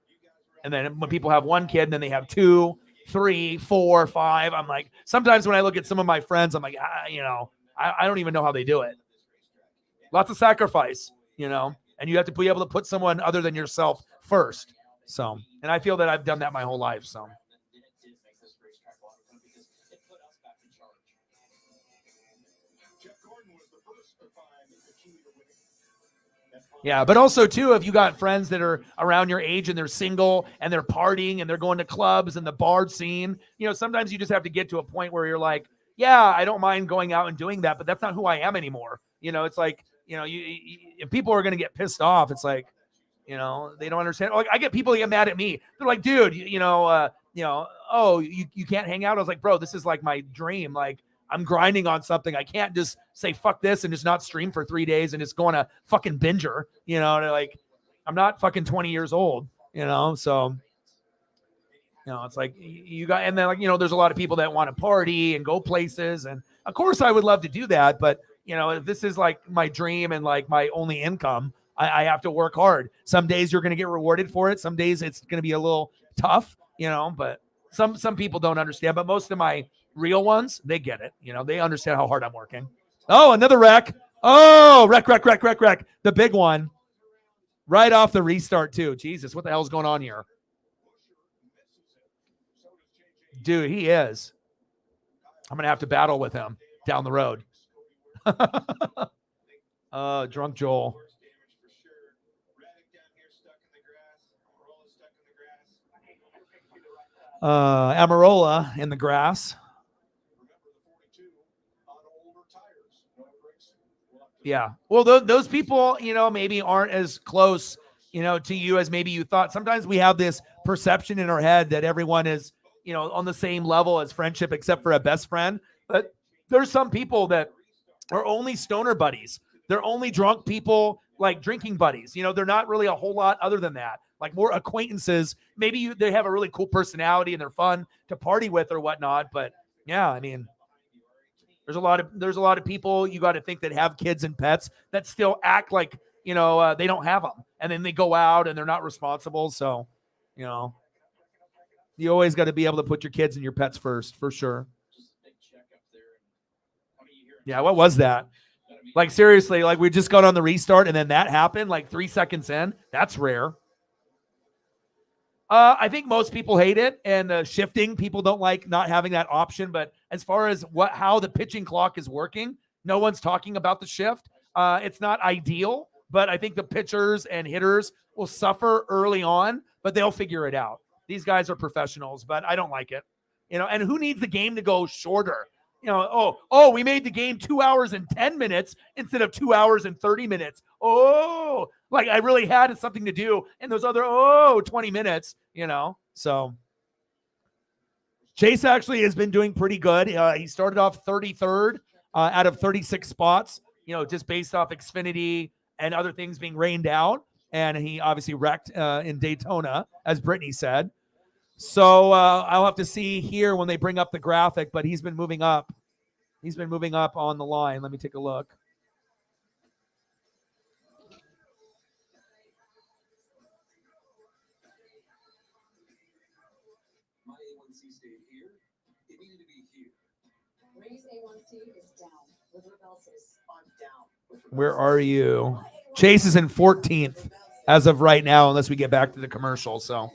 and then when people have one kid and then they have 2, 3, 4, 5, I'm like, sometimes when I look at some of my friends, I'm like, I don't even know how they do it. Lots of sacrifice, and you have to be able to put someone other than yourself first. So, and I feel that I've done that my whole life. So, yeah, but also too, if you got friends that are around your age and they're single and they're partying and they're going to clubs and the bar scene, sometimes you just have to get to a point where you're like, yeah, I don't mind going out and doing that, but that's not who I am anymore. It's like, if people are going to get pissed off, it's like, they don't understand. Like I get people that get mad at me. They're like, dude, oh, you can't hang out. I was like, bro, this is like my dream. Like I'm grinding on something. I can't just say fuck this and just not stream for 3 days and just go on a fucking binger, like I'm not fucking 20 years old, so, it's like you got, and then like, there's a lot of people that want to party and go places. And of course I would love to do that. But, if this is like my dream and like my only income, I have to work hard. Some days you're going to get rewarded for it. Some days it's going to be a little tough, but some people don't understand, but most of my real ones, they get it. They understand how hard I'm working. Oh, another wreck. Oh, wreck. The big one right off the restart too. Jesus, what the hell is going on here? Dude, he is. I'm going to have to battle with him down the road. Drunk Joel. Amarola in the grass. Yeah. Well, those people, maybe aren't as close, to you as maybe you thought. Sometimes we have this perception in our head that everyone is, on the same level as friendship, except for a best friend. But there's some people that are only stoner buddies. They're only drunk people, like drinking buddies. They're not really a whole lot other than that. Like more acquaintances. Maybe they have a really cool personality and they're fun to party with or whatnot. But yeah, I mean, there's a lot of people you got to think that have kids and pets that still act like, they don't have them. And then they go out and they're not responsible. So, you always got to be able to put your kids and your pets first, for sure. Yeah, what was that? Like, seriously, like we just got on the restart and then that happened like 3 seconds in. That's rare. I think most people hate it, and shifting, people don't like not having that option. But as far as how the pitching clock is working, no one's talking about the shift. It's not ideal, but I think the pitchers and hitters will suffer early on, but they'll figure it out. These guys are professionals, but I don't like it. And who needs the game to go shorter? We made the game 2 hours and 10 minutes instead of 2 hours and 30 minutes. Like I really had something to do in those other 20 minutes, So Chase actually has been doing pretty good. He started off 33rd out of 36 spots, just based off Xfinity and other things being rained out. And he obviously wrecked in Daytona, as Brittany said. So I'll have to see here when they bring up the graphic, but he's been moving up. He's been moving up on the line. Let me take a look. My A1C stayed here. It needed to be here. Ray's A1C is down. With Rebelsis, I'm down. Where are you? Chase is in 14th as of right now, unless we get back to the commercial. So.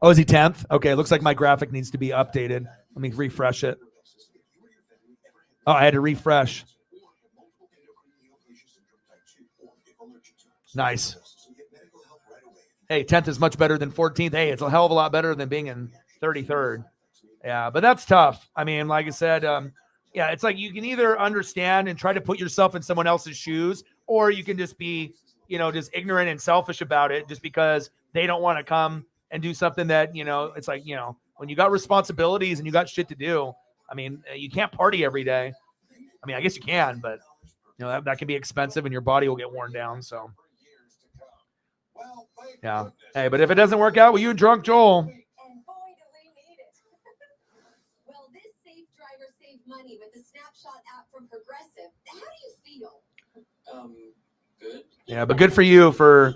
Oh, is he 10th? Okay, looks like my graphic needs to be updated. Let me refresh it. Oh, I had to refresh. Nice. Hey, 10th is much better than 14th. Hey, it's a hell of a lot better than being in 33rd. Yeah, but that's tough. I mean, like I said, it's like you can either understand and try to put yourself in someone else's shoes, or you can just be, just ignorant and selfish about it just because they don't want to come and do something that, it's like, when you got responsibilities and you got shit to do, I mean, you can't party every day. I mean, I guess you can, but, that can be expensive and your body will get worn down. So, yeah. Hey, but if it doesn't work out, well, you and Drunk Joel. And boy, do we need it. Well, this safe driver saved money with the Snapshot app from Progressive. How do you feel? Good. Yeah, but good for you for,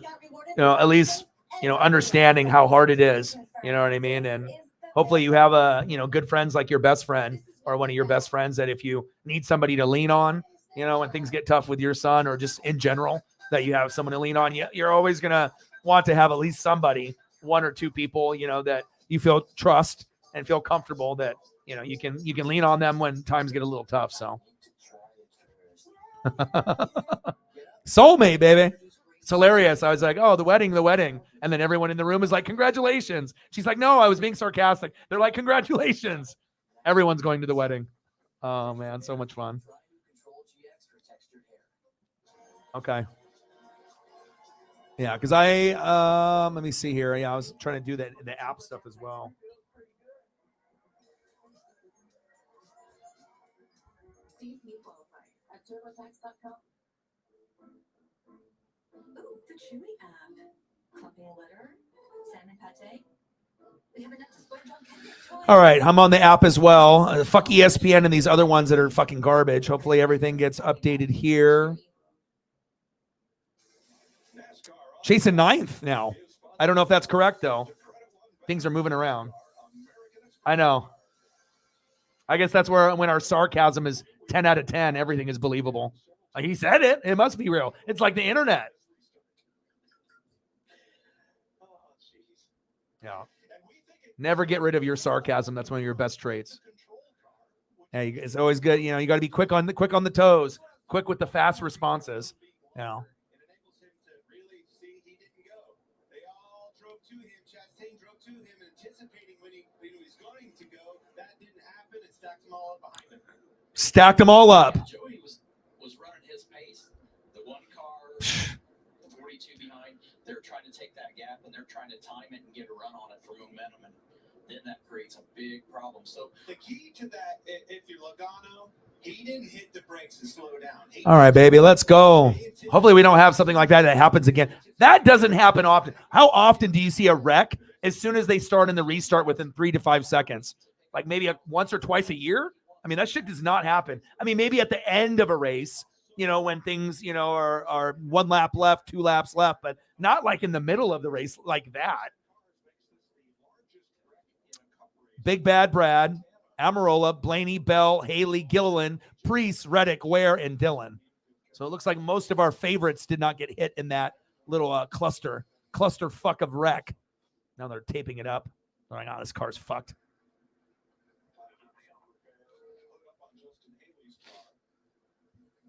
at least, understanding how hard it is. You know what I mean? And hopefully you have good friends like your best friend or one of your best friends that if you need somebody to lean on, when things get tough with your son or just in general, that you have someone to lean on. You're always going to want to have at least somebody, one or two people, that you feel trust and feel comfortable that, you can lean on them when times get a little tough. So soulmate, baby. It's hilarious. I was like, oh, the wedding. And then everyone in the room is like, congratulations. She's like, no, I was being sarcastic. They're like, congratulations. Everyone's going to the wedding. Oh, man, so much fun. Okay. Yeah, because let me see here. Yeah, I was trying to do the app stuff as well. See if you qualify at turbotax.com. Ooh, the Chewy app. Clumping letter, salmon pate. We have enough to splurge on toys. All right, I'm on the app as well. Fuck ESPN and these other ones that are fucking garbage. Hopefully everything gets updated here. Chasing 9th now. I don't know if that's correct, though. Things are moving around. I know. I guess that's when our sarcasm is 10 out of 10, everything is believable. Like he said it. It must be real. It's like the internet. Yeah. Never get rid of your sarcasm. That's one of your best traits. Hey, it's always good. You know, you got to be quick on the toes, quick with the fast responses. You know. Stacked them all up. Joey was running his pace. The one car, the 42 behind, they're trying to take that gap and they're trying to time it and get a run on it for momentum, and then that creates a big problem. So the key to that, if you're Logano, he didn't hit the brakes and slow down. All right, baby, let's go. Hopefully we don't have something like that happens again. That doesn't happen often. How often do you see a wreck as soon as they start in the restart within 3 to 5 seconds? Like maybe once or twice a year? I mean, that shit does not happen. I mean, maybe at the end of a race, you know, when things, you know, are 1 lap left, 2 laps left, but not like in the middle of the race like that. Big Bad Brad, Amarola, Blaney, Bell, Haley, Gilliland, Priest, Reddick, Ware, and Dillon. So it looks like most of our favorites did not get hit in that little cluster fuck of wreck. Now they're taping it up. They're like, oh, this car's fucked.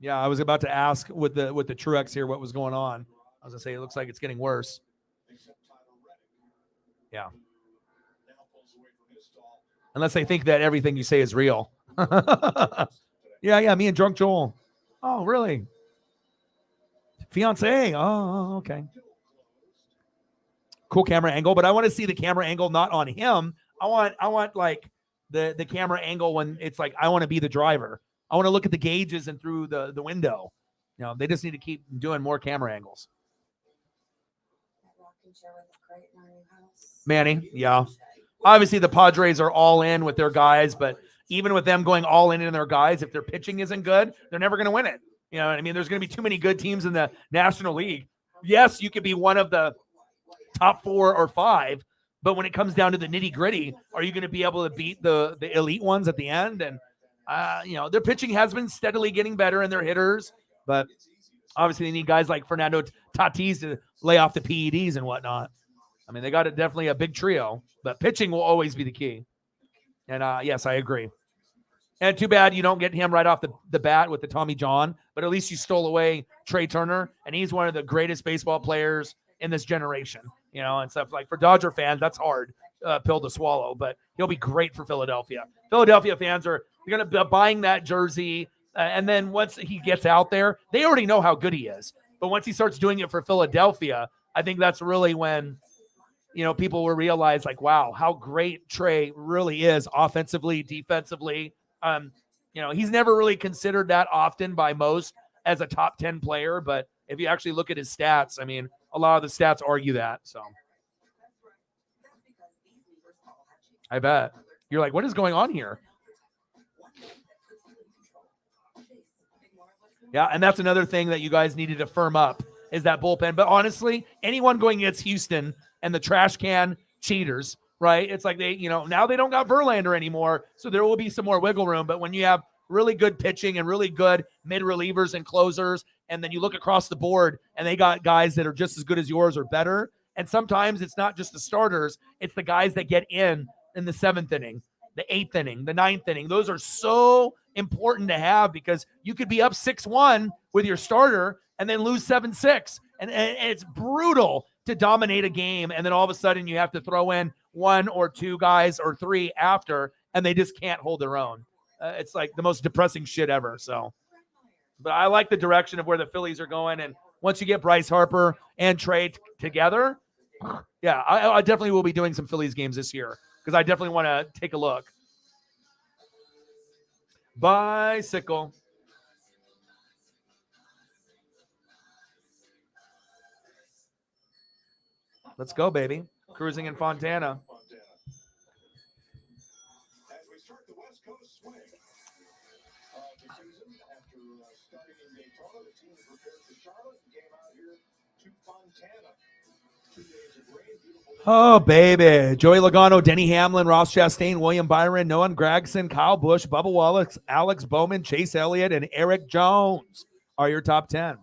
Yeah, I was about to ask with the Truex here what was going on. I was gonna say it looks like it's getting worse. Yeah. Unless they think that everything you say is real. Yeah, me and Drunk Joel. Oh, really? Fiance. Oh, okay. Cool camera angle, but I want to see the camera angle not on him. I want like the camera angle when it's like I want to be the driver. I want to look at the gauges and through the window. You know, they just need to keep doing more camera angles. Manny, yeah. Obviously, the Padres are all in with their guys, but even with them going all in their guys, if their pitching isn't good, they're never going to win it. You know what I mean? There's going to be too many good teams in the National League. Yes, you could be one of the top 4 or 5, but when it comes down to the nitty gritty, are you going to be able to beat the elite ones at the end? And you know, their pitching has been steadily getting better and their hitters, but obviously they need guys like Fernando Tatis to lay off the PEDs and whatnot. I mean, they got definitely a big trio, but pitching will always be the key. And yes, I agree. And too bad you don't get him right off the bat with the Tommy John, but at least you stole away Trey Turner, and he's one of the greatest baseball players in this generation, you know, and stuff. Like for Dodger fans, that's hard pill to swallow, but he'll be great for Philadelphia. Philadelphia fans are going to be buying that jersey, and then once he gets out there, they already know how good he is. But once he starts doing it for Philadelphia, I think that's really when, you know, people will realize like, wow, how great Trey really is offensively, defensively. You know, he's never really considered that often by most as a top 10 player, but if you actually look at his stats, I mean, a lot of the stats argue that. So I bet you're like, what is going on here? Yeah, and that's another thing that you guys needed to firm up is that bullpen. But honestly, anyone going against Houston and the trash can cheaters, right? It's like they, you know, now they don't got Verlander anymore, so there will be some more wiggle room. But when you have really good pitching and really good mid relievers and closers, and then you look across the board and they got guys that are just as good as yours or better. And sometimes it's not just the starters, it's the guys that get in the 7th inning, the 8th inning, the 9th inning. Those are so important to have because you could be up 6-1 with your starter and then lose 7-6. And it's brutal to dominate a game. And then all of a sudden you have to throw in 1 or 2 guys or 3 after, and they just can't hold their own. It's like the most depressing shit ever. So, but I like the direction of where the Phillies are going. And once you get Bryce Harper and Trey together, yeah, I definitely will be doing some Phillies games this year because I definitely want to take a look. Bicycle. Let's go, baby. Cruising in Fontana. As we start the West Coast swing of the season, after starting in Daytona, the team prepared for Charlotte and came out here to Fontana. 2 days of rain, beautiful. Oh, baby. Joey Logano, Denny Hamlin, Ross Chastain, William Byron, Noah Gragson, Kyle Busch, Bubba Wallace, Alex Bowman, Chase Elliott, and Eric Jones are your top 10.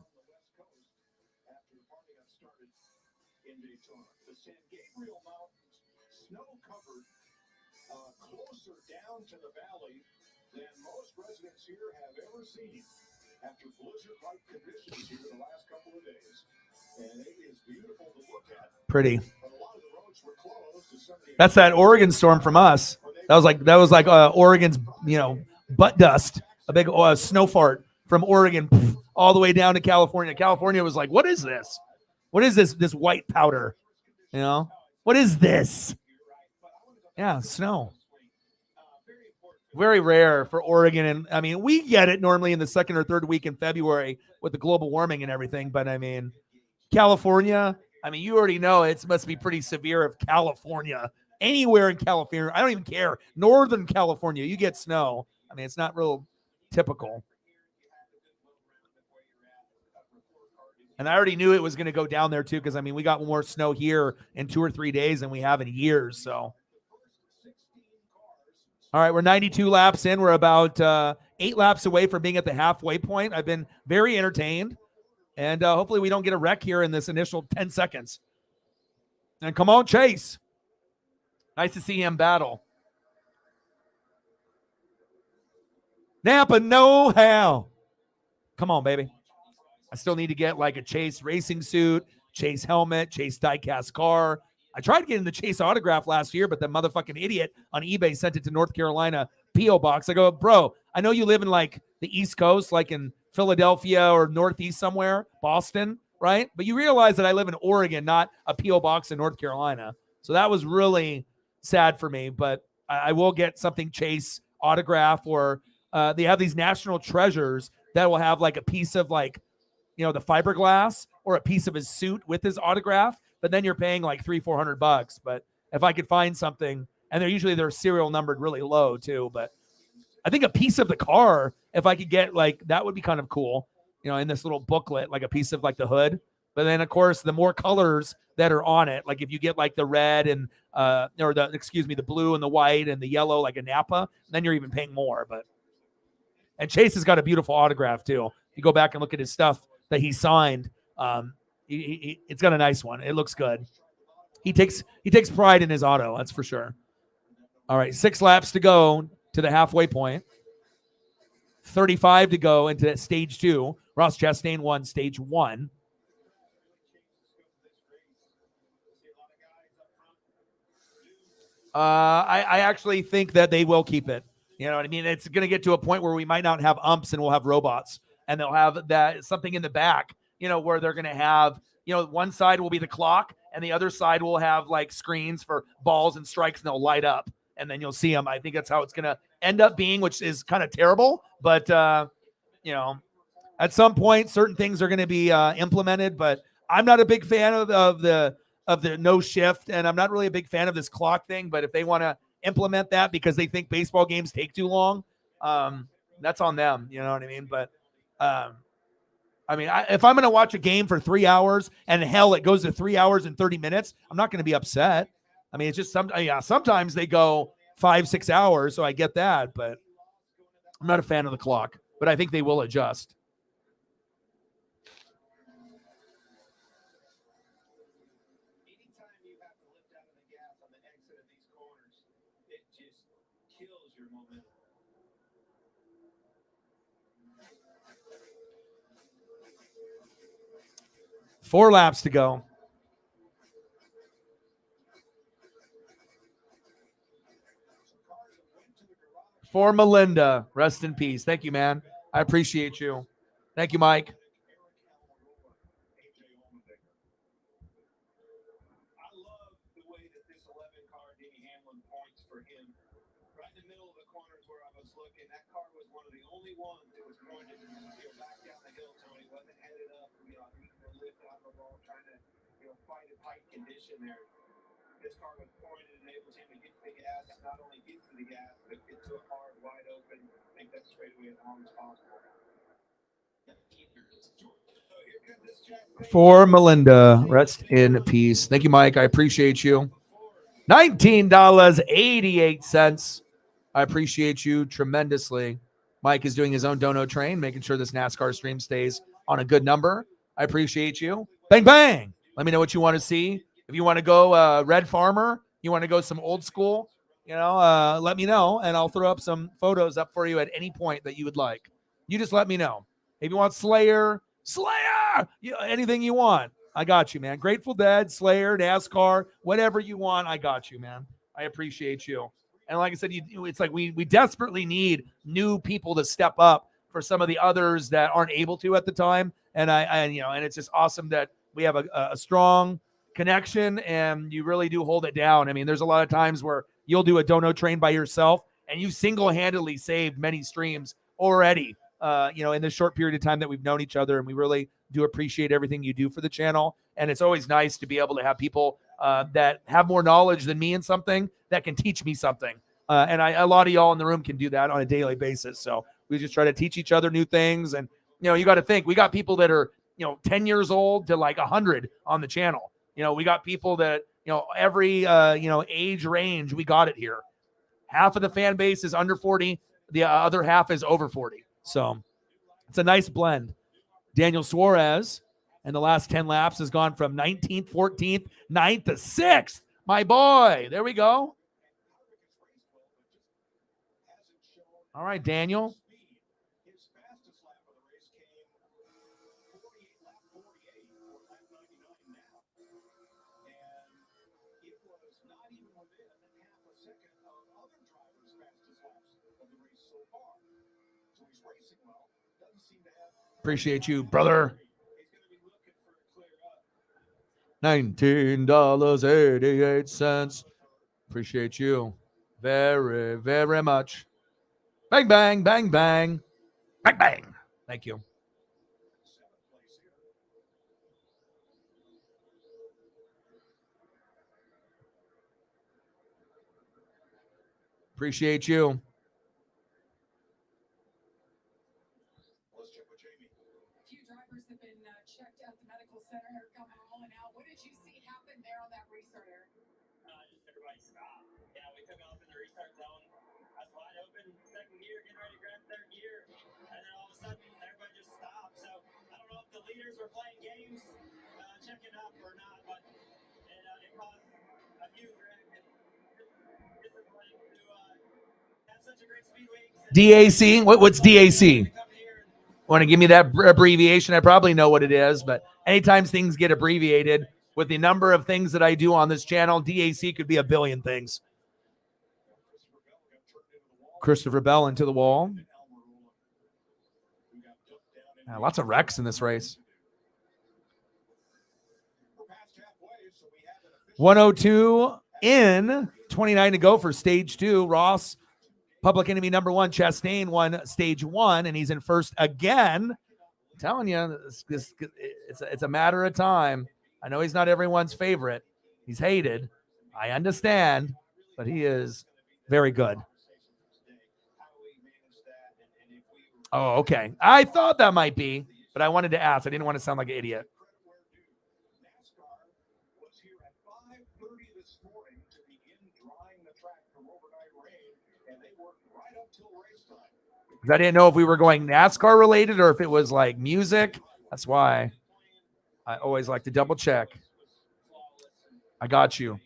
down to the valley than most residents here have ever seen after blizzard-like conditions here the last couple of days. And it is beautiful to look at. Pretty. But a lot of the roads were closed to some of the That's that Oregon storm from us. That was like Oregon's, butt dust, a big snow fart from Oregon all the way down to California. California was like, what is this? What is this white powder? What is this? Yeah, snow. Very rare for Oregon. And I mean, we get it normally in the second or third week in February with the global warming and everything. But I mean, California, you already know it must be pretty severe if California, anywhere in California, I don't even care. Northern California, you get snow. It's not real typical. And I already knew it was going to go down there too, because we got more snow here in 2 or 3 days than we have in years. So, all right, we're 92 laps in. We're about 8 laps away from being at the halfway point. I've been very entertained, and hopefully we don't get a wreck here in this initial 10 seconds. And come on, Chase. Nice to see him battle. Napa know-how. Come on, baby. I still need to get like a Chase racing suit, Chase helmet, Chase diecast car. I tried getting the Chase autograph last year, but the motherfucking idiot on eBay sent it to North Carolina P.O. Box. I go, bro, I know you live in like the East Coast, like in Philadelphia or Northeast somewhere, Boston, right? But you realize that I live in Oregon, not a P.O. Box in North Carolina. So that was really sad for me, but I will get something Chase autograph, or they have these national treasures that will have like a piece of like, the fiberglass or a piece of his suit with his autograph, but then you're paying like $300-400. But if I could find something, and they're serial numbered really low too, but I think a piece of the car, if I could get like, that would be kind of cool, in this little booklet, like a piece of like the hood. But then of course, the more colors that are on it, like if you get like the red and, the blue and the white and the yellow, like a Napa, then you're even paying more. And Chase has got a beautiful autograph too. You go back and look at his stuff that he signed. It's got a nice one. It looks good. He takes pride in his auto, that's for sure. All right, 6 laps to go to the halfway point. 35 to go into stage 2. Ross Chastain won stage 1. I actually think that they will keep it. You know what I mean? It's going to get to a point where we might not have umps and we'll have robots, and they'll have that something in the back, where they're going to have, one side will be the clock and the other side will have like screens for balls and strikes, and they'll light up, and then you'll see them. I think that's how it's going to end up being, which is kind of terrible. But, at some point, certain things are going to be implemented, but I'm not a big fan of the no shift. And I'm not really a big fan of this clock thing, but if they want to implement that because they think baseball games take too long, that's on them. You know what I mean? But, if I'm going to watch a game for 3 hours and hell, it goes to 3 hours and 30 minutes, I'm not going to be upset. It's just sometimes they go 5-6 hours. So I get that, but I'm not a fan of the clock, but I think they will adjust. Anytime you have to lift out of the gas on the exit of these corners, it just kills your momentum. Four laps to go. For Melinda, rest in peace. Thank you, man. I appreciate you. Thank you, Mike. I love the way that this 11 car, Denny Hamlin, points for him. Right in the middle of the corners where I was looking, that car was one of the only ones that was pointed back down the hill, Tony. Wasn't headed up, needing to lift out the ball, trying to fight a tight condition there. This car was pointed and enables him to get to the gas, not only get to the gas, but get to a hard, wide open, make that straightaway as long as possible. For Melinda, rest in peace. Thank you, Mike. I appreciate you. $19.88. I appreciate you tremendously. Mike is doing his own dono train, making sure this NASCAR stream stays on a good number. I appreciate you. Bang, bang. Let me know what you want to see. If you want to go Red Farmer, you want to go some old school, let me know, and I'll throw up some photos up for you at any point that you would like. You just let me know. If you want Slayer, anything you want, I got you, man. Grateful Dead, Slayer, NASCAR, whatever you want, I got you, man. I appreciate you. And like I said, it's like we desperately need new people to step up for some of the others that aren't able to at the time. And and it's just awesome that we have a strong connection, and you really do hold it down. I mean, there's a lot of times where you'll do a dono train by yourself, and you single-handedly saved many streams already, in this short period of time that we've known each other, and we really do appreciate everything you do for the channel. And it's always nice to be able to have people that have more knowledge than me in something that can teach me something. And a lot of y'all in the room can do that on a daily basis. So we just try to teach each other new things. And, you got to think, we got people that are, 10 years old to like 100 on the channel. We got people that, every, age range, we got it here. Half of the fan base is under 40. The other half is over 40. So it's a nice blend. Daniel Suarez in the last 10 laps has gone from 19th, 14th, 9th to 6th. My boy. There we go. All right, Daniel. Appreciate you, brother. $19.88. Appreciate you very, very much. Bang, bang, bang, bang. Bang, bang. Thank you. Appreciate you. Few drivers have been checked at the medical center. Here come rolling out. What did you see happen there on that restarter? Just everybody stopped. Yeah, we took off in the restart zone. I was wide open, second gear, getting ready to grab third gear. And then all of a sudden, everybody just stopped. So I don't know if the leaders were playing games, checking up or not, but it caused a huge disappointment to have such a great speed week. DAC? What's DAC? Want to give me that abbreviation? I probably know what it is, but anytime things get abbreviated with the number of things that I do on this channel, DAC could be a billion things. Christopher Bell into the wall. Lots of wrecks in this race. 102 in, 29 to go for stage 2. Ross, Public Enemy number 1, Chastain won stage 1, and he's in first again. I'm telling you, it's a matter of time. I know he's not everyone's favorite. He's hated. I understand, but he is very good. Oh, okay. I thought that might be, but I wanted to ask. I didn't want to sound like an idiot. I didn't know if we were going NASCAR related or if it was like music. That's why I always like to double check. I got you.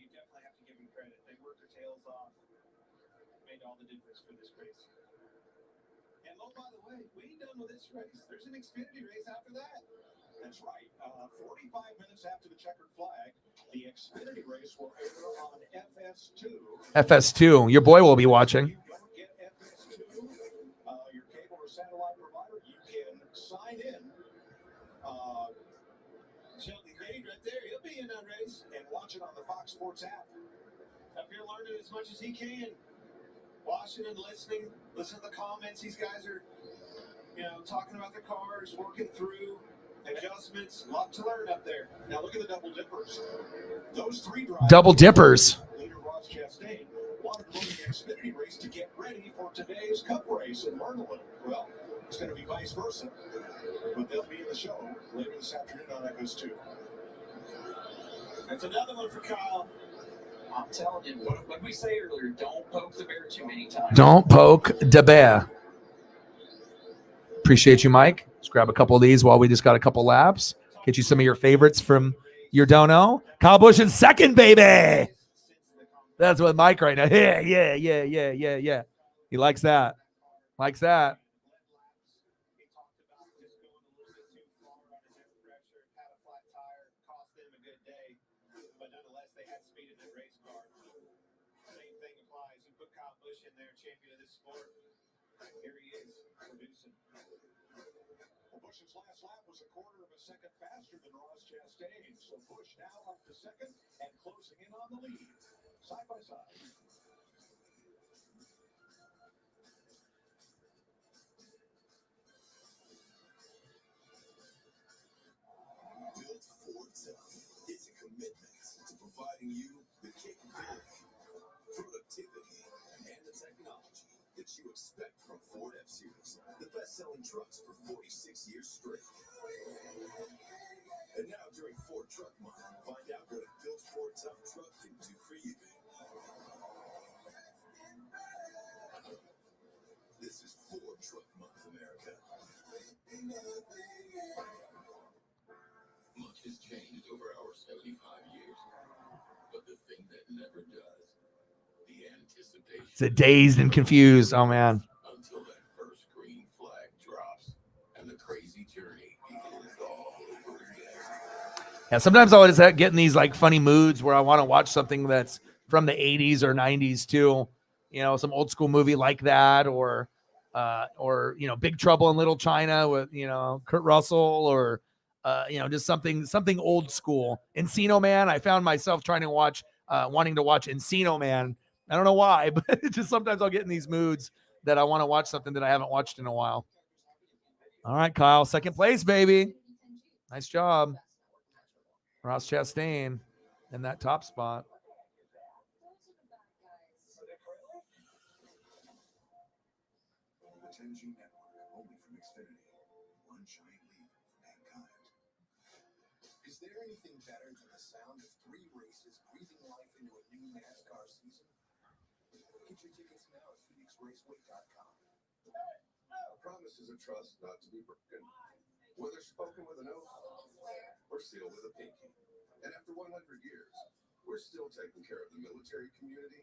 There's an Xfinity race after that. That's right. 45 minutes after the checkered flag, the Xfinity race will air on FS2. FS2. Your boy will be watching. Your cable or satellite provider, you can sign in. Shelby Grade right there, he'll be in that race and watch it on the Fox Sports app. Up here learning as much as he can, watching and listening, listen to the comments. These guys are, talking about the cars, working through adjustments. A lot to learn up there. Now look at the double dippers. Those three drivers. Double dippers. Leader Ross Chastain wanted to win the Xfinity race to get ready for today's Cup race and learn a little. Well, it's going to be vice versa, but they'll be in the show later this afternoon on FS2. That's another one for Kyle. I'm telling you, what we say earlier, don't poke the bear too many times. Don't poke the bear. Appreciate you, Mike. Let's grab a couple of these while we just got a couple laps. Get you some of your favorites from your dono. Kyle Busch in second, baby. That's what Mike right now. Yeah. He likes that. Likes that. He talked about just going a little bit too far on his air pressure, had a flat tire, cost them a good day. But nonetheless, they had speed in their race car. Same thing applies. You put Kyle Busch in there, champion of this sport. Here he is, producing. Well, Busch's last lap was a quarter of a second faster than Ross Chastain. So Busch now up to second and closing in on the lead. Side by side. Built for tough. It's a commitment to providing you the capability, productivity, and the technology that you expect from Ford F-Series, the best-selling trucks for 46 years straight. And now during Ford Truck Month, find out what a Built Ford Tough truck can do for you. This is Ford Truck Month, America. Much has changed over our 75 years, but the thing that never does, the anticipation. It's a dazed and confused. Oh man. Until that first green flag drops and the crazy journey begins all over again. Yeah, sometimes I'll just get in these like funny moods where I want to watch something that's from the 80s or 90s too. You know, some old school movie like that, or you know, Big Trouble in Little China with, you know, Kurt Russell, or you know, just something old school. Encino Man. I found myself trying to watch, wanting to watch Encino Man. I don't know why, but it's just sometimes I'll get in these moods that I want to watch something that I haven't watched in a while. All right, Kyle, second place, baby. Nice job. Ross Chastain in that top spot. The 10G network, only from Xfinity. One giant leap for mankind. Is there anything better than the sound of 3 races breathing life into a new NASCAR season? Get your tickets now at PhoenixRaceway.com. Promises of trust not to be broken, whether spoken with an oath or sealed with a pinky. And after 100 years, we're still taking care of the military community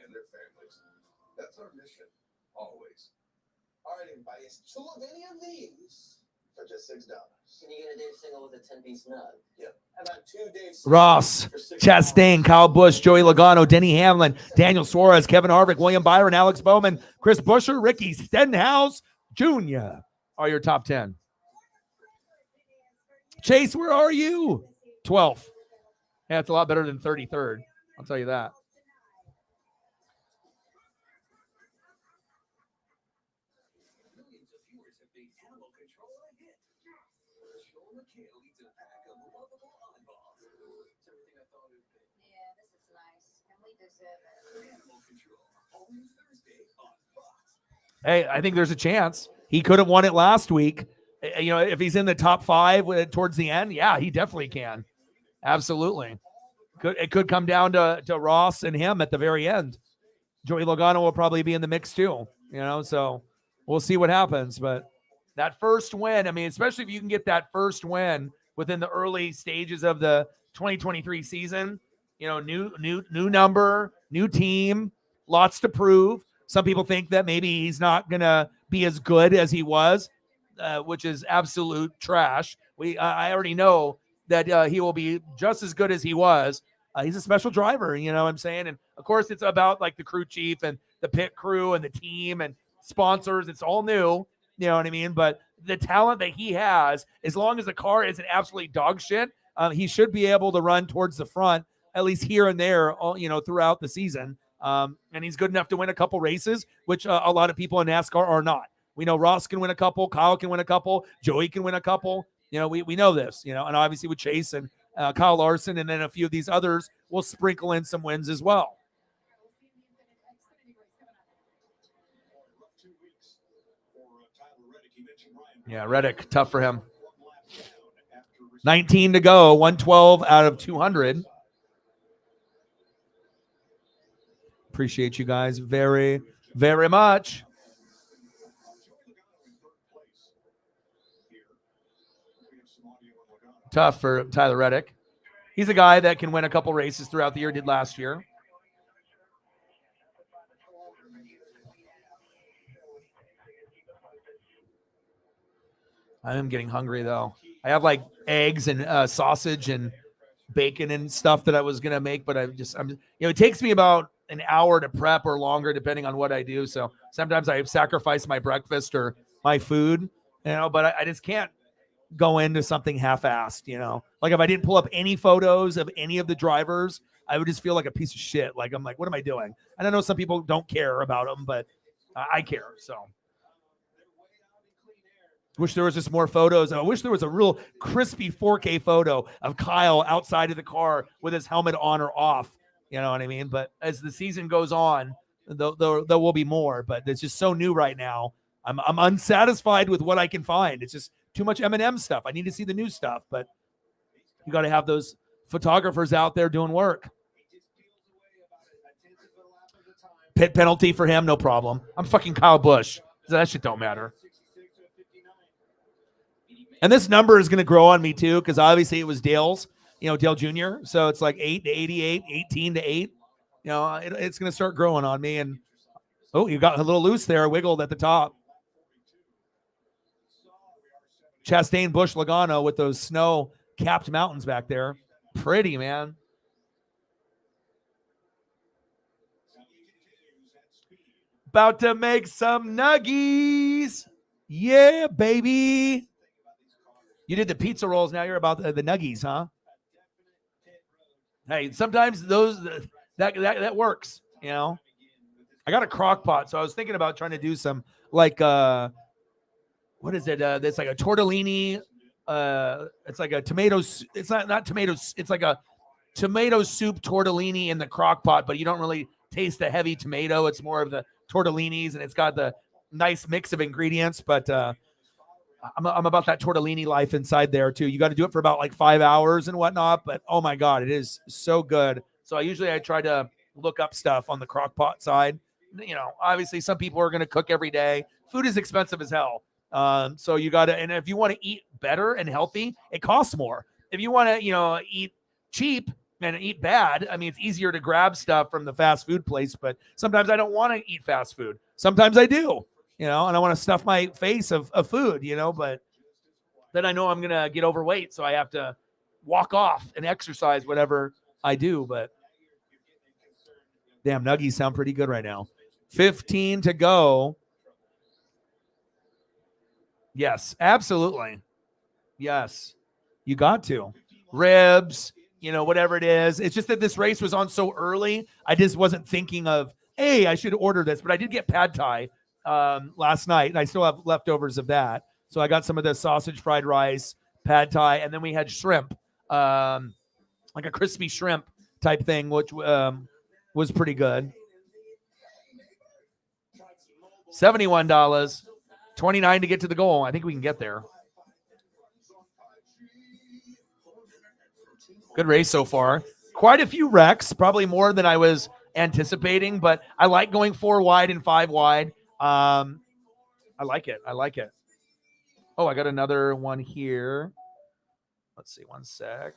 and their families. That's our mission, always. All right, everybody, it's 2 of any of these for just $6. Can you get a Dave single with a 10-piece nug? Yep. How about 2 Dave singles Ross for $6? Chastain, Kyle Busch, Joey Logano, Denny Hamlin, Daniel Suarez, Kevin Harvick, William Byron, Alex Bowman, Chris Buescher, Ricky Stenhouse Jr. are your top 10. Chase, where are you? 12th. Yeah, it's a lot better than 33rd. I'll tell you that. Millions of viewers have made Animal Control a hit. Joel McHale eats a pack of lovable oddballs. It's everything I thought it would be. Yeah, this is nice, and we deserve it. Animal Control, only Thursday on Fox. Hey, I think there's a chance. He could have won it last week. You know, if he's in the top 5 towards the end, yeah, he definitely can. Absolutely. It could come down to Ross and him at the very end. Joey Logano will probably be in the mix too, you know, so we'll see what happens. But that first win, I mean, especially if you can get that first win within the early stages of the 2023 season, you know, new number, new team, lots to prove. Some people think that maybe he's not going to be as good as he was, which is absolute trash. I already know that he will be just as good as he was. He's a special driver, you know what I'm saying? And of course, it's about like the crew chief and the pit crew and the team and sponsors. It's all new, you know what I mean? But the talent that he has, as long as the car isn't absolutely dog shit, he should be able to run towards the front, at least here and there, you know, throughout the season. And he's good enough to win a couple races, which a lot of people in NASCAR are not. We know Ross can win a couple, Kyle can win a couple, Joey can win a couple. You know, we know this, you know, and obviously with Chase and Kyle Larson and then a few of these others will sprinkle in some wins as well. Yeah, Reddick, tough for him. 19 to go, 112 out of 200. Appreciate you guys very, very much. Tough for Tyler Reddick. He's a guy that can win a couple races throughout the year, did last year. I am getting hungry though. I have like eggs and sausage and bacon and stuff that I was gonna make, but it takes me about an hour to prep or longer depending on what I do. So sometimes I sacrifice my breakfast or my food, but I just can't go into something half-assed. Like if I didn't pull up any photos of any of the drivers, I would just feel like a piece of shit. Like I'm like, what am I doing? And I know some people don't care about them, but I care. So wish there was just more photos. I wish there was a real crispy 4K photo of Kyle outside of the car with his helmet on or off. You know what I mean? But as the season goes on, there will be more. But it's just so new right now. I'm unsatisfied with what I can find. It's just too much M&M stuff. I need to see the new stuff. But you got to have those photographers out there doing work. Pit penalty for him, no problem. I'm fucking Kyle Busch. That shit don't matter. And this number is going to grow on me too, because obviously it was Dale's, Dale Jr. So it's like 8 to 88, 18 to 8. It's going to start growing on me. And you got a little loose there, wiggled at the top. Chastain, Busch, Logano with those snow-capped mountains back there. Pretty, man. About to make some nuggies. Yeah, baby. You did the pizza rolls. Now you're about the nuggies, huh? Hey, sometimes that works. I got a crock pot, so I was thinking about trying to do some like what is it? It's like a tortellini. It's like a tomato. It's not tomatoes. It's like a tomato soup tortellini in the crock pot, but you don't really taste the heavy tomato. It's more of the tortellinis, and it's got the nice mix of ingredients. But I'm about that tortellini life inside there too. You got to do it for about like 5 hours and whatnot. But oh my God, it is so good. So I try to look up stuff on the crock pot side. Obviously some people are going to cook every day. Food is expensive as hell. So you got to, and if you want to eat better and healthy, it costs more. If you want to, eat cheap and eat bad, I mean, it's easier to grab stuff from the fast food place, but sometimes I don't want to eat fast food. Sometimes I do. And I want to stuff my face of food, but then I know I'm going to get overweight. So I have to walk off and exercise whatever I do. But damn, nuggies sound pretty good right now. 15 to go. Yes, absolutely. Yes, you got to. Ribs, whatever it is. It's just that this race was on so early. I just wasn't thinking of, hey, I should order this. But I did get pad thai last night, and I still have leftovers of that. So I got some of the sausage fried rice, pad thai, and then we had shrimp, like a crispy shrimp type thing, which was pretty good. $71, $29 to get to the goal. I think we can get there. Good race so far. Quite a few wrecks, probably more than I was anticipating, but I like going 4 wide and 5 wide. I like it. Oh, I got another one here. Let's see, one sec.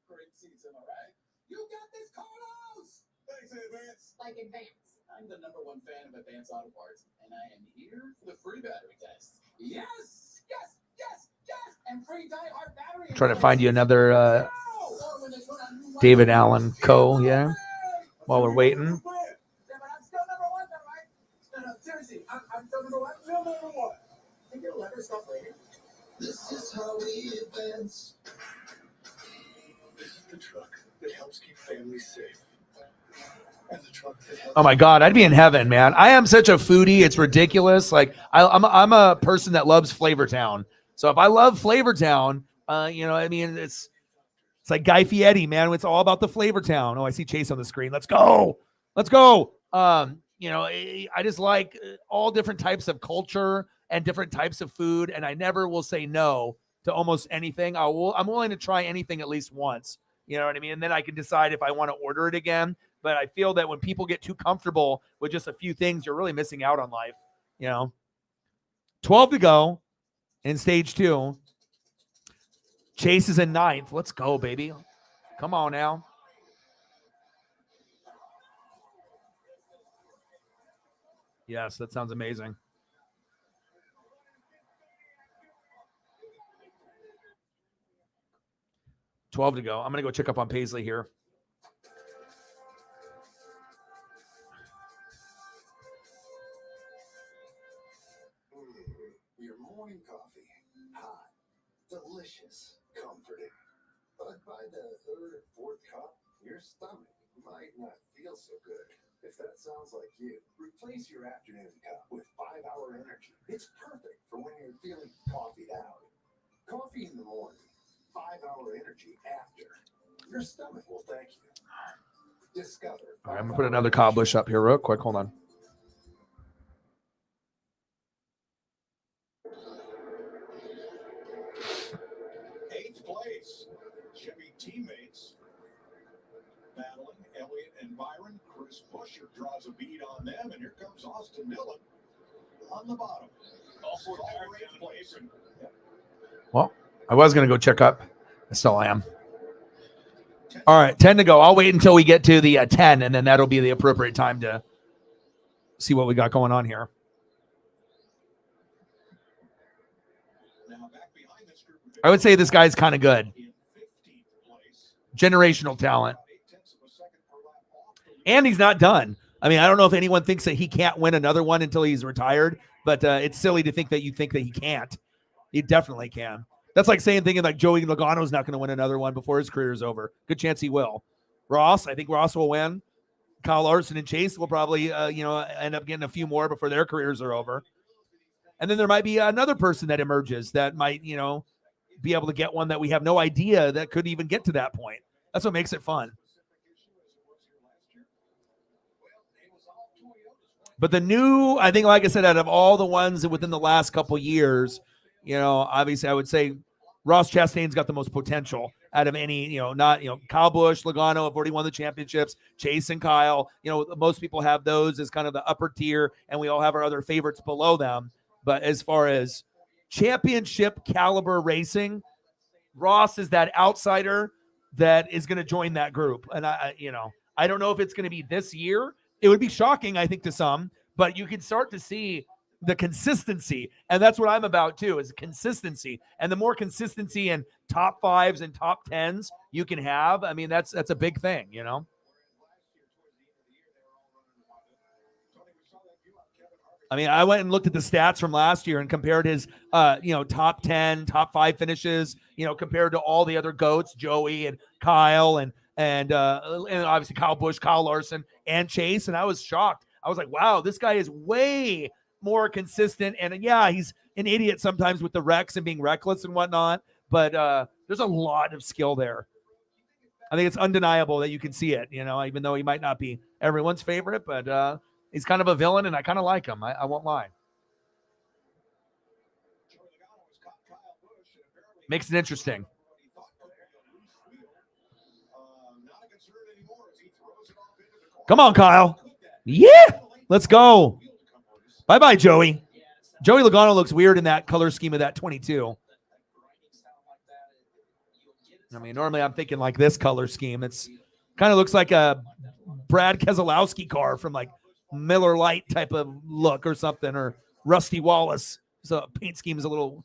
Great season, all right? You got this, Carlos! Thanks, Advance. Like Advance. I'm the number one fan of Advance Auto Parts, and I am here for the free battery test. Yes! Yes! Yes! Yes! And free die-hard battery. Trying to find you another David Allen Co. Yeah, while we're waiting. Yeah, but I'm still number one, though, right? No, seriously, I'm still number one. Still number one. Think you'll ever stop waiting? This is how we advance. This is the truck that helps keep families safe. And the truck that helps. Oh my God, I'd be in heaven, man. I am such a foodie. It's ridiculous. Like I'm a person that loves Flavortown. So if I love Flavortown, it's like Guy Fieri, man. It's all about the Flavortown. Oh, I see Chase on the screen. Let's go. I just like all different types of culture and different types of food, and I never will say no to almost anything. I'm willing to try anything at least once. You know what I mean? And then I can decide if I want to order it again. But I feel that when people get too comfortable with just a few things, you're really missing out on life. 12 to go in stage 2. Chase is in 9th. Let's go, baby. Come on now. Yes, that sounds amazing. 12 to go. I'm going to go check up on Paisley here. Your morning coffee. Hot, delicious, comforting. But by the third or fourth cup, your stomach might not feel so good. If that sounds like you, replace your afternoon cup with 5-Hour Energy. It's perfect for when you're feeling coffeeed out. Coffee in the morning, 5-Hour Energy after. Your stomach will thank you. Discover. All right, I'm going to put another Kyle Busch up here real quick. Hold on. Eighth place. Chevy teammates battling Elliott and Byron. Chris Buescher draws a bead on them, and here comes Austin Dillon on the bottom. Also, eighth place. Well, I was going to go check up. I still am. All right, 10 to go. I'll wait until we get to the 10, and then that'll be the appropriate time to see what we got going on here. I would say this guy's kind of good. Generational talent. And he's not done. I mean, I don't know if anyone thinks that he can't win another one until he's retired, but it's silly to think that you think that he can't. He definitely can. That's like thinking like Joey Logano's not going to win another one before his career is over. Good chance he will. Ross, I think Ross will win. Kyle Larson and Chase will probably, end up getting a few more before their careers are over. And then there might be another person that emerges that might, be able to get one that we have no idea that could even get to that point. That's what makes it fun. But the new, I think, like I said, out of all the ones within the last couple years, obviously I would say Ross Chastain's got the most potential out of any, Kyle Busch, Logano have already won the championships, Chase and Kyle, most people have those as kind of the upper tier, and we all have our other favorites below them. But as far as championship caliber racing, Ross is that outsider that is going to join that group. And I don't know if it's going to be this year. It would be shocking, I think, to some, but you can start to see the consistency. And that's what I'm about too, is consistency. And the more consistency in top fives and top tens you can have, I mean, that's a big thing, I mean, I went and looked at the stats from last year and compared his, top 10, top 5 finishes, compared to all the other GOATs, Joey and Kyle and obviously Kyle Busch, Kyle Larson, and Chase. And I was shocked. I was like, wow, this guy is way more consistent. And yeah, he's an idiot sometimes with the wrecks and being reckless and whatnot. But there's a lot of skill there. I think it's undeniable that you can see it, even though he might not be everyone's favorite, but he's kind of a villain, and I kind of like him. I won't lie. Makes it interesting. Come on, Kyle. Yeah, let's go. Bye-bye, Joey. Joey Logano looks weird in that color scheme of that 22. I mean, normally I'm thinking like this color scheme. It's kind of looks like a Brad Keselowski car from like Miller Lite type of look or something, or Rusty Wallace. So paint scheme is a little,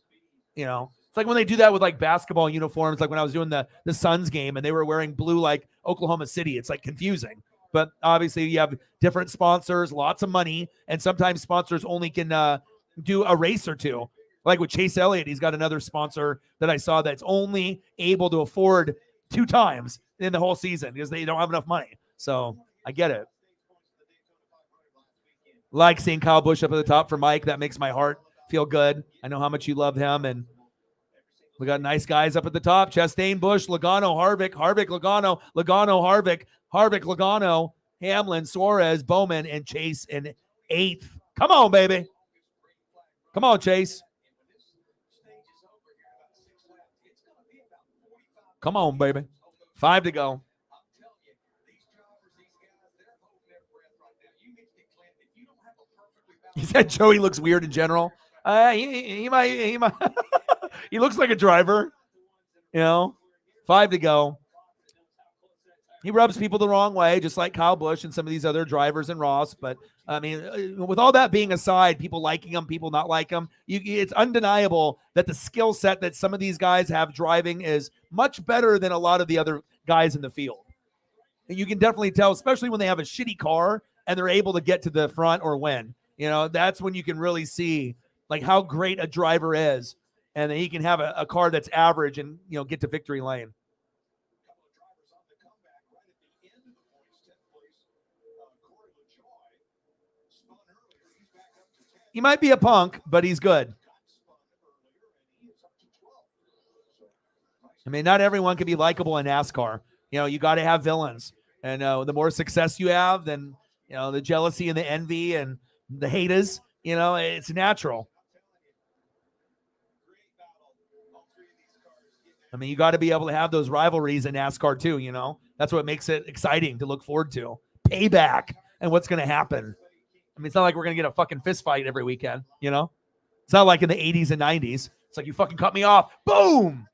it's like when they do that with like basketball uniforms, like when I was doing the Suns game and they were wearing blue like Oklahoma City. It's like confusing. But obviously you have different sponsors, lots of money, and sometimes sponsors only can do a race or two. Like with Chase Elliott, he's got another sponsor that I saw that's only able to afford 2 times in the whole season because they don't have enough money. So I get it. Like seeing Kyle Busch up at the top for Mike. That makes my heart feel good. I know how much you love him. And we got nice guys up at the top. Chastain, Busch, Logano, Harvick, Logano, Harvick, Logano, Hamlin, Suarez, Bowman, and Chase in 8th. Come on, baby. Come on, Chase. Come on, baby. 5 to go. He said Joey looks weird in general. He might. He looks like a driver. 5 to go. He rubs people the wrong way, just like Kyle Busch and some of these other drivers and Ross. But I mean, with all that being aside, people liking him, people not like him, it's undeniable that the skill set that some of these guys have driving is much better than a lot of the other guys in the field. And you can definitely tell, especially when they have a shitty car and they're able to get to the front or win. You know, that's when you can really see like how great a driver is, and that he can have a car that's average and, you know, get to victory lane. He might be a punk, but he's good. I mean, not everyone can be likable in NASCAR. You know, you got to have villains. And the more success you have, then, you know, the jealousy and the envy and the haters, you know, it's natural. I mean, you got to be able to have those rivalries in NASCAR too, you know. That's what makes it exciting to look forward to. Payback and what's going to happen. I mean, it's not like we're going to get a fucking fist fight every weekend, you know? It's not like in the 80s and 90s. It's like, you fucking cut me off. Boom!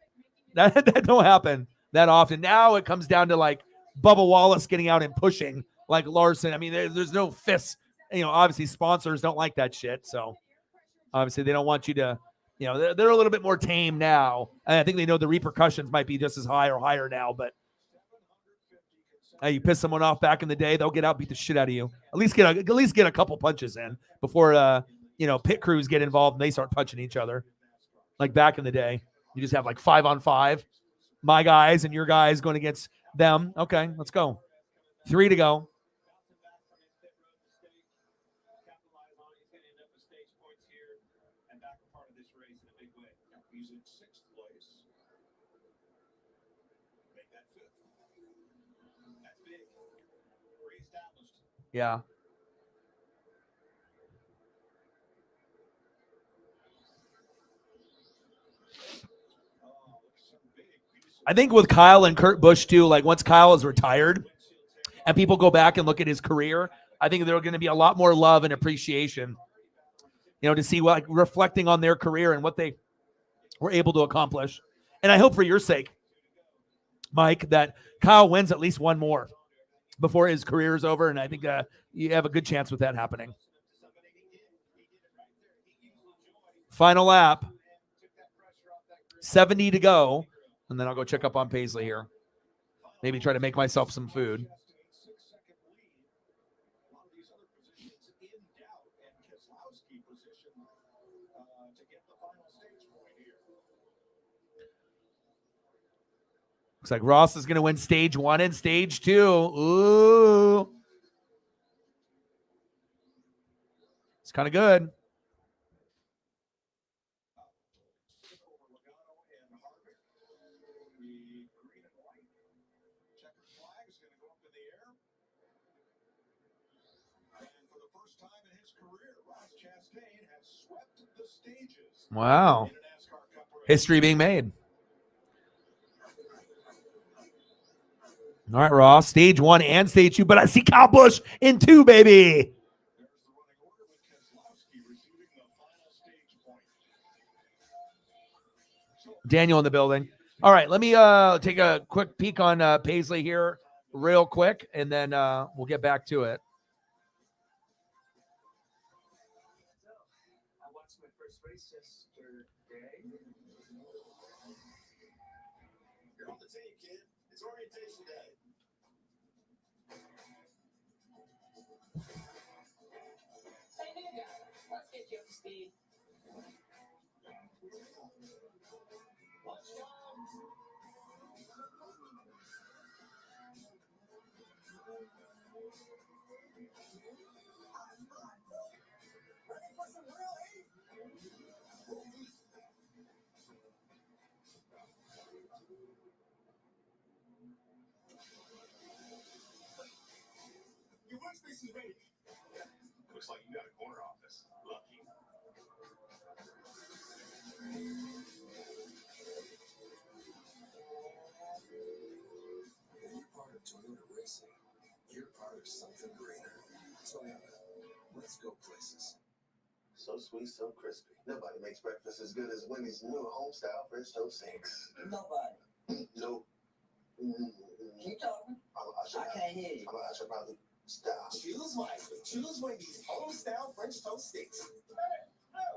That don't happen that often. Now it comes down to like Bubba Wallace getting out and pushing like Larson. I mean, there's no fists. You know, obviously sponsors don't like that shit. So obviously they don't want you to, you know, they're a little bit more tame now. And I think they know the repercussions might be just as high or higher now. But you piss someone off back in the day, they'll get out, beat the shit out of you. At least get a couple punches in before you know, pit crews get involved and they start punching each other. Like back in the day, you just have like 5-on-5, my guys and your guys going against them. Okay, let's go. 3 to go. Yeah. I think with Kyle and Kurt Busch too, like once Kyle is retired and people go back and look at his career, I think there's going to be a lot more love and appreciation, you know, to see what, like, reflecting on their career and what they were able to accomplish. And I hope for your sake, Mike, that Kyle wins at least one more before his career is over. And I think you have a good chance with that happening. Final lap, 70 to go. And then I'll go check up on Paisley here. Maybe try to make myself some food. Looks like Ross is going to win stage 1 and stage 2. Ooh. It's kind of good. Wow. History being made. All right, Ross, stage 1 and stage 2, but I see Kyle Busch in 2, baby. Daniel in the building. All right, let me take a quick peek on Paisley here real quick, and then we'll get back to it. I watched my first race yesterday. You're on the team, kid. It's orientation day. Hey, new guy, let's get you up to speed. Let's go. Your workspace is ready. Looks like you got a corner office. Lucky. When you're part of Toyota Racing, you're part of something greater. Toyota, let's go places. So sweet, so crispy. Nobody makes breakfast as good as Wendy's new home-style French toast sticks. Nobody. No. Keep talking. I I can't hear you. I should probably stop. Choose Wendy's home style French toast sticks.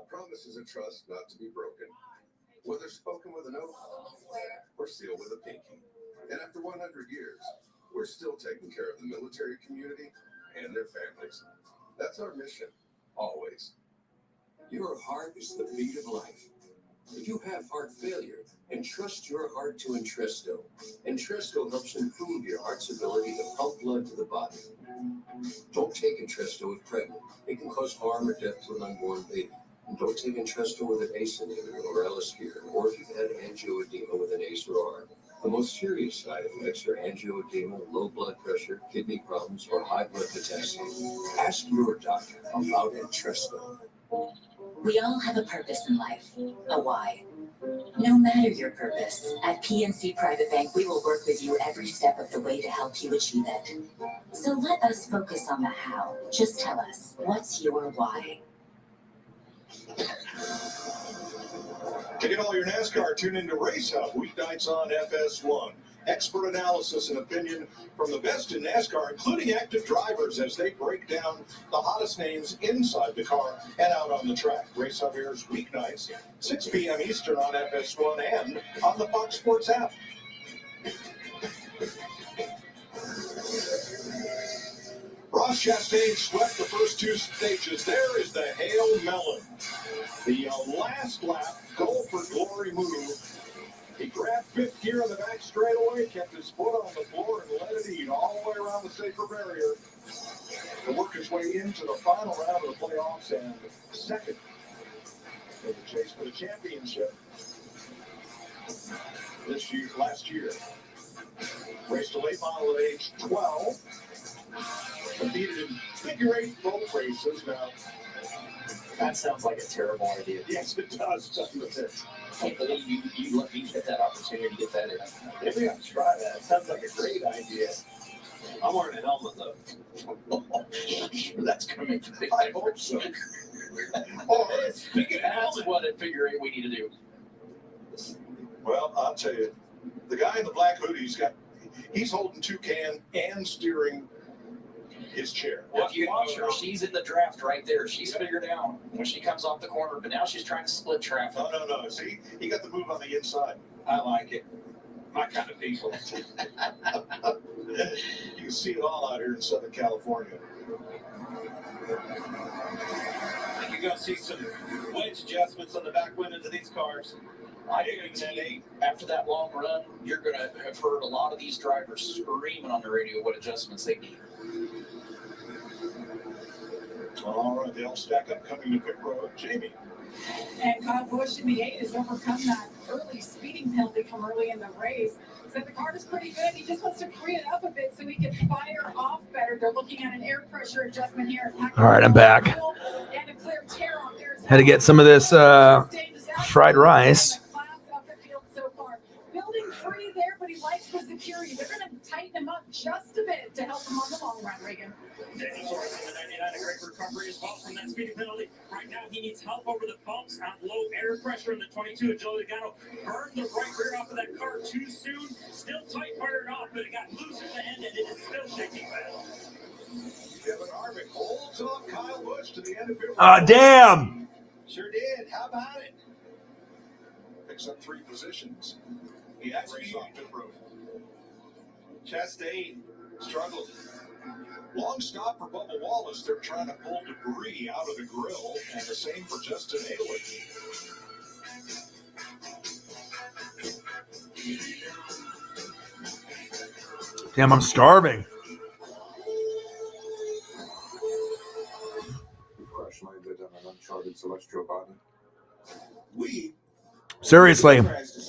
Promises of trust not to be broken, whether spoken with an oath or sealed with a pinky. And after 100 years, we're still taking care of the military community and their families. That's our mission, always. Your heart is the beat of life. If you have heart failure, entrust your heart to Entresto. Entresto helps improve your heart's ability to pump blood to the body. Don't take Entresto if pregnant. It can cause harm or death to an unborn baby. And don't take Entresto with an ACE inhibitor or Elasphere, or if you've had angioedema with an ACE or ARB. The most serious side effects are angioedema, low blood pressure, kidney problems, or high blood potassium. Ask your doctor about Entresto. We all have a purpose in life, a why. No matter your purpose, at PNC Private Bank, we will work with you every step of the way to help you achieve it. So let us focus on the how. Just tell us, what's your why? To get all your NASCAR, tune into Race Hub weeknights on FS1. Expert analysis and opinion from the best in NASCAR, including active drivers, as they break down the hottest names inside the car and out on the track. Race Hub airs weeknights, 6 p.m. Eastern on FS1 and on the Fox Sports app. Ross Chastain swept the first two stages. There is the Hail Melon. The last lap, goal for glory move. He grabbed fifth gear on the back straightaway, kept his foot on the floor, and let it eat all the way around the safer barrier to work his way into the final round of the playoffs and second in the chase for the championship last year. Raced a late model at age 12. Competed in figure 8 boat races. Now, That sounds like a terrible idea. yes, it does. Doesn't it? I can't believe you let me get that opportunity to get that in. Maybe I'll try that. It sounds like a great idea. I'm wearing a helmet though. That's going to make the big I hope so. Speaking of that's what at figure 8 we need to do. Well, I'll tell you, the guy in the black hoodie, he's holding two can and steering his chair. Well, if you watch her, she's in the draft right there. She's figured out when she comes off the corner, but now she's trying to split traffic. No. See, he got the move on the inside. I like it. My kind of people. You can see it all out here in Southern California. I think you're going to see some wedge adjustments on the back windows of these cars. I guarantee after that long run, you're going to have heard a lot of these drivers screaming on the radio what adjustments they need. All right, they all stack up coming to pit road. Jamie. And Kyle Busch in the 8 has overcome that early speeding penalty from early in the race. Said the car is pretty good. He just wants to free it up a bit so he can fire off better. They're looking at an air pressure adjustment here. All right, I'm back. And a clear tear on there. Had to get some of this fried rice. Building free there, but he likes the security. They're going to tighten him up just a bit to help him on the long run, Reagan. Daniel Torres in the 99, a great recovery as well from that speeding penalty. Right now, he needs help over the bumps on low air pressure in the 22. Joe Logano burned the right rear off of that car too soon. Still tight fired off, but it got loose at the end, and it is still shaking bad. Kevin Harvick holds off Kyle Busch to the end of pit road. Oh, damn. Sure did. How about it? Picks up 3 positions. He had race off pit road. Chastain struggled. Long stop for Bubba Wallace. They're trying to pull debris out of the grill, and the same for Justin Haley. Damn, I'm starving. Crash-landed on an uncharted celestial body. Seriously,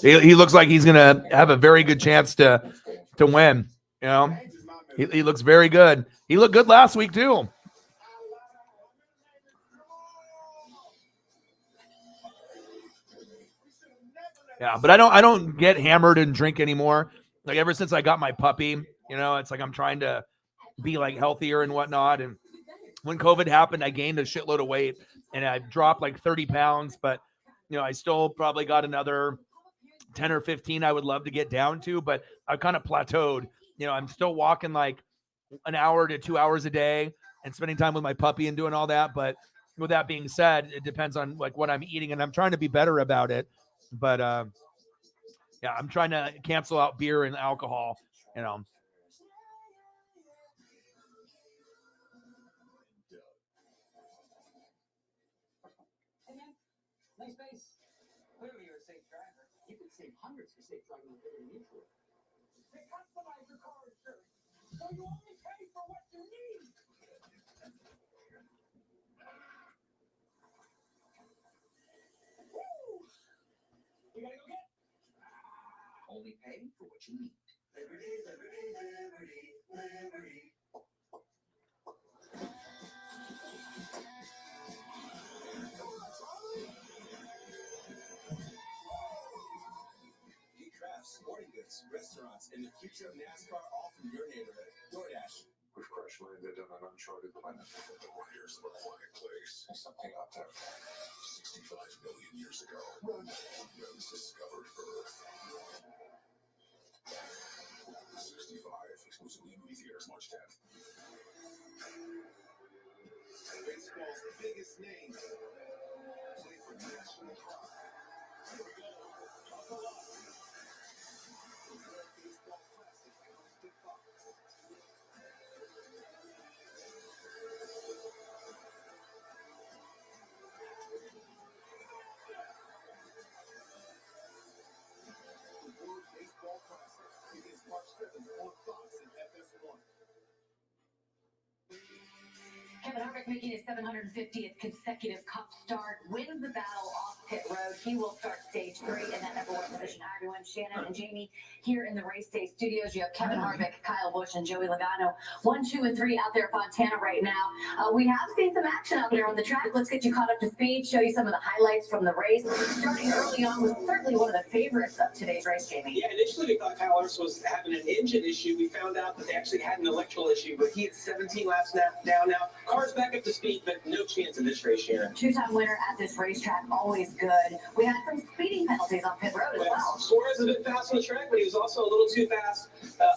he looks like he's gonna have a very good chance to win. You know, he looks very good. He looked good last week too. Yeah, but I don't get hammered and drink anymore. Like ever since I got my puppy, you know, it's like I'm trying to be like healthier and whatnot. And when COVID happened, I gained a shitload of weight and I dropped like 30 pounds, but you know, I still probably got another 10 or 15 I would love to get down to, but I've kind of plateaued. I'm still walking like an hour to 2 hours a day and spending time with my puppy and doing all that. But with that being said, it depends on like what I'm eating, and I'm trying to be better about it. But yeah, I'm trying to cancel out beer and alcohol. Hey man, nice base. Clearly you're a safe driver. You could save hundreds for safe driving with Liberty Mutual. They customize your car insurance, so you only pay for what you need. Woo! You gotta go get. Only pay for what you need. Liberty, Liberty, Liberty, Liberty. He crafts sporting goods, restaurants, and the future of NASCAR all from your neighborhood. DoorDash. We've crash landed on an uncharted planet. The Raiders of a quiet place. Something up there. 65 million years ago, humans discovered Earth. 65, exclusively in movie theaters, March 10th. Baseball's biggest names play for national pride. Here we go. Buckle up. The World Baseball Classic comes to Fox. The World Baseball Classic begins March 7th on Fox and FS1. Kevin Harvick making his 750th consecutive Cup start, wins the battle off pit road. He will start stage 3 in that number 1 position. Hi everyone, Shannon and Jamie here in the Race Day studios. You have Kevin Harvick, Kyle Busch, and Joey Logano, 1, 2, and 3 out there at Fontana right now. We have seen some action out there on the track. Let's get you caught up to speed, show you some of the highlights from the race. Starting early on was certainly one of the favorites of today's race, Jamie. Yeah, initially we thought Kyle Larson was having an engine issue. We found out that they actually had an electrical issue, but he had 17 laps down now. Car's back up to speed, but no chance in this race, Shannon. 2-time winner at this racetrack, always good. We had some speeding penalties on pit road as well. Suarez was a bit fast on the track, but he was also a little too fast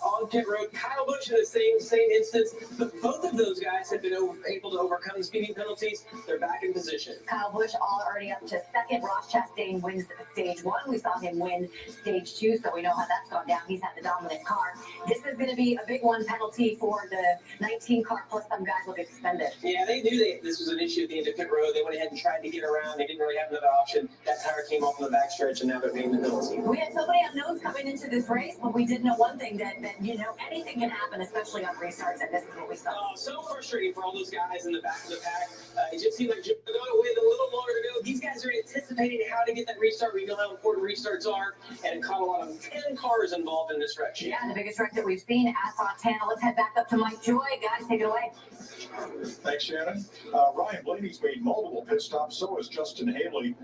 on pit road. Kyle Busch in the same instance, but both of those guys have been able to overcome the speeding penalties. They're back in position. Kyle Busch already up to second. Ross Chastain wins stage 1. We saw him win stage 2, so we know how that's gone down. He's had the dominant car. This is going to be a big one, penalty for the 19 car, plus some guys will get suspended. Yeah, they knew this was an issue at the end of pit road. They went ahead and tried to get around. They didn't really have another option. That tire came off on the backstretch, and now they're paying the penalty. We had so many unknowns coming into this race, but we did know one thing, that anything can happen, especially on restarts, and this is what we saw. So frustrating for all those guys in the back of the pack. It just seemed like Joe Logano waited a little longer to go. These guys are anticipating how to get that restart. We know how important restarts are, and it caught a lot of 10 cars involved in this wreck. Yeah, the biggest wreck that we've seen at Fontana. Let's head back up to Mike Joy. Guys, take it away. Thanks, Shannon. Ryan Blaney's made multiple pit stops. So has Justin Haley.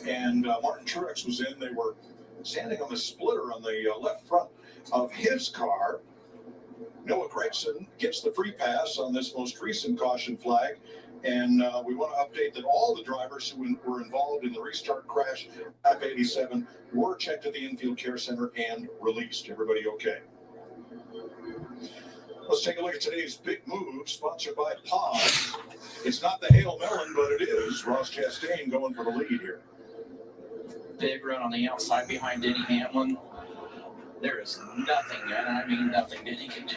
And Martin Truex was in. They were standing on the splitter on the left front of his car. Noah Gragson gets the free pass on this most recent caution flag. And we want to update that all the drivers who were involved in the restart crash, lap 87, were checked at the infield care center and released. Everybody okay? Let's take a look at today's big move, sponsored by Pod. It's not the Hail Melon, but it is. Ross Chastain going for the lead here. Big run on the outside behind Denny Hamlin. There is nothing, and I mean nothing, Denny can do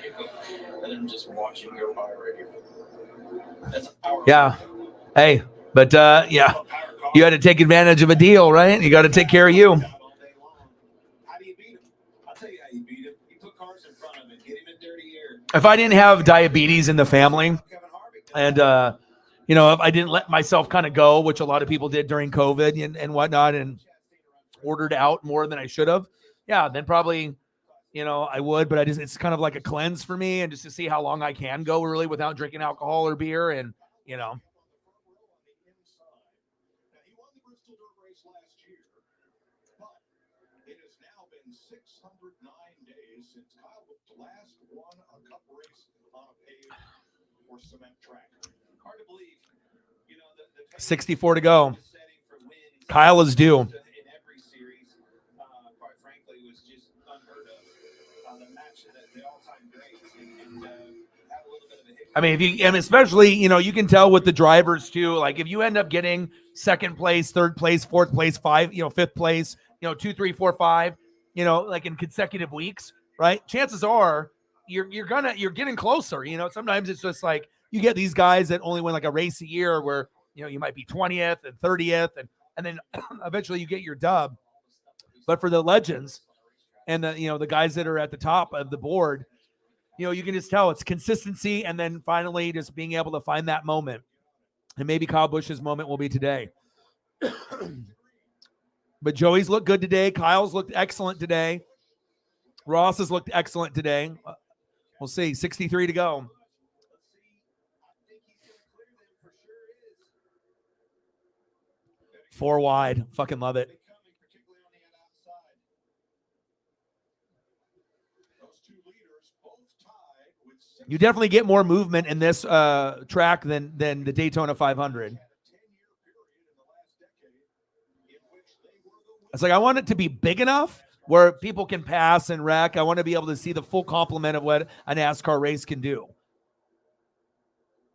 other than just watch him go by right here. That's a power. Yeah. Hey, but yeah, you had to take advantage of a deal, right? You got to take care of you. How do you beat him? I'll tell you how you beat him. You put cars in front of him, get him in dirty air. If I didn't have diabetes in the family, and if I didn't let myself kind of go, which a lot of people did during COVID and whatnot, and ordered out more than I should have, yeah, then probably, I would. But it's kind of like a cleanse for me, and just to see how long I can go really without drinking alcohol or beer, and He won the Bristol Dirt Race last year, but it has now been 609 days since Kyle Busch last won a Cup race on a paved or cement track. Hard to believe, the 64 to go. Kyle is due. in every series, quite frankly, was just unheard of. I mean, and especially, you can tell with the drivers too. Like if you end up getting second place, third place, fourth place, fifth place, 2, 3, 4, 5, like in consecutive weeks, right? Chances are you're getting closer. Sometimes it's just like you get these guys that only win like a race a year where, you might be 20th and 30th and then eventually you get your dub. But for the legends and the guys that are at the top of the board, you can just tell it's consistency and then finally just being able to find that moment. And maybe Kyle Busch's moment will be today. But Joey's looked good today. Kyle's looked excellent today. Ross has looked excellent today. We'll see. 63 to go. Four wide. Fucking love it. You definitely get more movement in this track than the Daytona 500. It's like I want it to be big enough where people can pass and wreck. I want to be able to see the full complement of what a NASCAR race can do.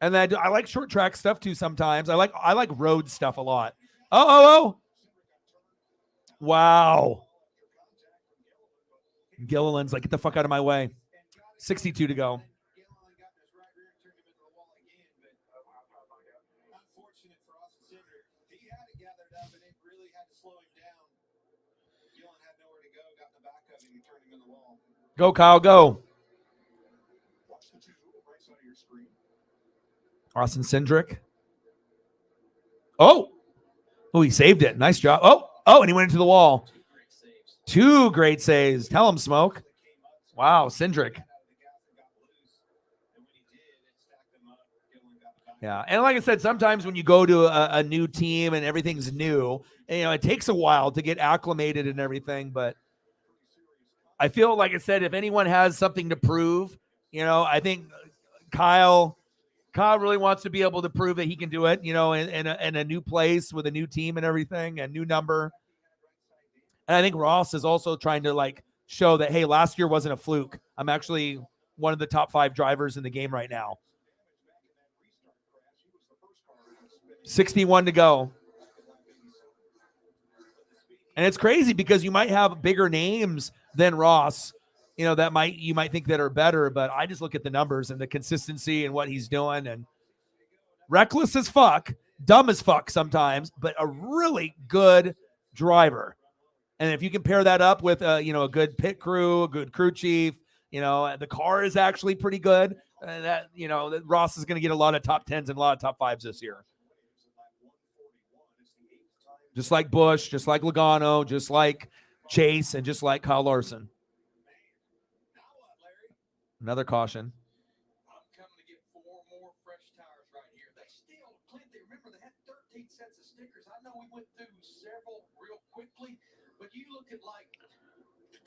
And then I like short track stuff too sometimes. I like road stuff a lot. Oh. Wow. Gilliland's like, get the fuck out of my way. 62 to go. Go, Kyle, go. Austin Cindric. Oh, he saved it. Nice job. Oh, and he went into the wall. Two great saves. Tell him, Smoke. Wow, Cindric. Yeah, and like I said, sometimes when you go to a new team and everything's new, it takes a while to get acclimated and everything, but I feel like I said, if anyone has something to prove, I think Kyle really wants to be able to prove that he can do it, in a new place with a new team and everything, a new number. And I think Ross is also trying to show that, hey, last year wasn't a fluke. I'm actually one of the top 5 drivers in the game right now. 61 to go. And it's crazy because you might have bigger names than Ross, you might think that are better, but I just look at the numbers and the consistency and what he's doing, and reckless as fuck, dumb as fuck sometimes, but a really good driver. And if you can pair that up with a good pit crew, a good crew chief, the car is actually pretty good. That Ross is going to get a lot of top 10s and a lot of top 5s this year. Just like Busch, just like Logano, just like Chase, and just like Kyle Larson. Another caution. I'm coming to get 4 more fresh tires right here. They still plenty. Remember, they had 13 sets of stickers. I know we went through several real quickly, but you look at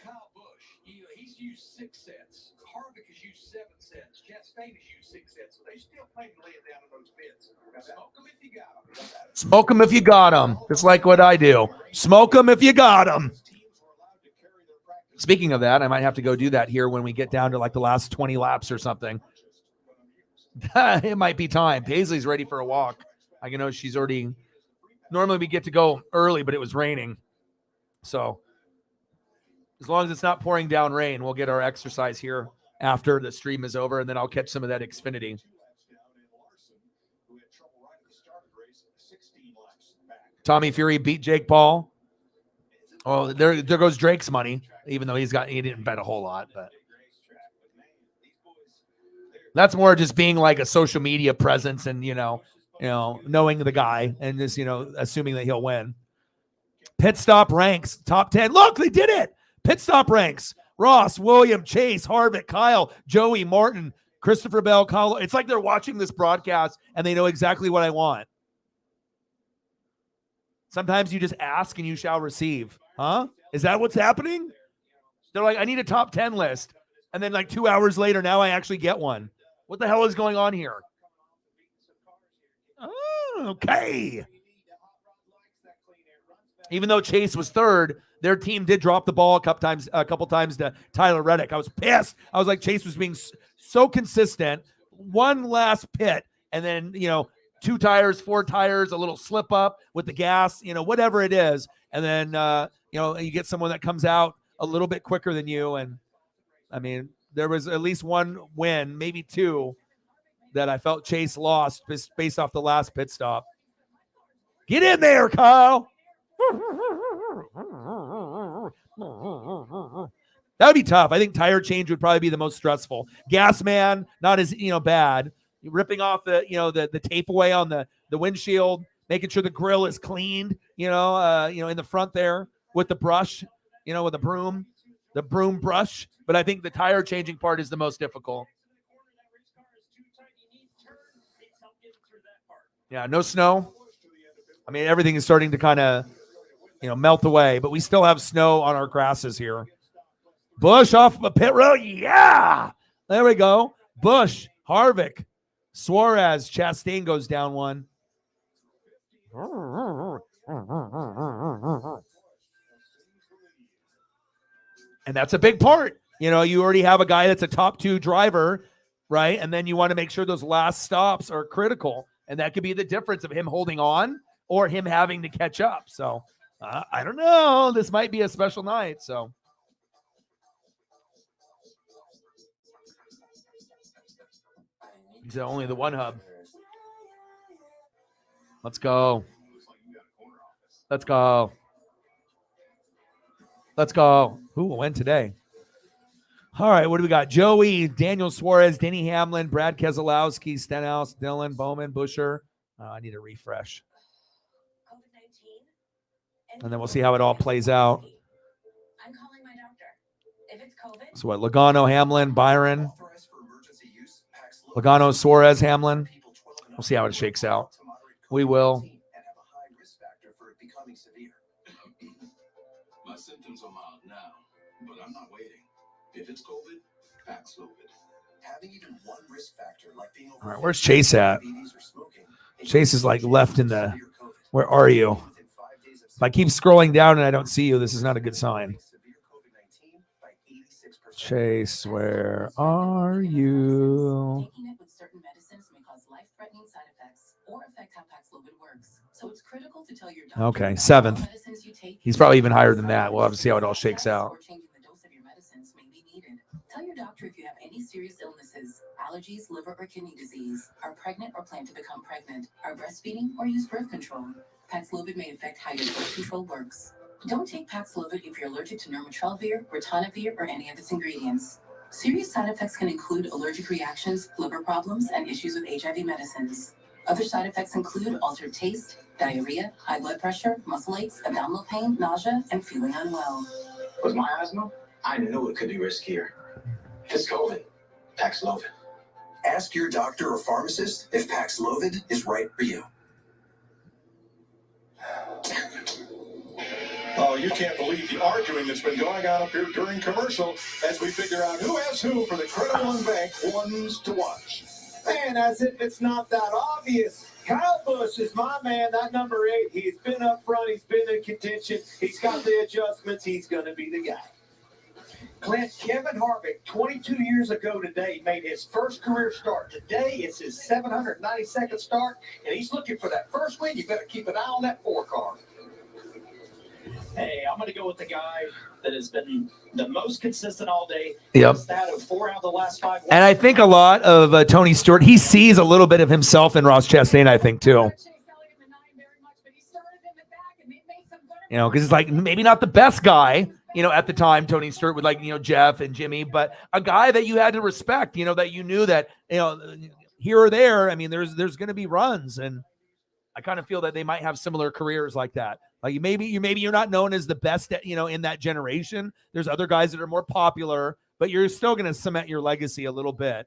Kyle Busch. He's used 6 sets. Harvick has used 7 sets. Chastain has used 6 sets. So they still plenty laying down in those bits. Smoke them if you got them. Smoke them if you got them. Just like what I do. Smoke them if you got them. Speaking of that, I might have to go do that here when we get down to the last 20 laps or something. It might be time. Paisley's ready for a walk. I know she's already. Normally we get to go early, but it was raining. So as long as it's not pouring down rain, we'll get our exercise here after the stream is over, and then I'll catch some of that Xfinity. Tommy Fury beat Jake Paul. Oh, there goes Drake's money, even though he didn't bet a whole lot, but that's more just being like a social media presence and, knowing the guy and just, assuming that he'll win. Pit stop ranks, top 10. Look, they did it. Pit stop ranks. Ross, William, Chase, Harvick, Kyle, Joey, Martin, Christopher Bell, Kyle. It's like they're watching this broadcast and they know exactly what I want. Sometimes you just ask and you shall receive. Huh? Is that what's happening? They're like, I need a top 10 list. And then 2 hours later, now I actually get one. What the hell is going on here? Oh, okay. Even though Chase was third, their team did drop the ball a couple times to Tyler Reddick. I was pissed. I was like, Chase was being so consistent, one last pit, and then, 2 tires, 4 tires, a little slip up with the gas, whatever it is. And then, you get someone that comes out a little bit quicker than you. And I mean, there was at least one win, maybe 2, that I felt Chase lost based off the last pit stop. Get in there, Kyle. That would be tough. I think tire change would probably be the most stressful. Gas man, not as bad. Ripping off the tape away on the windshield, making sure the grill is cleaned, in the front there with the brush, with the broom brush. But I think the tire changing part is the most difficult. Yeah, no snow. I mean, everything is starting to kind of, melt away, but we still have snow on our grasses here. Bush off a pit road. Yeah. There we go. Bush, Harvick, Suarez, Chastain goes down 1. And that's a big part. You already have a guy that's a top 2 driver, right? And then you want to make sure those last stops are critical. And that could be the difference of him holding on or him having to catch up. So I don't know. This might be a special night. So. He's only the 1 hub. Let's go. Let's go. Let's go. Who will win today? All right, what do we got? Joey, Daniel Suarez, Denny Hamlin, Brad Keselowski, Stenhouse, Dylan, Bowman, Busher. I need a refresh. And then we'll see how it all plays out. So what? Logano, Hamlin, Byron. Logano, Suarez, Hamlin. We'll see how it shakes out. We will. My symptoms are mild now, but I'm not waiting. If it's COVID, Paxlovid. Having even one risk factor like being All right, where's Chase at? Chase is like left in the. Where are you? If I keep scrolling down and I don't see you, this is not a good sign. Chase, where are you? Taking it with certain medicines may cause life-threatening side effects or affect how Paxlovid works. So it's critical to tell your doctor. Okay, 7th. He's probably even higher than that. We'll have to see how it all shakes out. Or changing the dose of your medicines may be needed. Tell your doctor if you have any serious illnesses, allergies, liver or kidney disease, are pregnant or plan to become pregnant, are breastfeeding or use birth control. Paxlovid may affect how your birth control works. Don't take Paxlovid if you're allergic to nirmatrelvir, ritonavir, or any of its ingredients. Serious side effects can include allergic reactions, liver problems, and issues with HIV medicines. Other side effects include altered taste, diarrhea, high blood pressure, muscle aches, abdominal pain, nausea, and feeling unwell. With my asthma, I knew it could be riskier. If it's COVID, Paxlovid. Ask your doctor or pharmacist if Paxlovid is right for you. Oh, you can't believe the arguing that's been going on up here during commercial as we figure out who has who for the Credit One Bank ones to watch. Man, as if it's not that obvious. Kyle Busch is my man, that number 8. He's been up front. He's been in contention. He's got the adjustments. He's going to be the guy. Clint, Kevin Harvick, 22 years ago today, made his first career start. Today, it's his 792nd start, and he's looking for that first win. You better keep an eye on that 4 car. Hey, I'm going to go with the guy that has been the most consistent all day. Yep. Stat of 4 out of the last 5. And I think a lot of Tony Stewart, he sees a little bit of himself in Ross Chastain, I think, too. Because it's like maybe not the best guy, at the time, Tony Stewart with Jeff and Jimmy, but a guy that you had to respect, that you knew that, here or there, I mean, there's going to be runs. And I kind of feel that they might have similar careers like that. Like maybe you're not known as the best, in that generation. There's other guys that are more popular, but you're still going to cement your legacy a little bit.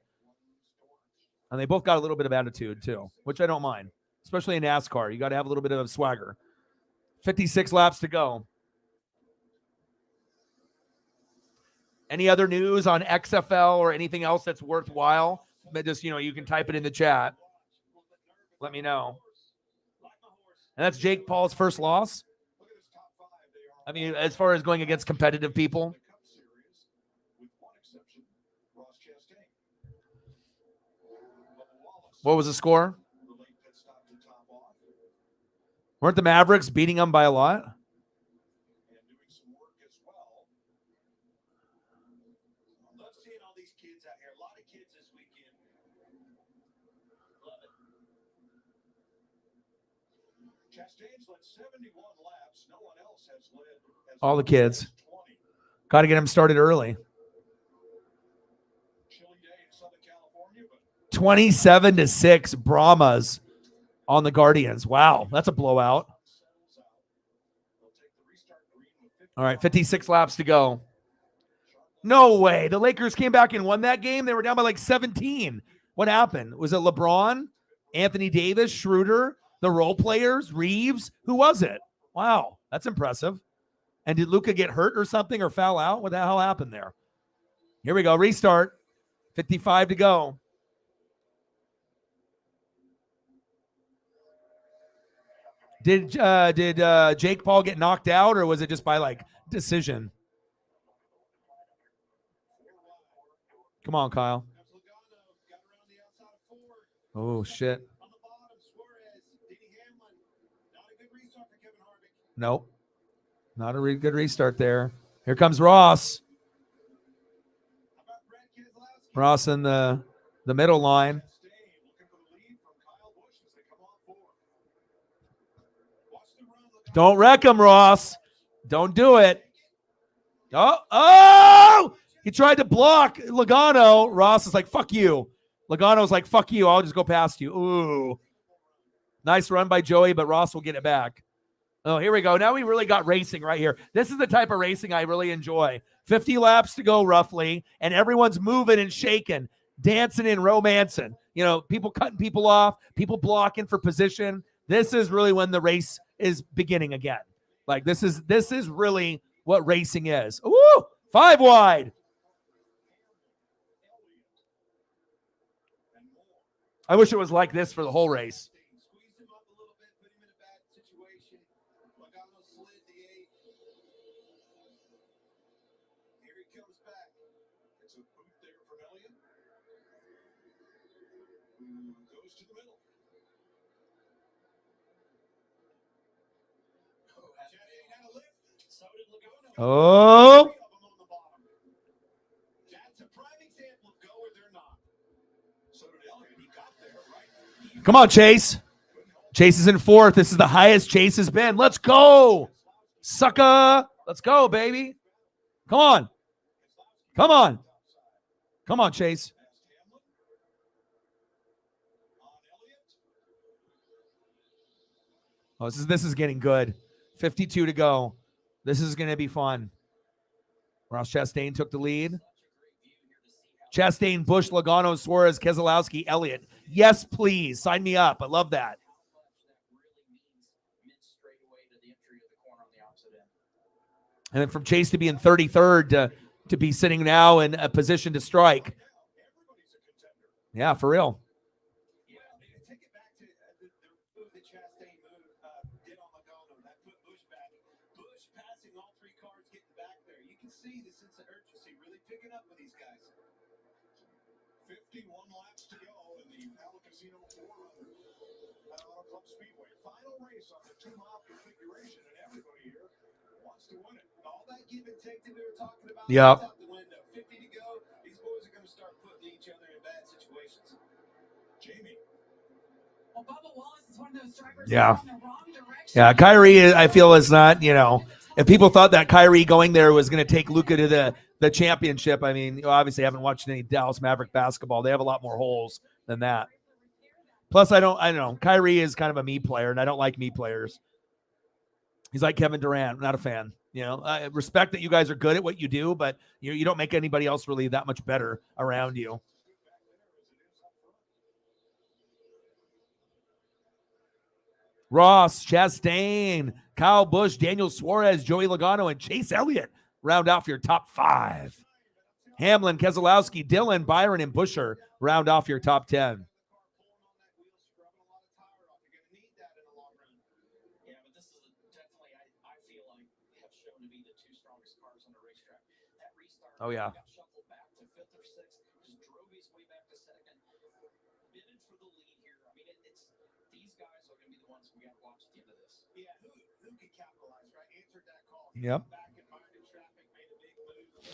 And they both got a little bit of attitude too, which I don't mind, especially in NASCAR. You got to have a little bit of swagger. 56 laps to go. Any other news on XFL or anything else that's worthwhile? But just, you can type it in the chat. Let me know. And that's Jake Paul's first loss. I mean, as far as going against competitive people. What was the score? Weren't the Mavericks beating them by a lot? All the kids. Got to get them started early. 27-6 Brahmas on the Guardians. Wow, that's a blowout. All right, 56 laps to go. No way. The Lakers came back and won that game. They were down by like 17. What happened? Was it LeBron, Anthony Davis, Schroeder, the role players, Reeves? Who was it? Wow, that's impressive. And did Luka get hurt or something or foul out? What the hell happened there? Here we go. Restart. 55 to go. Did Jake Paul get knocked out, or was it just by like decision? Come on, Kyle. Oh, shit. Nope. Not a good restart there. Here comes Ross. Ross in the middle line. Don't wreck him, Ross. Don't do it. Oh! He tried to block Logano. Ross is like, fuck you. Logano's like, fuck you. I'll just go past you. Ooh. Nice run by Joey, but Ross will get it back. Oh, here we go. Now we really got racing right here. This is the type of racing I really enjoy. 50 laps to go roughly, and everyone's moving and shaking, dancing and romancing. You know, people cutting people off, people blocking for position. This is really when the race is beginning again. Like this is really what racing is. Ooh, 5 wide. I wish it was like this for the whole race. Oh. Come on, Chase. Chase is in 4th. This is the highest Chase has been. Let's go. Sucker. Let's go, baby. Come on. Come on. Come on, Chase. Oh, this is getting good. 52 to go. This is going to be fun. Ross Chastain took the lead. Chastain, Busch, Logano, Suarez, Keselowski, Elliott. Yes, please. Sign me up. I love that. And then from Chase to be in 33rd to be sitting now in a position to strike. Yeah, for real. Yeah. Yeah. Yeah. Kyrie, I feel, is not, if people thought that Kyrie going there was going to take Luka to the championship, I mean, you obviously haven't watched any Dallas Maverick basketball. They have a lot more holes than that. Plus, I don't know. Kyrie is kind of a me player, and I don't like me players. He's like Kevin Durant. I'm not a fan. I respect that you guys are good at what you do, but you don't make anybody else really that much better around you. Ross, Chastain, Kyle Busch, Daniel Suarez, Joey Logano, and Chase Elliott round off your top 5. Hamlin, Keselowski, Dillon, Byron, and Buescher round off your top 10. Oh, yeah. These guys are going to be the ones we got to watch at the end of this. Yeah, who can capitalize, right? Answered that call. Yep. Back in mind in traffic, made a big move.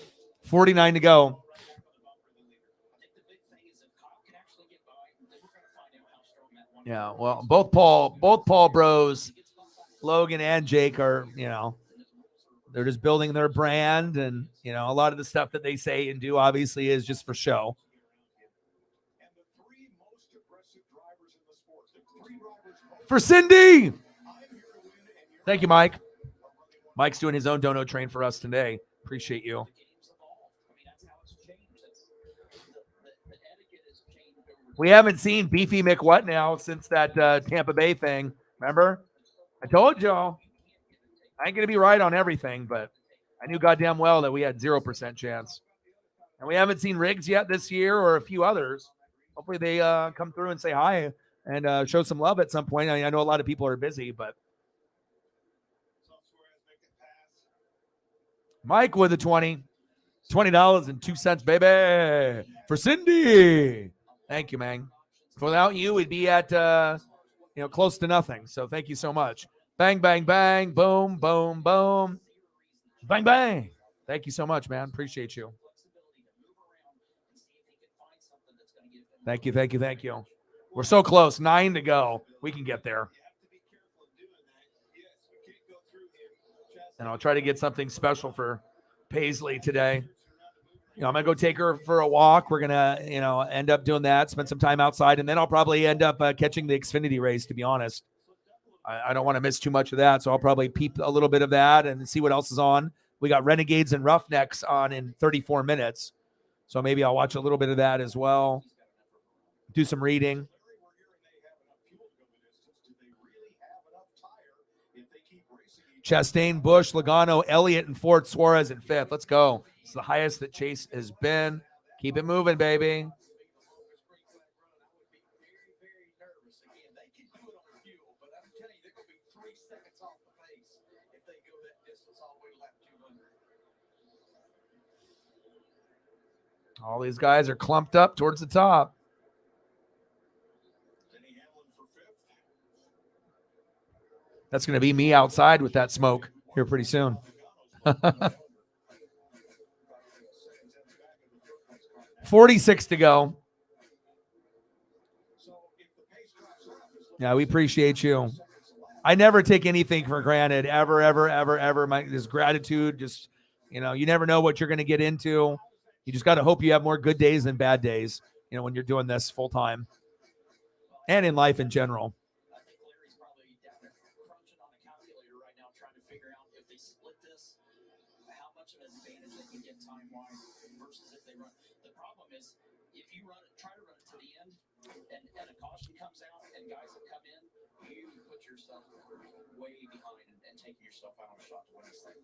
49 to go. I think the big thing is if Kyle can actually get by, then we're going to find out how strong that one. Yeah, well, both Paul bros, Logan and Jake are, they're just building their brand, and a lot of the stuff that they say and do obviously is just for show. And the three most aggressive drivers in the sport. The three drivers For Cindy. Thank you, Mike. Mike's doing his own dono train for us today. Appreciate you. We haven't seen Beefy McWhat now since that Tampa Bay thing. Remember? I told y'all. I ain't going to be right on everything, but I knew goddamn well that we had 0% chance. And we haven't seen Riggs yet this year or a few others. Hopefully they come through and say hi and show some love at some point. I know a lot of people are busy, but Mike with a $20.02, baby, for Cindy. Thank you, man. Without you, we'd be at close to nothing. So thank you so much. Bang, bang, bang, boom, boom, boom, bang, bang. Thank you so much, man. Appreciate you. Thank you, thank you, thank you. We're so close. 9 to go. We can get there. And I'll try to get something special for Paisley today. I'm going to go take her for a walk. We're going to, end up doing that, spend some time outside, and then I'll probably end up catching the Xfinity race, to be honest. I don't want to miss too much of that, so I'll probably peep a little bit of that and see what else is on. We got Renegades and Roughnecks on in 34 minutes, so maybe I'll watch a little bit of that as well, do some reading. Chastain, Busch, Logano, Elliott, and Ford, Suarez in 5th. Let's go. It's the highest that Chase has been. Keep it moving, baby. All these guys are clumped up towards the top. That's going to be me outside with that smoke here pretty soon. 46 to go. Yeah, we appreciate you. I never take anything for granted, ever, ever, ever, ever. This gratitude, just, you never know what you're going to get into. You just got to hope you have more good days than bad days, when you're doing this full time and in life in general. I think Larry's probably down there crunching on a calculator right now, trying to figure out if they split this, how much of an advantage they can get time-wise versus if they run. The problem is, if you try to run it to the end, and a caution comes out, and guys have come in, you put yourself way behind and taking yourself out on a shot to win this thing.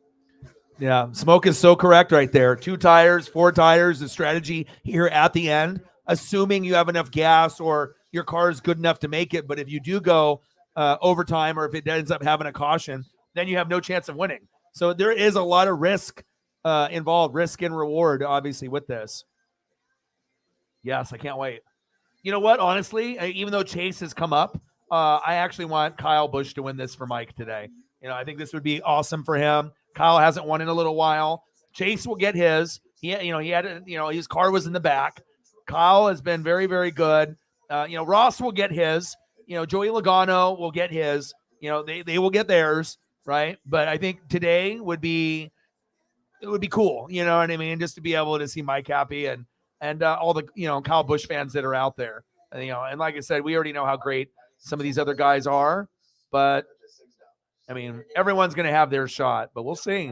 Yeah, Smoke is so correct right there. 2 tires, 4 tires, the strategy here at the end, assuming you have enough gas or your car is good enough to make it. But if you do go overtime or if it ends up having a caution, then you have no chance of winning. So there is a lot of risk involved, risk and reward, obviously, with this. Yes, I can't wait. You know what? Honestly, even though Chase has come up, I actually want Kyle Busch to win this for Mike today. I think this would be awesome for him. Kyle hasn't won in a little while. Chase will get his. He had his car was in the back. Kyle has been very, very good. Ross will get his. Joey Logano will get his. They will get theirs, right? But I think today would be cool. You know what I mean? Just to be able to see Mike happy and all the Kyle Busch fans that are out there. And like I said, we already know how great some of these other guys are, but I mean, everyone's going to have their shot, but we'll see.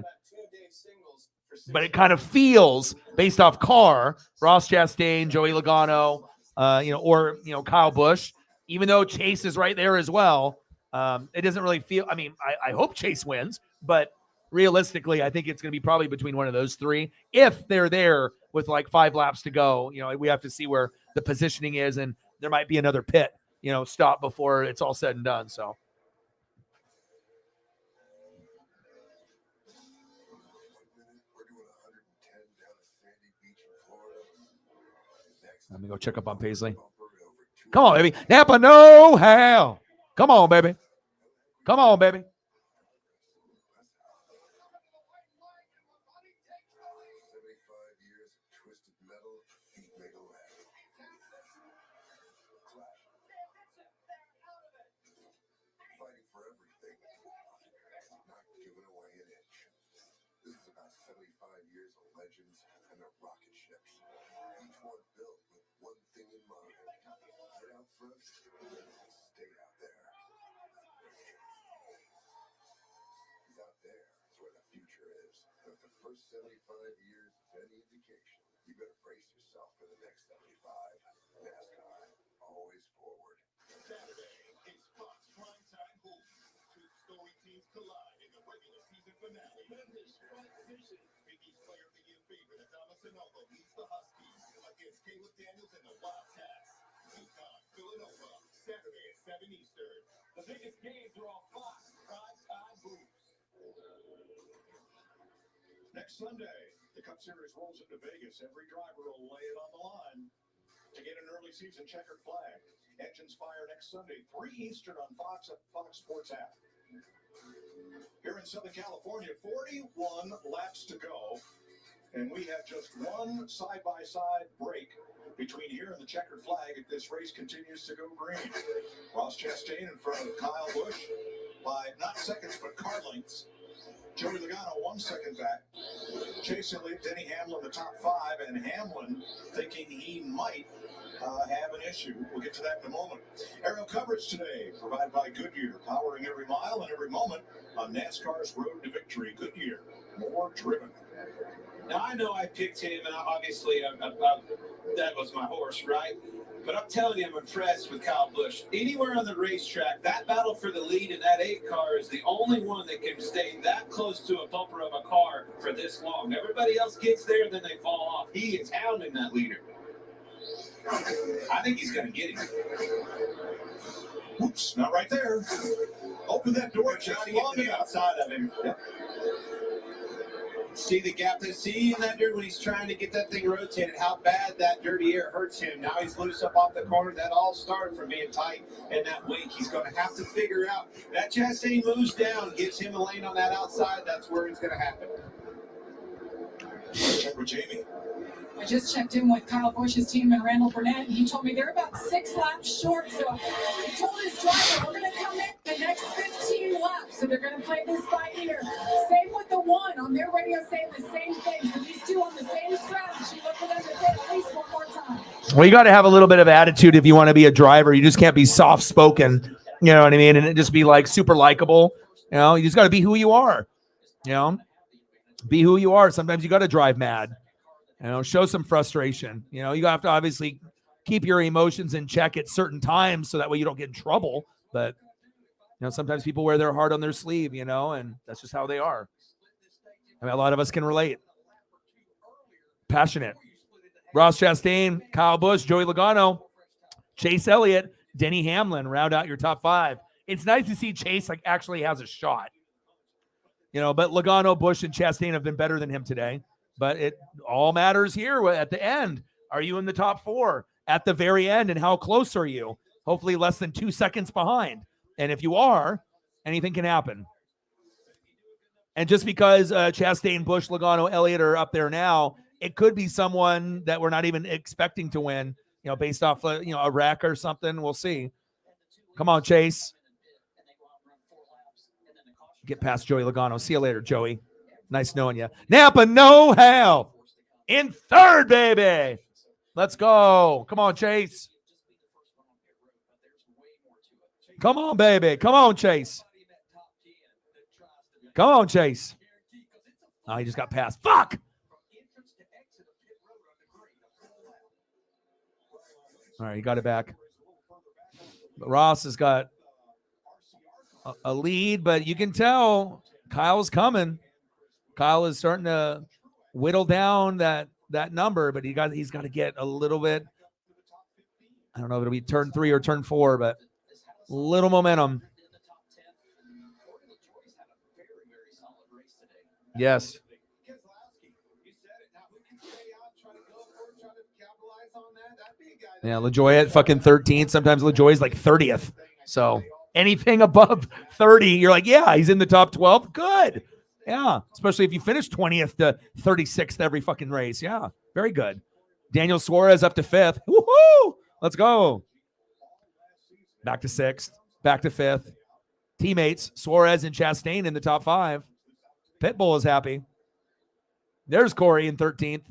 But it kind of feels, based off car, Ross Chastain, Joey Logano, or Kyle Busch, even though Chase is right there as well, it doesn't really feel. I mean, I hope Chase wins, but realistically, I think it's going to be probably between one of those three if they're there with like 5 laps to go. We have to see where the positioning is, and there might be another pit, stop before it's all said and done. So. Let me go check up on Paisley. Come on, baby. Napa, no how. Come on, baby. Come on, baby. Fighting for everything, not giving away an inch. This is about 75 years of legends and their rocket ships. Each one built with one thing in mind. Get out front, stay out there. Because out there is where the future is. And if the first 75 years is any indication, you better brace yourself for the next 75. NASCAR, always forward. Saturday is Fox Primetime Hoops. Two storied teams collide in the regular season finale. In this fight position, Biggie's Player of the Year favorite Adama Sanogo leads the Huskies against Caleb Daniels and the Wildcats. UConn, Villanova, Saturday at 7 Eastern. The biggest games are on Fox Primetime Hoops. Next Sunday, the Cup Series rolls into Vegas. Every driver will lay it on the line to get an early season checkered flag. Engines fire next Sunday, 3 Eastern on Fox Sports app. Here in Southern California, 41 laps to go, and we have just one side-by-side break between here and the checkered flag if this race continues to go green. Ross Chastain in front of Kyle Busch by not seconds, but car lengths. Joey Logano 1 second back. Chase Elliott, Denny Hamlin, the top 5, and Hamlin thinking he might have an issue. We'll get to that in a moment. Aerial coverage today provided by Goodyear, powering every mile and every moment on NASCAR's road to victory. Goodyear, more driven. Now, I know I picked him, and obviously that was my horse, right? But I'm telling you, I'm impressed with Kyle Busch. Anywhere on the racetrack, that battle for the lead in that 8 car is the only one that can stay that close to a bumper of a car for this long. Everybody else gets there, then they fall off. He is hounding that leader. I think he's going to get him. Oops, not right there. Open that door, Trying to just get long to the enough. outside of him. Yep. See the gap there? See in that dirt when he's trying to get that thing rotated, how bad that dirty air hurts him. Now he's loose up off the corner. That all started from being tight and that wake. He's going to have to figure out. That Chastain moves down, gives him a lane on that outside. That's where it's going to happen. Check with Jamie. I just checked in with Kyle Busch's team and Randall Burnett, and he told me they're about 6 laps short. So he told his driver, we're going to come in the next 15 laps. So they're going to play this by ear. Same with the 1 on their radio saying the same thing. So these 2 on the same strategy. Look for them to hit at least 1 more time. Well, you got to have a little bit of attitude if you want to be a driver. You just can't be soft-spoken, you know what I mean, and just be like super likable. You know, you just got to be who you are. You know, be who you are. Sometimes you got to drive mad. You know, show some frustration. You know, you have to obviously keep your emotions in check at certain times so that way you don't get in trouble. But, you know, sometimes people wear their heart on their sleeve, you know, and that's just how they are. I mean, a lot of us can relate. Passionate. Ross Chastain, Kyle Busch, Joey Logano, Chase Elliott, Denny Hamlin round out your top 5. It's nice to see Chase like actually has a shot. You know, but Logano, Busch, and Chastain have been better than him today. But it all matters here at the end. Are you in the top 4 at the very end? And how close are you? Hopefully less than 2 seconds behind. And if you are, anything can happen. And just because Chastain, Busch, Logano, Elliott are up there now, it could be someone that we're not even expecting to win, you know, based off, you know, a wreck or something. We'll see. Come on, Chase. Get past Joey Logano. See you later, Joey. Nice knowing you. Napa know-how in 3rd, baby. Let's go. Come on, Chase. Come on, baby. Come on, Chase. Come on, Chase. Oh, he just got past. Fuck. All right, he got it back. But Ross has got a lead, but you can tell Kyle's coming. Kyle is starting to whittle down that number, but he's got to get a little bit. I don't know if it'll be turn 3 or turn 4, but little momentum. Yes. Yeah, LaJoy at fucking 13th. Sometimes LaJoy is like 30th. So anything above 30, you're like, yeah, he's in the top 12. Good. Yeah, especially if you finish 20th to 36th every fucking race. Yeah, very good. Daniel Suarez up to 5th. Woohoo! Let's go. Back to 6th. Back to 5th. Teammates, Suarez and Chastain in the top 5. Pitbull is happy. There's Corey in 13th.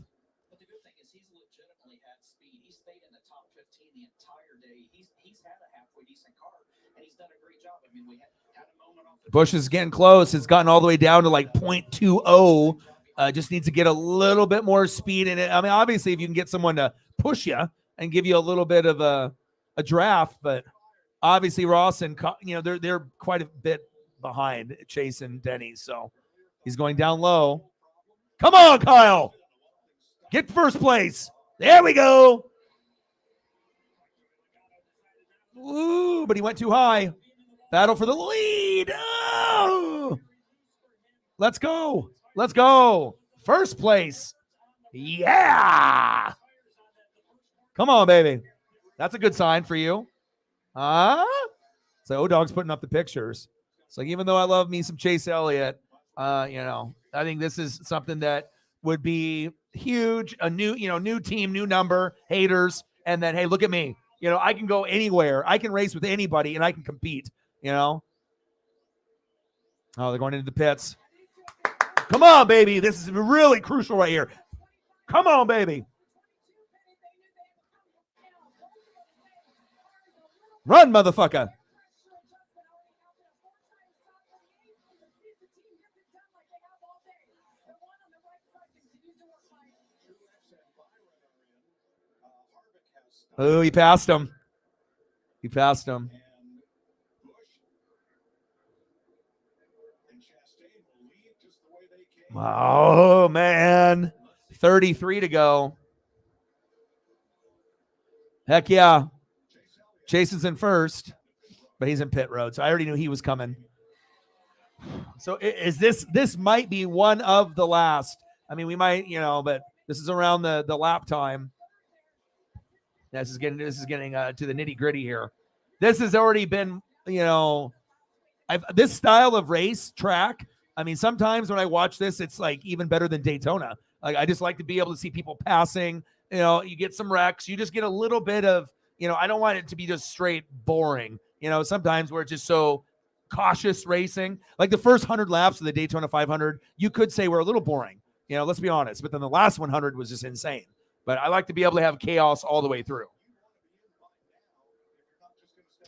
But the good thing is he's legitimately had speed. He stayed in the top 15 the entire day. He's had a halfway decent car, and he's done a great job. I mean, we had a moment off the Busch is getting close. It's gotten all the way down to like 0.20. Just needs to get a little bit more speed in it. I mean, obviously, if you can get someone to push you and give you a little bit of a draft, but obviously Ross and they're quite a bit behind Chase and Denny, so he's going down low. Come on, Kyle. Get first place. There we go. Ooh, but he went too high. Battle for the lead. Oh! Let's go. Let's go. First place. Yeah. Come on, baby. That's a good sign for you. So O-Dog's putting up the pictures. So even though I love me some Chase Elliott, I think this is something that would be huge. A new team, new number, haters, and then, hey, look at me. I can go anywhere. I can race with anybody, and I can compete, Oh, they're going into the pits. Come on, baby. This is really crucial right here. Come on, baby. Run, motherfucker. Oh, he passed him. He passed him. Oh, man. 33 to go. Heck yeah. Chase is in first, but he's in pit road, so I already knew he was coming. So is this might be one of the last. I mean, we might, but this is around the lap time. This is getting to the nitty gritty here. This has already been, this style of race track. I mean, sometimes when I watch this, it's like even better than Daytona. Like, I just like to be able to see people passing. You get some wrecks. You just get a little bit of, I don't want it to be just straight boring. Sometimes where it's just so cautious racing. Like the first 100 laps of the Daytona 500, you could say were a little boring. Let's be honest. But then the last 100 was just insane. But I like to be able to have chaos all the way through.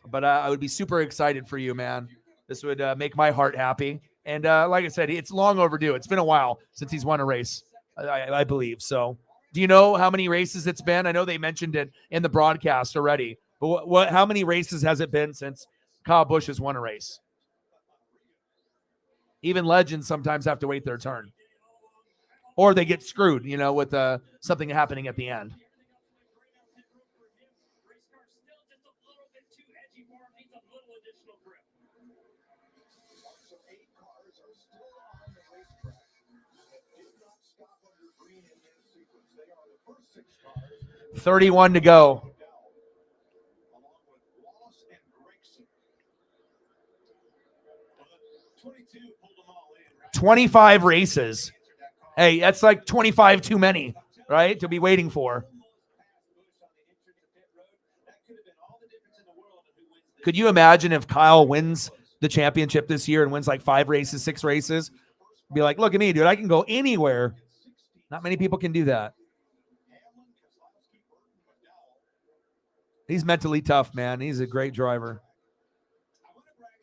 But I would be super excited for you, man. This would make my heart happy. And like I said, it's long overdue. It's been a while since he's won a race, I believe. So do you know how many races it's been? I know they mentioned it in the broadcast already. But how many races has it been since Kyle Busch has won a race? Even legends sometimes have to wait their turn. Or they get screwed, with something happening at the end. $31 to go. 25 races. Hey, that's like 25 too many, right? To be waiting for. Could you imagine if Kyle wins the championship this year and wins like 5 races, 6 races? Be like, look at me, dude. I can go anywhere. Not many people can do that. He's mentally tough, man. He's a great driver.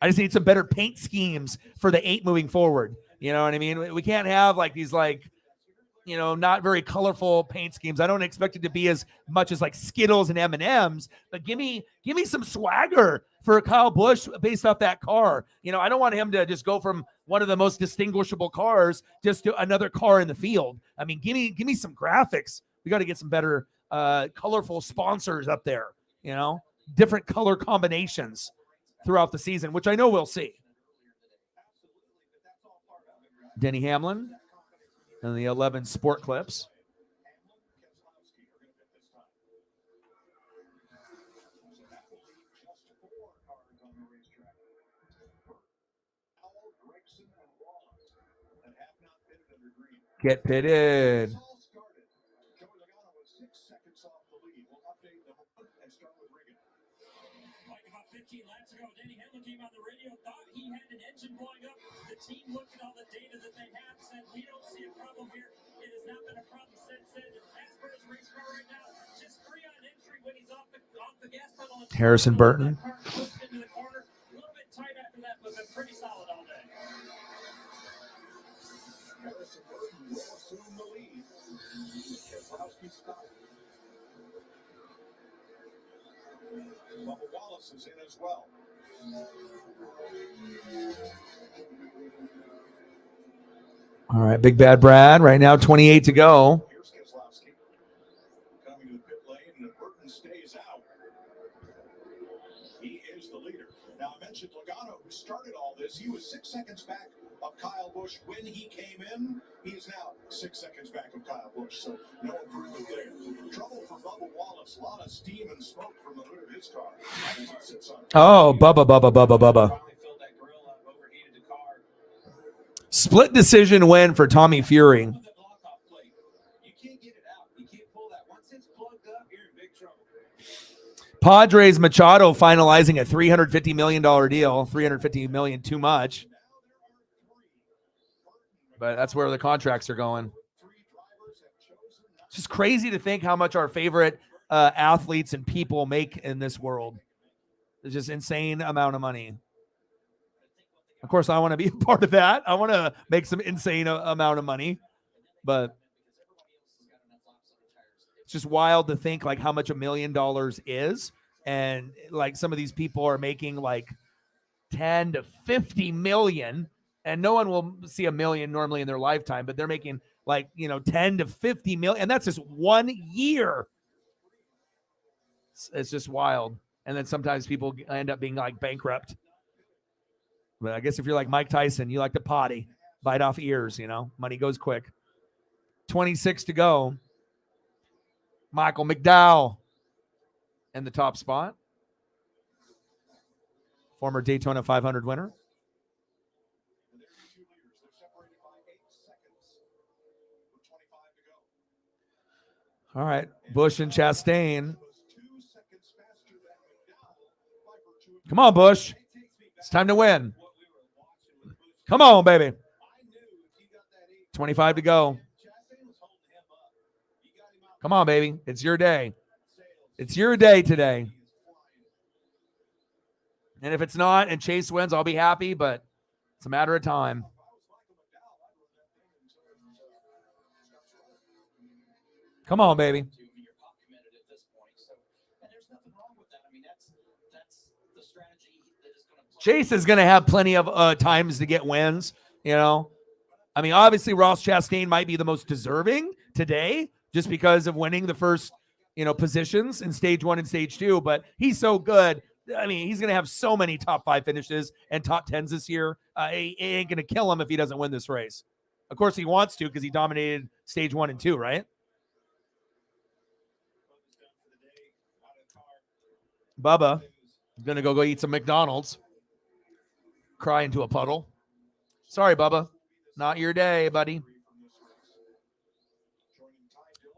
I just need some better paint schemes for the 8 moving forward. You know what I mean? We can't have like these not very colorful paint schemes. I don't expect it to be as much as like Skittles and M&Ms, but give me some swagger for Kyle Busch based off that car. I don't want him to just go from one of the most distinguishable cars just to another car in the field. I mean, give me some graphics. We got to get some better colorful sponsors up there, different color combinations throughout the season, which I know we'll see. Denny Hamlin and the 11 Sport Clips. Get pitted. Like about 15 laps ago, Danny Hamlin came on the radio, thought he had an engine blowing up. The team looked at all the data that they have, said, we don't see a problem here. It has not been a problem since then. As per his race car right now, just 3 on entry when he's off the gas pedal. Harrison Burton. Into the corner. A little bit tight after that, but been pretty solid all day. Harrison Burton will assume the lead. Keselowski stopped. Bubba Wallace is in as well. All right, Big Bad Brad. Right now, 28 to go. Here's Keselowski coming to the pit lane, and Burton stays out. He is the leader. Now, I mentioned Logano, who started all this. He was 6 seconds back of Kyle Busch when he came in. He is now 6 seconds back of Kyle Busch, so no improvement there. Trouble for Bubba Wallace. A lot of steam and smoke from the hood of his car. Oh, Bubba. Split decision win for Tommy Fury. You can't get it out. You can't pull that. Once it's plugged up, you're in big trouble. Padres Machado finalizing a $350 million deal. $350 million too much. But that's where the contracts are going. It's just crazy to think how much our favorite athletes and people make in this world. It's just insane amount of money. Of course, I want to be a part of that. I want to make some insane amount of money. But it's just wild to think like how much $1 million is. And like some of these people are making like 10 to 50 million. And no one will see $1 million normally in their lifetime, but they're making like, 10 to 50 million. And that's just 1 year. It's just wild. And then sometimes people end up being like bankrupt. But I guess if you're like Mike Tyson, you like to potty, bite off ears, money goes quick. 26 to go. Michael McDowell in the top spot. Former Daytona 500 winner. All right, Busch and Chastain. Come on, Busch. It's time to win. Come on, baby. 25 to go. Come on, baby. It's your day. It's your day today. And if it's not and Chase wins, I'll be happy, but it's a matter of time. Come on, baby. Chase is going to have plenty of times to get wins, I mean, obviously Ross Chastain might be the most deserving today just because of winning the first, positions in stage 1 and stage 2, but he's so good. I mean, he's going to have so many top 5 finishes and top 10s this year. It ain't going to kill him if he doesn't win this race. Of course he wants to because he dominated stage 1 and 2, right? Bubba is going to go eat some McDonald's. Cry into a puddle. Sorry, Bubba. Not your day, buddy.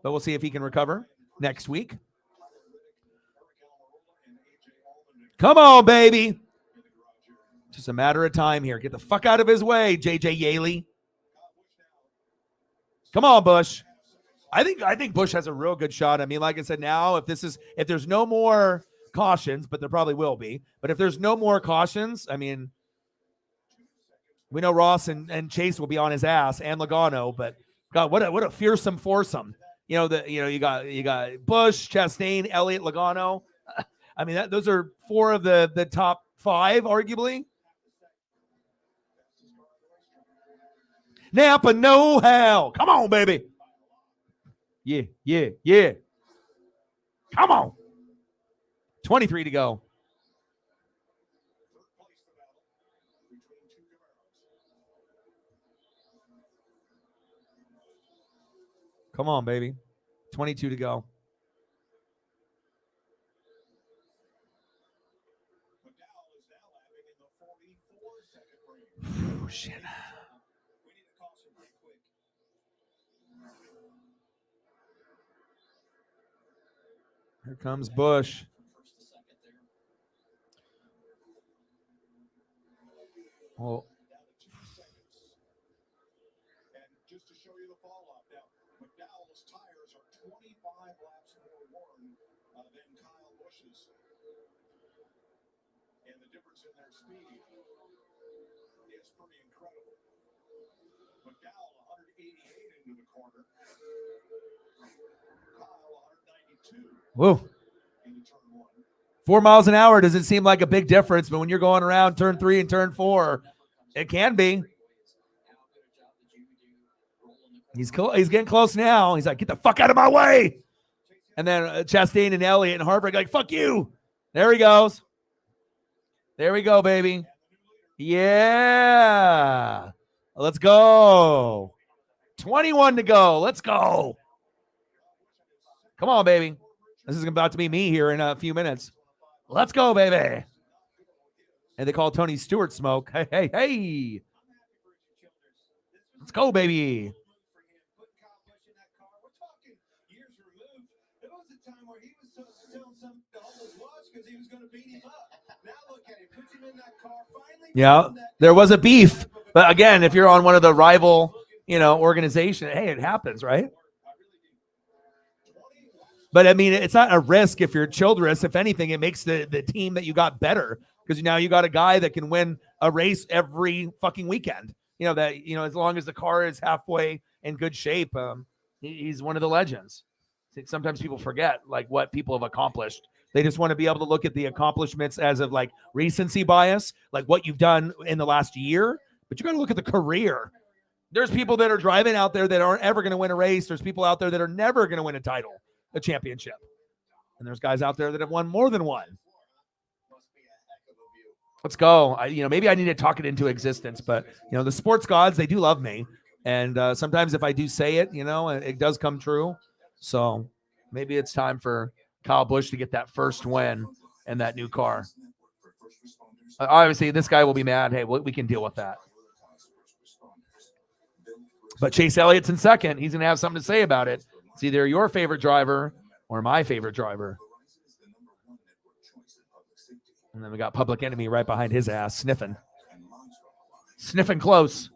But we'll see if he can recover next week. Come on, baby. Just a matter of time here. Get the fuck out of his way, JJ Yaley. Come on, Busch. I think Busch has a real good shot. I mean, like I said, now if there's no more cautions, but there probably will be. But if there's no more cautions, I mean, we know Ross and Chase will be on his ass and Logano, but God, what a fearsome foursome. You got Busch, Chastain, Elliott, Logano. I mean, those are 4 of the top 5, arguably. Napa know-how. Come on, baby. Yeah. Come on. 23 to go. Come on, baby. 22 to go. shit. Here comes Bush. Oh. And just to show you the fall off now, McDowell's tires are 25 laps more worn than Kyle Busch's. And the difference in their speed is pretty incredible. McDowell 188 into the corner. Kyle 192. Whoa. Into turn 1. 4 miles an hour doesn't seem like a big difference, but when you're going around turn 3 and turn 4, it can be. He's getting close now. He's like, get the fuck out of my way. And then Chastain and Elliott and Harvick like, fuck you. There he goes. There we go, baby. Yeah. Let's go. 21 to go. Let's go. Come on, baby. This is about to be me here in a few minutes. Let's go, baby. And they call Tony Stewart smoke. Hey, hey, hey. Let's go, baby. Yeah, there was a beef. But again, if you're on one of the rival, organization, hey, it happens, right? But I mean, it's not a risk if you're Childress. If anything, it makes the team that you got better because now you got a guy that can win a race every fucking weekend. As long as the car is halfway in good shape, he's one of the legends. Sometimes people forget what people have accomplished. They just want to be able to look at the accomplishments as of recency bias, like what you've done in the last year. But you got to look at the career. There's people that are driving out there that aren't ever going to win a race. There's people out there that are never going to win a title, a championship. And there's guys out there that have won more than one. Let's go. Maybe I need to talk it into existence, but the sports gods, they do love me. And sometimes if I do say it, it does come true. So maybe it's time for Kyle Busch to get that first win in that new car. Obviously, this guy will be mad. Hey, we can deal with that. But Chase Elliott's in second. He's going to have something to say about it. It's either your favorite driver or my favorite driver. And then we got Public Enemy right behind his ass, sniffing. Sniffing close.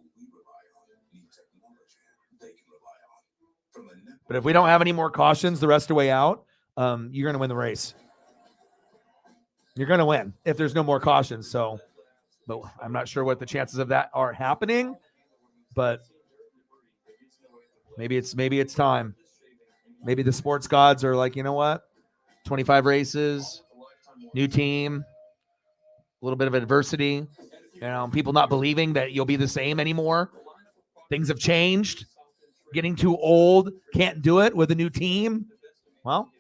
But if we don't have any more cautions the rest of the way out, you're going to win the race. You're going to win if there's no more cautions. But I'm not sure what the chances of that are happening. But maybe it's time. Maybe the sports gods are like, you know what? 25 races, new team, a little bit of adversity. People not believing that you'll be the same anymore. Things have changed. Getting too old, can't do it with a new team. Well,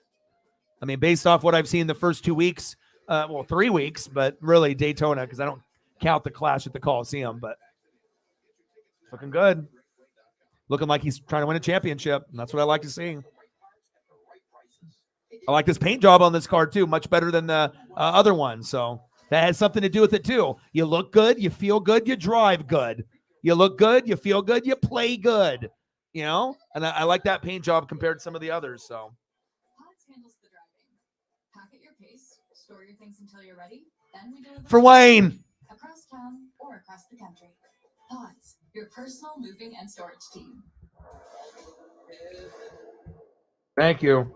I mean, based off what I've seen the first 2 weeks, 3 weeks, but really Daytona, because I don't count the clash at the Coliseum, but looking good. Looking like he's trying to win a championship, and that's what I like to see. I like this paint job on this car, too, much better than the other one, so that has something to do with it, too. You look good, you feel good, you drive good. You look good, you feel good, you play good. And I like that paint job compared to some of the others. So Pods handles the driving. Pack at your pace, store your things until you're ready, then we deliver for Wayne. Across town or across the country. Pods, your personal moving and storage team. Thank you.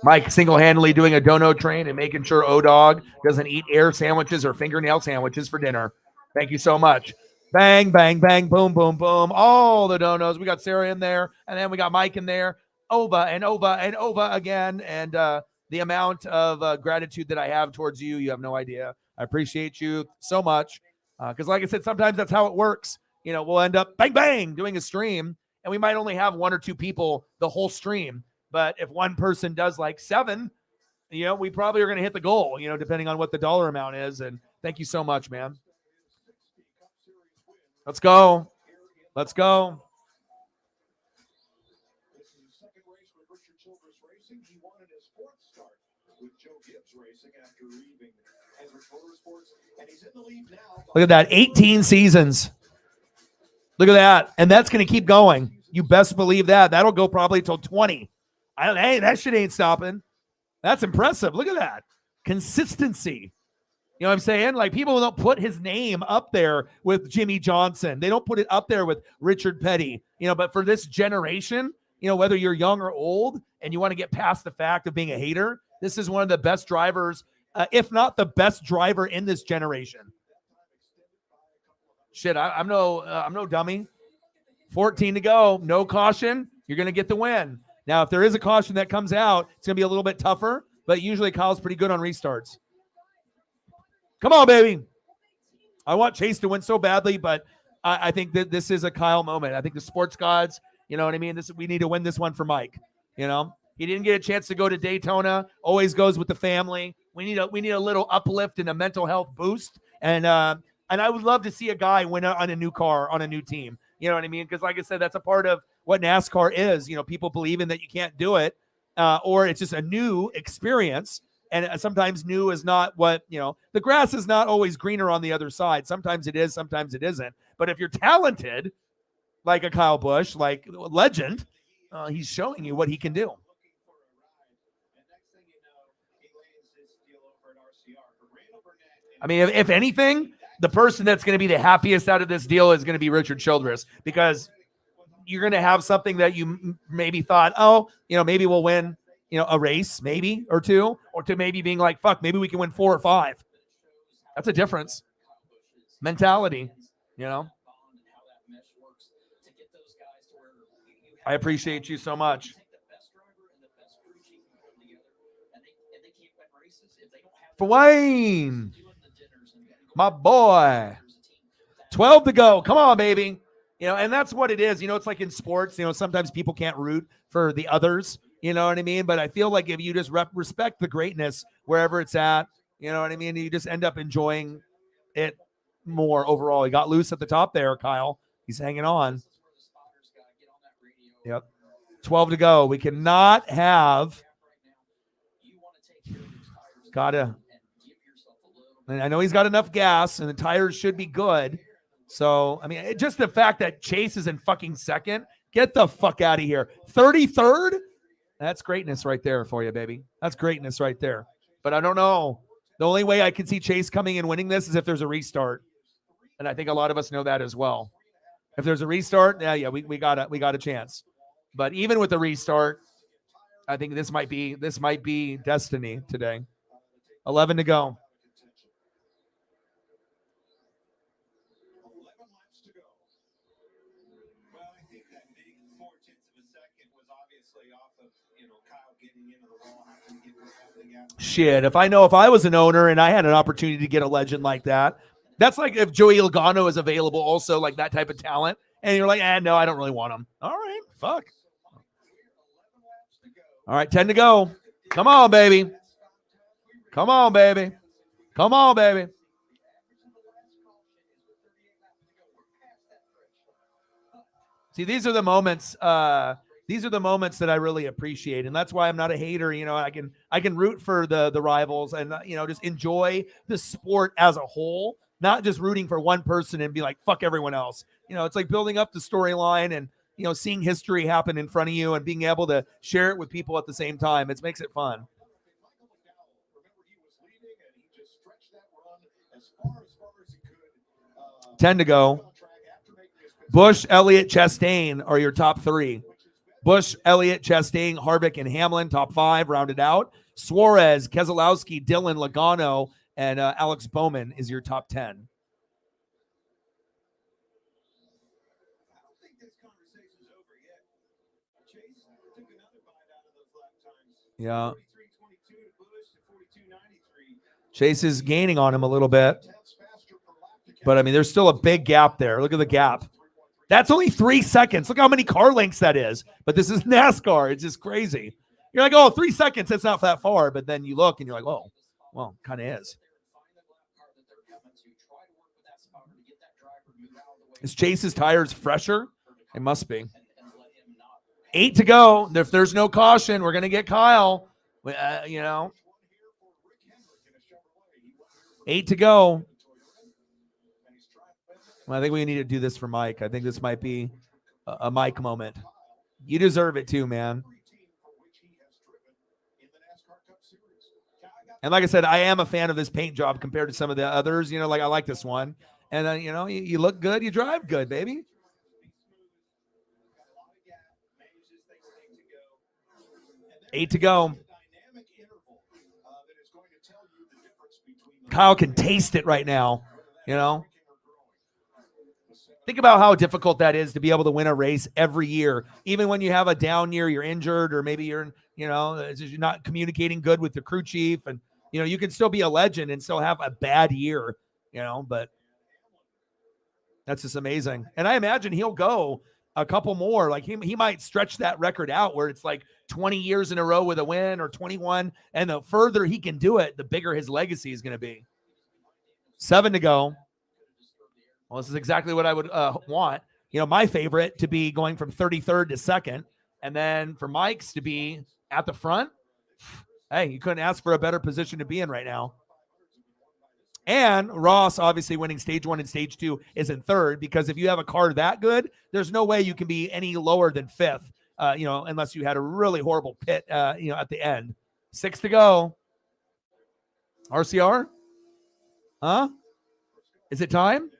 Mike single-handedly doing a dono train and making sure O-Dog doesn't eat air sandwiches or fingernail sandwiches for dinner. Thank you so much. Bang, bang, bang, boom, boom, boom. All the donos. We got Sarah in there, and then we got Mike in there. Over and over and over again. And the amount of gratitude that I have towards you, you have no idea. I appreciate you so much. Because like I said, sometimes that's how it works. We'll end up bang, bang, doing a stream, and we might only have 1 or 2 people the whole stream. But if one person does 7, we probably are going to hit the goal, depending on what the dollar amount is. And thank you so much, man. Let's go. Let's go. This is the second race with Richard Childress Racing. He wanted his 4th start with Joe Gibbs Racing after leaving Hendrick Motorsports, and he's in the lead now. Look at that, 18 seasons. Look at that. And that's going to keep going. You best believe that. That'll go probably till 20. Hey, that shit ain't stopping. That's impressive. Look at that. Consistency. You know what I'm saying? Like, people don't put his name up there with Jimmy Johnson. They don't put it up there with Richard Petty. You know, but for this generation, you know, whether you're young or old and you want to get past the fact of being a hater, this is one of the best drivers, if not the best driver in this generation. Shit, I'm no dummy. 14 to go. No caution. You're going to get the win. Now, if there is a caution that comes out, it's going to be a little bit tougher, but usually Kyle's pretty good on restarts. Come on, baby. I want Chase to win so badly, but I think that this is a Kyle moment. I think the sports gods, you know what I mean? We need to win this one for Mike. You know, he didn't get a chance to go to Daytona. Always goes with the family. We need a little uplift and a mental health boost. And I would love to see a guy win on a new car, on a new team. You know what I mean? Because like I said, that's a part of what NASCAR is. You know, people believing that you can't do it, or it's just a new experience. And sometimes new is not what, you know, the grass is not always greener on the other side. Sometimes it is, sometimes it isn't. But if you're talented, like a Kyle Busch, like a legend, he's showing you what he can do. I mean, if anything, the person that's going to be the happiest out of this deal is going to be Richard Childress, because you're going to have something that you maybe thought, oh, you know, maybe we'll win, you know, a race, maybe, or two, or to maybe being like, fuck, maybe we can win 4 or 5. That's a difference. Mentality, you know. I appreciate you so much. For Wayne, my boy. 12 to go. Come on, baby. You know, and that's what it is. You know, it's like in sports, you know, sometimes people can't root for the others. You know what I mean? But I feel like if you just respect the greatness wherever it's at, you know what I mean? You just end up enjoying it more overall. He got loose at the top there, Kyle. He's hanging on. Yep. 12 to go. We cannot have. And I know he's got enough gas and the tires should be good. So, I mean, just the fact that Chase is in fucking second, get the fuck out of here. 33rd? That's greatness right there for you, baby. That's greatness right there. But I don't know. The only way I can see Chase coming and winning this is if there's a restart. And I think a lot of us know that as well. If there's a restart, yeah, we got a chance. But even with the restart, I think this might be destiny today. 11 to go. Shit, if I was an owner and I had an opportunity to get a legend like that, that's like if Joey Logano is available also, like that type of talent, and you're like, no, I don't really want him. All right, fuck. All right, 10 to go. Come on, baby. Come on, baby. Come on, baby. See, these are the moments that I really appreciate, and that's why I'm not a hater. You know, I can root for the rivals, and you know, just enjoy the sport as a whole, not just rooting for one person and be like, fuck everyone else. You know, it's like building up the storyline and, you know, seeing history happen in front of you and being able to share it with people at the same time. It makes it fun. 10 to go. Busch, Elliott, Chastain are your top 3. Busch, Elliott, Chastain, Harvick, and Hamlin, top 5, rounded out. Suarez, Keselowski, Dillon, Logano, and Alex Bowman is your top 10. Yeah. Chase is gaining on him a little bit. But, I mean, there's still a big gap there. Look at the gap. That's only 3 seconds. Look how many car lengths that is. But this is NASCAR. It's just crazy. You're like, oh, 3 seconds. That's not that far. But then you look and you're like, oh, well, kind of is. Is Chase's tires fresher? It must be. 8 to go. If there's no caution, we're going to get Kyle. You know. 8 to go. Well, I think we need to do this for Mike. I think this might be a Mike moment. You deserve it too, man. And like I said, I am a fan of this paint job compared to some of the others. You know, like I like this one. And, you know, you look good, you drive good, baby. Eight to go. Kyle can taste it right now, you know. Think about how difficult that is to be able to win a race every year. Even when you have a down year, you're injured, or maybe you're, you know, you're not communicating good with the crew chief. And, you know, you can still be a legend and still have a bad year, you know, but that's just amazing. And I imagine he'll go a couple more. Like he might stretch that record out where it's like 20 years in a row with a win, or 21. And the further he can do it, the bigger his legacy is going to be. 7 to go. Well, this is exactly what I would want. You know, my favorite to be going from 33rd to 2nd, and then for Mike's to be at the front. Hey, you couldn't ask for a better position to be in right now. And Ross, obviously winning stage 1 and stage 2, is in 3rd, because if you have a car that good, there's no way you can be any lower than 5th, you know, unless you had a really horrible pit, you know, at the end. 6 to go. RCR? Huh? Is it time?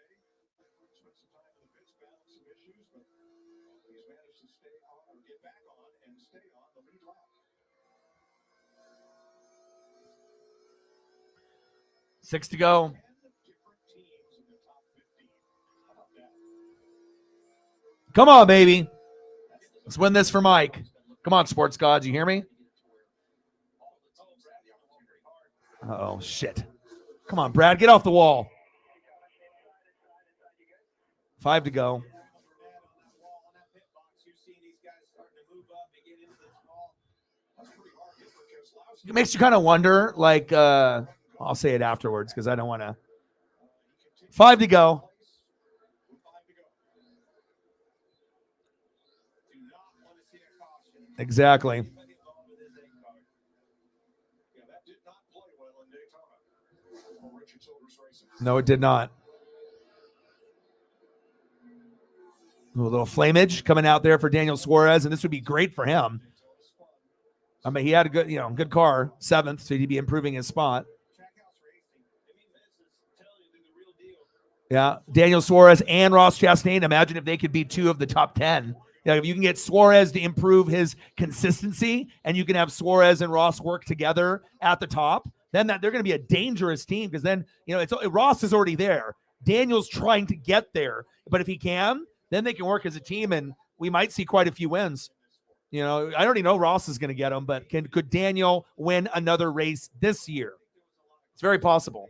Six to go. Come on, baby. Let's win this for Mike. Come on, sports gods. You hear me? Oh, shit. Come on, Brad. Get off the wall. 5 to go. It makes you kind of wonder, like, I'll say it afterwards because I don't want to. 5 to go. Exactly. No, it did not. A little flamage coming out there for Daniel Suarez, and this would be great for him. I mean, he had a good, you know, good car, 7th, so he'd be improving his spot. Yeah, Daniel Suarez and Ross Chastain. Imagine if they could be 2 of the top 10. You know, if you can get Suarez to improve his consistency, and you can have Suarez and Ross work together at the top, then they're going to be a dangerous team, because then, you know, Ross is already there. Daniel's trying to get there, but if he can, then they can work as a team, and we might see quite a few wins. You know, I already know Ross is going to get them, but could Daniel win another race this year? It's very possible.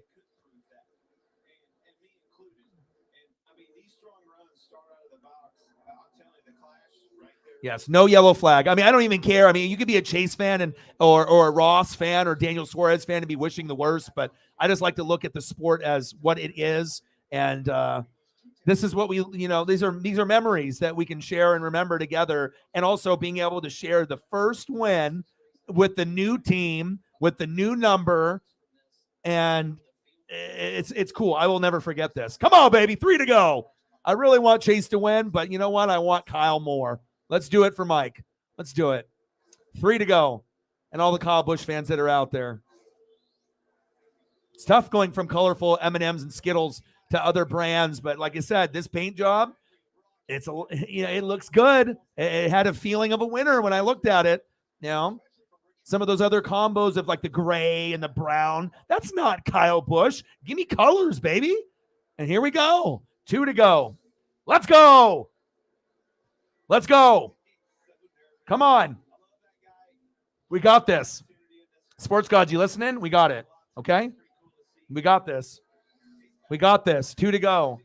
Yes, no yellow flag. I mean, I don't even care. I mean, you could be a Chase fan or a Ross fan or Daniel Suarez fan and be wishing the worst, but I just like to look at the sport as what it is, and this is what we, you know, these are memories that we can share and remember together, and also being able to share the first win with the new team, with the new number, and it's cool. I will never forget this. Come on, baby, 3 to go. I really want Chase to win, but you know what? I want Kyle more. Let's do it for Mike. Let's do it. 3 to go. And all the Kyle Busch fans that are out there. It's tough going from colorful M&Ms and Skittles to other brands, but like I said, this paint job, it's it looks good. It had a feeling of a winner when I looked at it. You know, some of those other combos of like the gray and the brown, that's not Kyle Busch. Give me colors, baby. And here we go. 2 to go. Let's go. Let's go. Come on. We got this. Sports gods, you listening? We got it. Okay? We got this. We got this. 2 to go.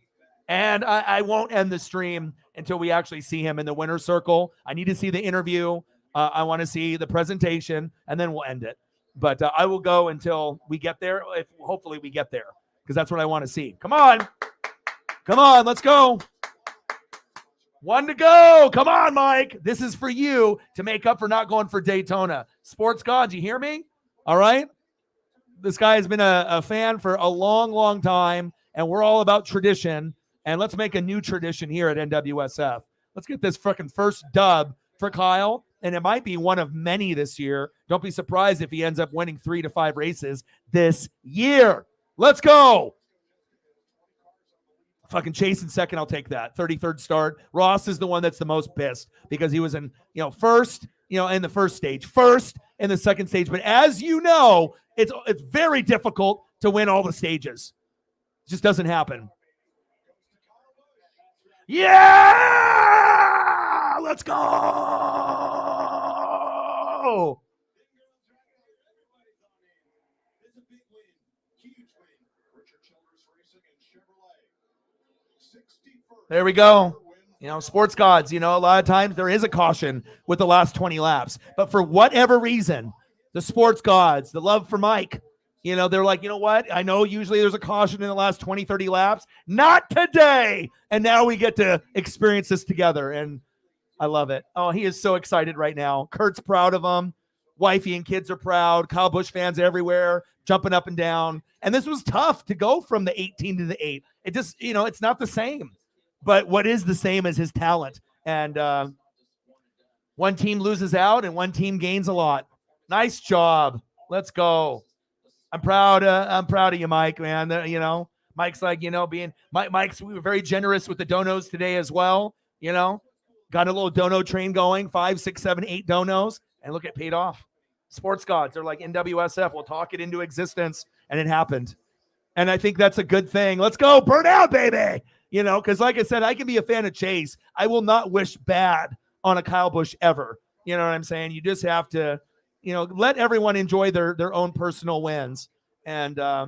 And I won't end the stream until we actually see him in the winner's circle. I need to see the interview. I want to see the presentation, and then we'll end it. But I will go until we get there. If hopefully we get there, because that's what I want to see. Come on. Come on. Let's go. 1 to go. Come on, Mike. This is for you to make up for not going for Daytona. Sports gods, you hear me? All right? This guy has been a fan for a long, long time, and we're all about tradition. And let's make a new tradition here at NWSF. Let's get this freaking first dub for Kyle, and it might be one of many this year. Don't be surprised if he ends up winning 3 to 5 races this year. Let's go. Fucking Chase in second, I'll take that. 33rd start. Ross is the one that's the most pissed because he was in, first, in the first stage, first in the second stage. But as you know, it's very difficult to win all the stages. It just doesn't happen. Yeah! Let's go! There we go. Sports gods, a lot of times there is a caution with the last 20 laps. But for whatever reason, the sports gods, the love for Mike, they're like, you know what? I know usually there's a caution in the last 20, 30 laps. Not today. And now we get to experience this together. And I love it. Oh, he is so excited right now. Kurt's proud of him. Wifey and kids are proud. Kyle Busch fans everywhere, jumping up and down. And this was tough to go from the 18 to the 8. It just, it's not the same. But what is the same is his talent. And one team loses out and one team gains a lot. Nice job. Let's go. I'm proud of you, Mike, man. Mike's like, Mike's we were very generous with the donos today as well. Got a little dono train going, 5, 6, 7, 8 donos, and look, it paid off. Sports gods, they're like NWSF. We'll talk it into existence, and it happened. And I think that's a good thing. Let's go, burn out, baby. Because like I said, I can be a fan of Chase. I will not wish bad on a Kyle Busch ever. You know what I'm saying? You just have to, let everyone enjoy their own personal wins. And I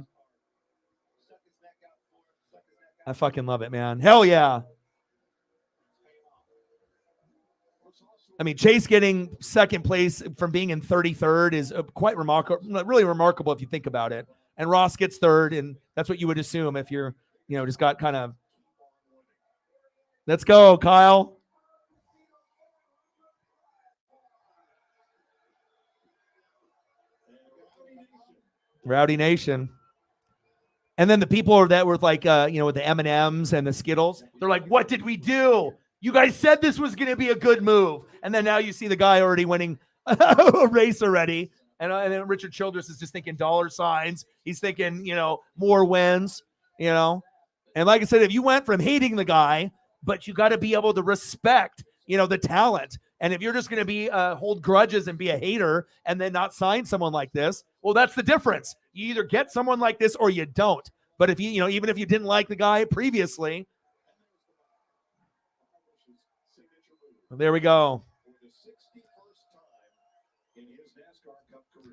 fucking love it, man. Hell yeah. I mean, Chase getting second place from being in 33rd is quite remarkable, really remarkable if you think about it. And Ross gets third, and that's what you would assume if you're, just got kind of. Let's go, Kyle. Rowdy Nation. And then the people that were like, with the M&Ms and the Skittles, they're like, what did we do? You guys said this was going to be a good move. And then now you see the guy already winning a race already. And then Richard Childress is just thinking dollar signs. He's thinking, more wins, And like I said, if you went from hating the guy, but you got to be able to respect, the talent. And if you're just going to be hold grudges and be a hater and then not sign someone like this, well, that's the difference. You either get someone like this or you don't. But if you, even if you didn't like the guy previously, there we go.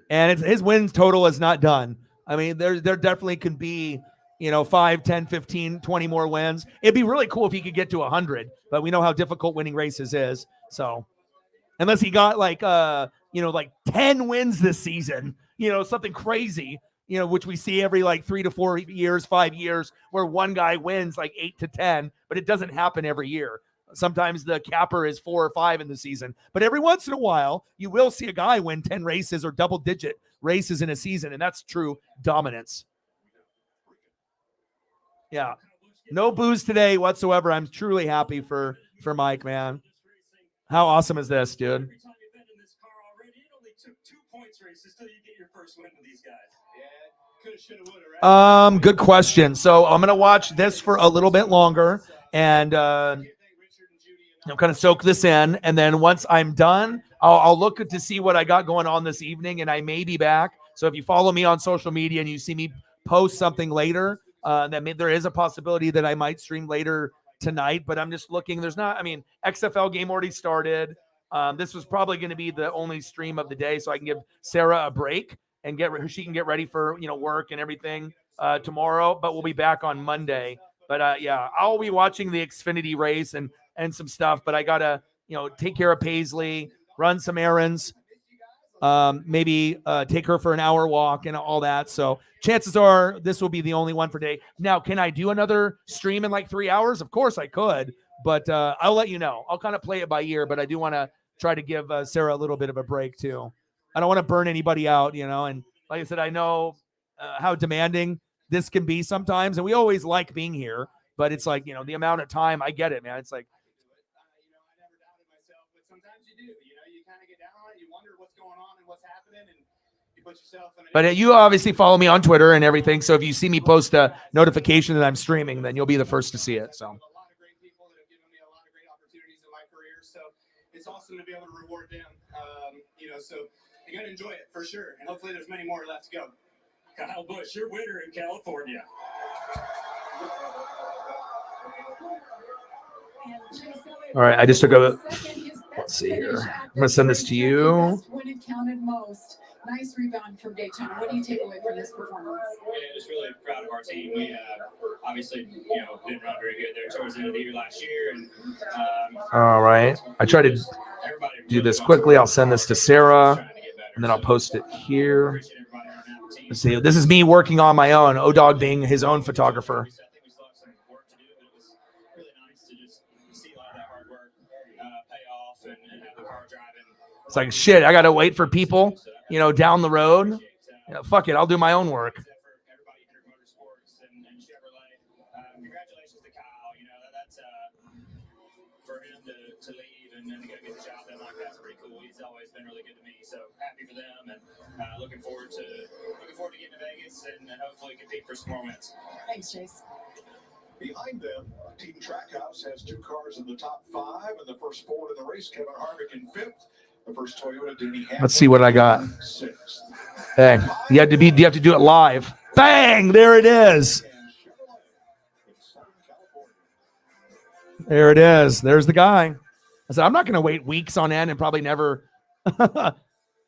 And his wins total is not done. I mean, there definitely could be, 5, 10, 15, 20 more wins. It'd be really cool if he could get to 100, but we know how difficult winning races is. So unless he got like 10 wins this season, something crazy, which we see every 3 to 4 years, 5 years, where one guy wins 8 to 10, but it doesn't happen every year. Sometimes the capper is 4 or 5 in the season, but every once in a while, you will see a guy win 10 races or double-digit races in a season, and that's true dominance. Yeah, no booze today whatsoever. I'm truly happy for Mike, man. How awesome is this, dude? Good question. So I'm gonna watch this for a little bit longer and kind of soak this in, and then once I'm done, I'll look to see what I got going on this evening, and I may be back. So if you follow me on social media and you see me post something later, there is a possibility that I might stream later tonight, but I'm just looking. XFL game already started. This was probably going to be the only stream of the day, so I can give Sarah a break and she can get ready for work and everything tomorrow. But we'll be back on Monday. But I'll be watching the Xfinity race and some stuff. But I gotta take care of Paisley, run some errands, maybe take her for an hour walk and all that. So chances are this will be the only one for today. Now, can I do another stream in 3 hours? Of course I could, but I'll let you know. I'll kind of play it by ear, but I do want to try to give Sarah a little bit of a break too. I don't want to burn anybody out, and like I said, I know how demanding this can be sometimes, and we always like being here, but it's like, the amount of time, I get it, man. It's like, I never doubted myself, but sometimes you do. You kind of get down on it. You wonder what's going on and what's happening, and you put yourself in. But you obviously follow me on Twitter and everything, so if you see me post a notification that I'm streaming, then you'll be the first to see it. So. A lot of great people that have given me a lot of great opportunities in my career, so it's awesome to be able to reward them. So you got to enjoy it for sure, and hopefully there's many more left to go. Kyle Busch, your winner in California. All right, I just took a. Let's see here. I'm gonna send this to you. When it counted most. Nice rebound from Daytona. What do you take away from this performance? Yeah, just really proud of our team. We obviously, didn't run very good there towards the end of the year last year. And all right, I try to do this quickly. I'll send this to Sarah, and then I'll post it here. Let's see. This is me working on my own. O-Dog being his own photographer. It's like, shit, I got to wait for people, down the road. Fuck it, I'll do my own work. Congratulations to Kyle. That's for him to leave and then to go get the job done like that's pretty cool. He's always been really good to me, so happy for them and looking forward to getting to Vegas and hopefully compete for some more wins. Thanks, Chase. Behind them, Team Trackhouse has 2 cars in the top 5, and the first Ford in the race, Kevin Harvick in 5th. The first Toyota, Denny Hamlin. Let's see what I got. 6th. Bang. You have to do it live. Bang! There it is. There it is. There's the guy. I said, I'm not going to wait weeks on end and probably never.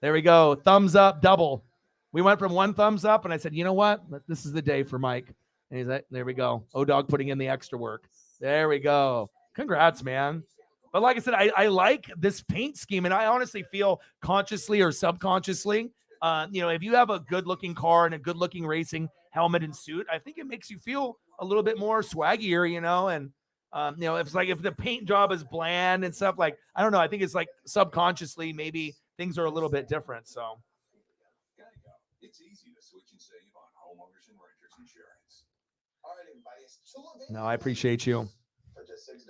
There we go. Thumbs up, double. We went from 1 thumbs up, and I said, you know what? This is the day for Mike. And he's like, there we go. O-Dog putting in the extra work. There we go. Congrats, man. But like I said, I like this paint scheme, and I honestly feel consciously or subconsciously, if you have a good-looking car and a good-looking racing helmet and suit, I think it makes you feel a little bit more swaggier, and it's like if the paint job is bland and stuff, like, I don't know, I think it's like subconsciously maybe things are a little bit different, so. It's easy to switch and save on homeowners and renters insurance. All right, everybody, it's 2 No, I appreciate you. for just $6.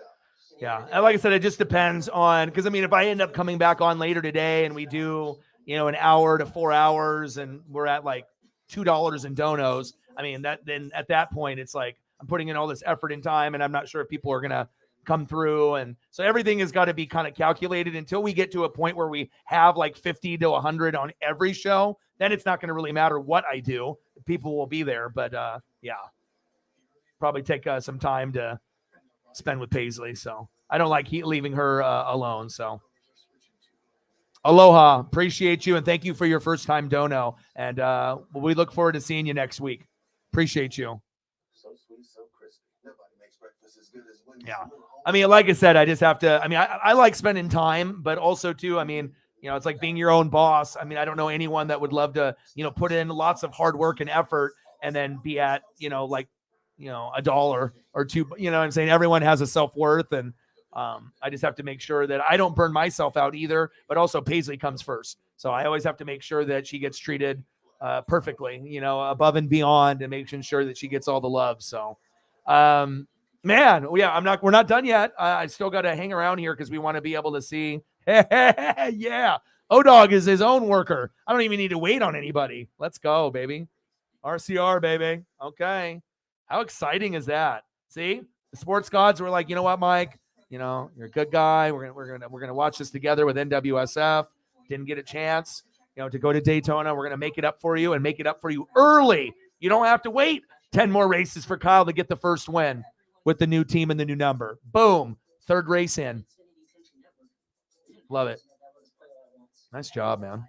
Yeah. And like I said, it just depends on, because if I end up coming back on later today and we do, an hour to 4 hours and we're at like $2 in donos, then at that point, it's like I'm putting in all this effort and time and I'm not sure if people are going to come through. And so everything has got to be kind of calculated until we get to a point where we have like 50 to 100 on every show. Then it's not going to really matter what I do. People will be there. But yeah, probably take some time to spend with Paisley. So I don't like leaving her alone. So aloha, appreciate you. And thank you for your first time dono. And we look forward to seeing you next week. Appreciate you. So sweet, so crispy. Nobody makes breakfast as good as when Yeah. Like I said, I just have to, I like spending time, but also too, it's like being your own boss. I don't know anyone that would love to, put in lots of hard work and effort and then be at, $1 or $2, what I'm saying? Everyone has a self-worth, and I just have to make sure that I don't burn myself out either, but also Paisley comes first. So I always have to make sure that she gets treated perfectly, above and beyond, and making sure that she gets all the love. So, man, yeah, we're not done yet. I still got to hang around here because we want to be able to see. Yeah. O-Dog is his own worker. I don't even need to wait on anybody. Let's go, baby. RCR, baby. Okay. How exciting is that? See, the sports gods were like, you know what, Mike? You're a good guy. We're gonna watch this together with NWSF. Didn't get a chance, to go to Daytona. We're gonna make it up for you and make it up for you early. You don't have to wait 10 more races for Kyle to get the first win with the new team and the new number. Boom, 3rd race in. Love it. Nice job, man.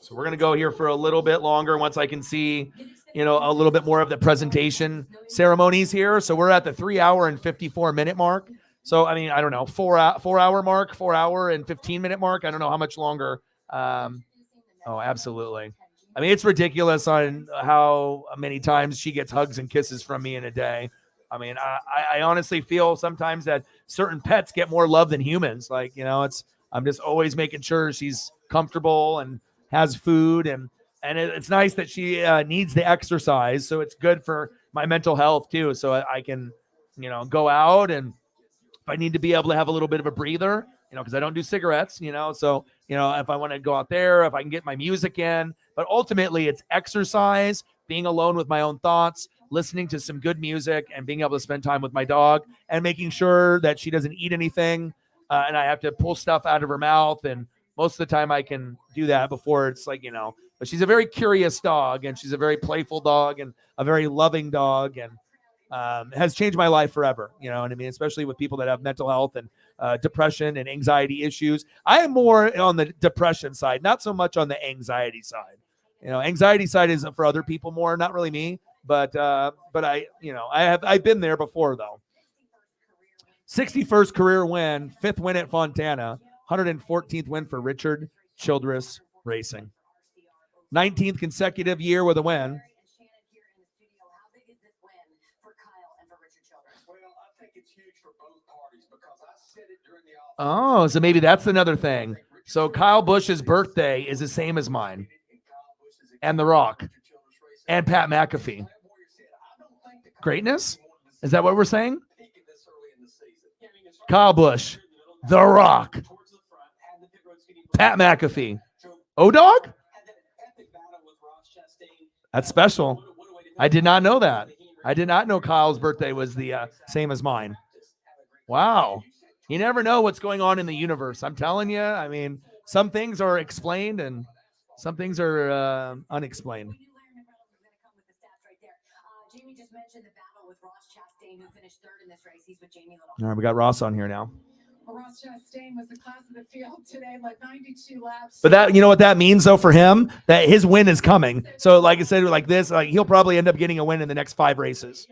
So we're going to go here for a little bit longer once I can see, a little bit more of the presentation ceremonies here. So we're at the 3 hour and 54 minute mark. So, I don't know, 4 hour mark, 4 hour and 15 minute mark. I don't know how much longer. Oh, absolutely. It's ridiculous on how many times she gets hugs and kisses from me in a day. I honestly feel sometimes that certain pets get more love than humans. Like, I'm just always making sure she's comfortable and has food. And And it's nice that she needs the exercise, so it's good for my mental health too. So I can, go out, and if I need to be able to have a little bit of a breather, because I don't do cigarettes, so if I want to go out there, if I can get my music in. But ultimately, it's exercise, being alone with my own thoughts, listening to some good music, and being able to spend time with my dog, and making sure that she doesn't eat anything, and I have to pull stuff out of her mouth. And most of the time I can do that before it's like, but she's a very curious dog, and she's a very playful dog, and a very loving dog, and has changed my life forever. You know what I mean? Especially with people that have mental health and depression and anxiety issues. I am more on the depression side, not so much on the anxiety side. Anxiety side is for other people more, not really me, but I've been there before though. 61st career win, 5th win at Fontana, 114th win for Richard Childress Racing. 19th consecutive year with a win. Oh, so maybe that's another thing. So Kyle Busch's birthday is the same as mine, and The Rock, and Pat McAfee. Greatness? Is that what we're saying? Kyle Busch, The Rock, Pat McAfee, O-Dog? That's special. I did not know that. I did not know Kyle's birthday was the same as mine. Wow. You never know what's going on in the universe. I'm telling you. I mean, some things are explained and some things are unexplained. Jamie just mentioned the battle with Ross Chastain, who finished 3rd in this race. He's with Jamie Little. All right, we got Ross on here now. Well, Ross Chastain was the class of the field today, like 92 laps. But that, what that means though for him, that his win is coming. So like I said, like this, like he'll probably end up getting a win in the next 5 races.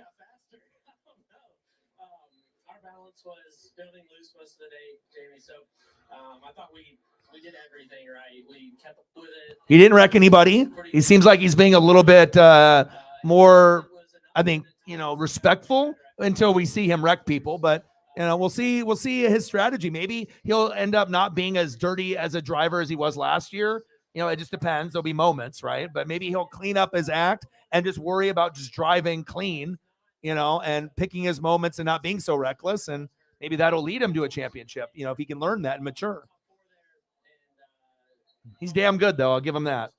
Our balance was building loose most of the day, Jamie. So I thought we did everything right. We kept up with it. He didn't wreck anybody. He seems like he's being a little bit more, I think, respectful until we see him wreck people. But we'll see his strategy. Maybe he'll end up not being as dirty as a driver as he was last year. It just depends. There'll be moments, right? But maybe he'll clean up his act and just worry about just driving clean, and picking his moments and not being so reckless. And maybe that'll lead him to a championship, if he can learn that and mature. He's damn good, though. I'll give him that.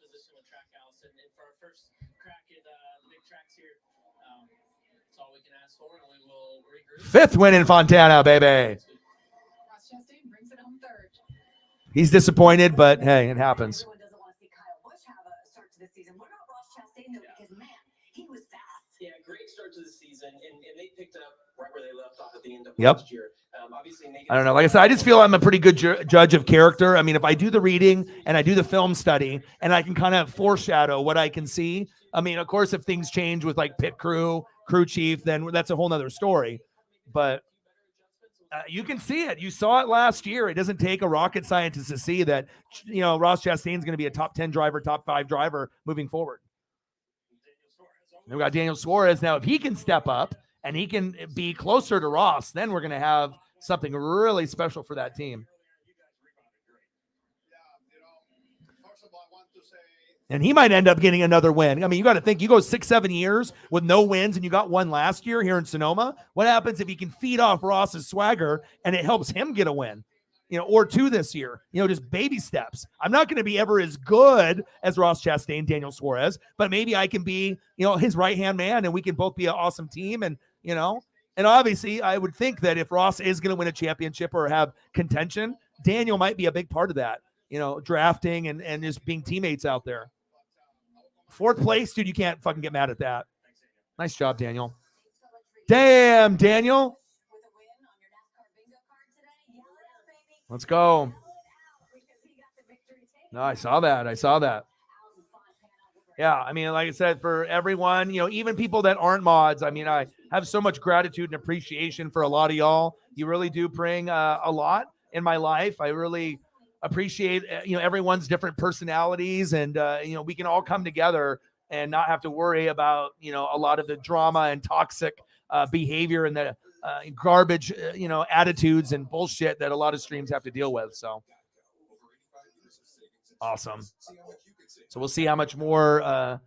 5th win in Fontana, baby. He's disappointed, but hey, it happens. Yeah, great start to the season, and they picked up right where they left off at the end of Yep. last year. I don't know. Like I said, I just feel I'm a pretty good judge of character. I mean, if I do the reading and I do the film study and I can kind of foreshadow what I can see. I mean, of course, if things change with like pit crew chief, then that's a whole nother story. But you can see it. You saw it last year. It doesn't take a rocket scientist to see that, Ross Chastain's going to be a top 10 driver, top 5 driver moving forward. And we got Daniel Suarez. Now, if he can step up and he can be closer to Ross, then we're going to have something really special for that team. And he might end up getting another win. I mean, you got to think, you go 6-7 years with no wins and you got one last year here in Sonoma. What happens if he can feed off Ross's swagger and it helps him get a win, or 2 this year, just baby steps. I'm not going to be ever as good as Ross Chastain, Daniel Suarez, but maybe I can be, his right-hand man and we can both be an awesome team. And, and obviously I would think that if Ross is going to win a championship or have contention, Daniel might be a big part of that, drafting and just being teammates out there. 4th place, dude, you can't fucking get mad at that. Nice job, Daniel. Damn, Daniel. Let's go. No, I saw that. Yeah, I mean, like I said, for everyone, even people that aren't mods, I mean, I have so much gratitude and appreciation for a lot of y'all. You really do bring a lot in my life. I really appreciate everyone's different personalities, and we can all come together and not have to worry about a lot of the drama and toxic behavior and the garbage attitudes and bullshit that a lot of streams have to deal with. So awesome. So we'll see how much more,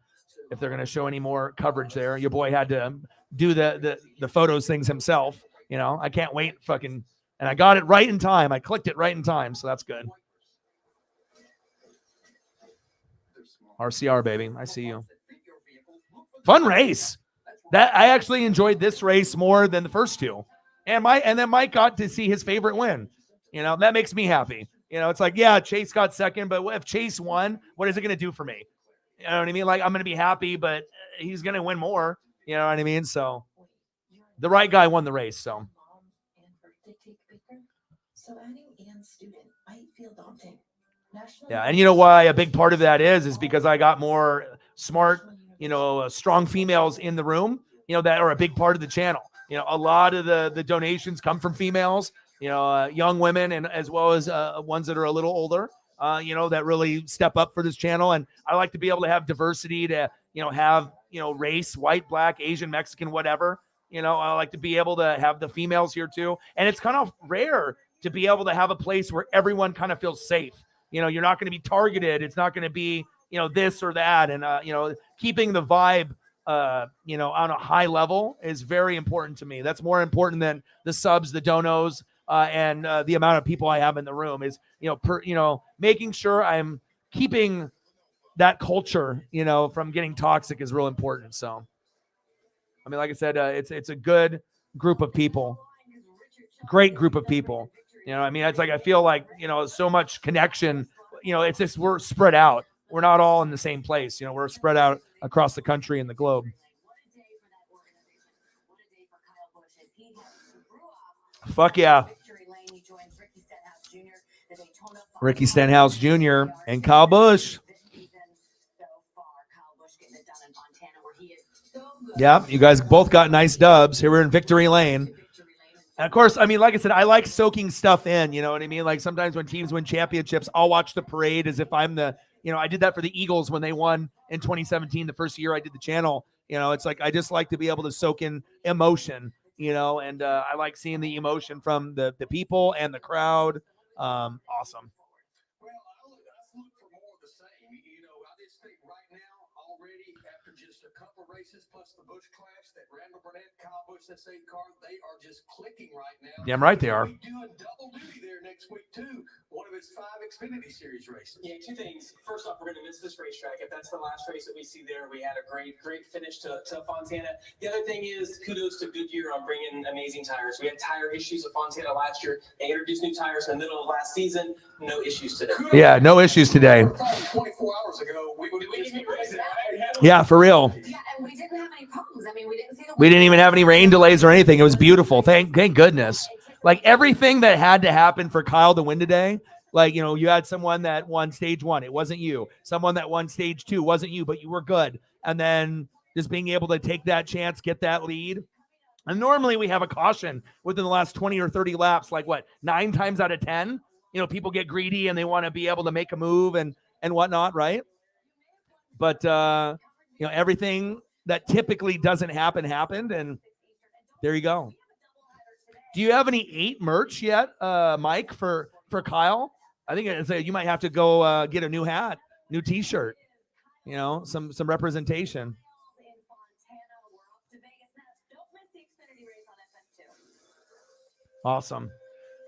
if they're going to show any more coverage there. Your boy had to do the photos things himself. You know, I can't wait and I got it right in time. I clicked it right in time. So that's good. RCR, baby. I see you. Fun race. That I actually enjoyed this race more than the first two. And then Mike got to see his favorite win. You know, that makes me happy. You know, it's like, yeah, Chase got second, but if Chase won, what is it going to do for me? You know what I mean? Like, I'm going to be happy, but he's going to win more. You know what I mean? So the right guy won the race. So adding Ian's student might feel daunting. Yeah, and you know why a big part of that is because I got more smart, strong females in the room, that are a big part of the channel. A lot of the donations come from females, young women, and as well as ones that are a little older, that really step up for this channel. And I like to be able to have diversity to, have, race, white, black, Asian, Mexican, whatever. I like to be able to have the females here too. And it's kind of rare to be able to have a place where everyone kind of feels safe. You're not going to be targeted. It's not going to be, this or that. And, keeping the vibe, on a high level is very important to me. That's more important than the subs, the donos, and the amount of people I have in the room is, making sure I'm keeping that culture, from getting toxic is real important. So, I mean, like I said, it's a good group of people, great group of people. I mean, it's like, I feel like, so much connection, it's just, we're spread out. We're not all in the same place. We're spread out across the country and the globe. Fuck yeah. Ricky Stenhouse Jr. and Kyle Busch. Yeah, you guys both got nice dubs. Here we're in Victory Lane. And of course, I mean, like I said, I like soaking stuff in, you know what I mean? Like sometimes when teams win championships, I'll watch the parade as if I'm the, I did that for the Eagles when they won in 2017, the first year I did the channel. It's like, I just like to be able to soak in emotion, and I like seeing the emotion from the people and the crowd. Awesome. Well, I look for more of the same. I just think right now, already after just a couple races plus the Busch Clash, that Randall Burnett, Kyle Busch, that same car, they are just clicking right now. Damn right they are. We're doing double duty there next week too. One of his 5 Xfinity Series races. Yeah, 2 things. First off, we're going to miss this racetrack. If that's the last race that we see there, we had a great finish to Fontana. The other thing is kudos to Goodyear on bringing amazing tires. We had tire issues at Fontana last year. They introduced new tires in the middle of last season. No issues today. Yeah, no issues today. 24 hours ago, we would have been racing. Yeah, for real. Yeah, and we didn't have any problems. I mean, we didn't even have any rain delays or anything. It was beautiful. Thank goodness. Like everything that had to happen for Kyle to win today, like, you had someone that won stage 1. It wasn't you. Someone that won stage 2 wasn't you, but you were good. And then just being able to take that chance, get that lead. And normally we have a caution within the last 20 or 30 laps, like 9 times out of 10, people get greedy and they want to be able to make a move and whatnot. Right. But, everything that typically doesn't happen happened. And there you go. Do you have any 8 merch yet, Mike, for Kyle? I think you might have to go get a new hat, new T-shirt, some representation. Awesome.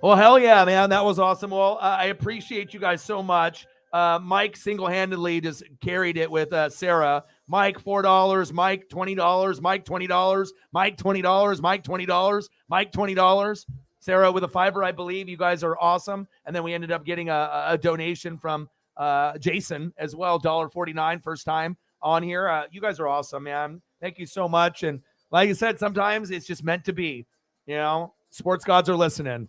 Well, hell yeah, man. That was awesome. Well, I appreciate you guys so much. Mike single-handedly just carried it with Sarah. Mike, $4. Mike, $20. Mike, $20. Mike, $20. Mike, $20. Mike, $20. Sarah with a $5, I believe. You guys are awesome. And then we ended up getting a donation from Jason as well, $1.49, first time on here. You guys are awesome, man. Thank you so much. And like I said, sometimes it's just meant to be. Sports gods are listening.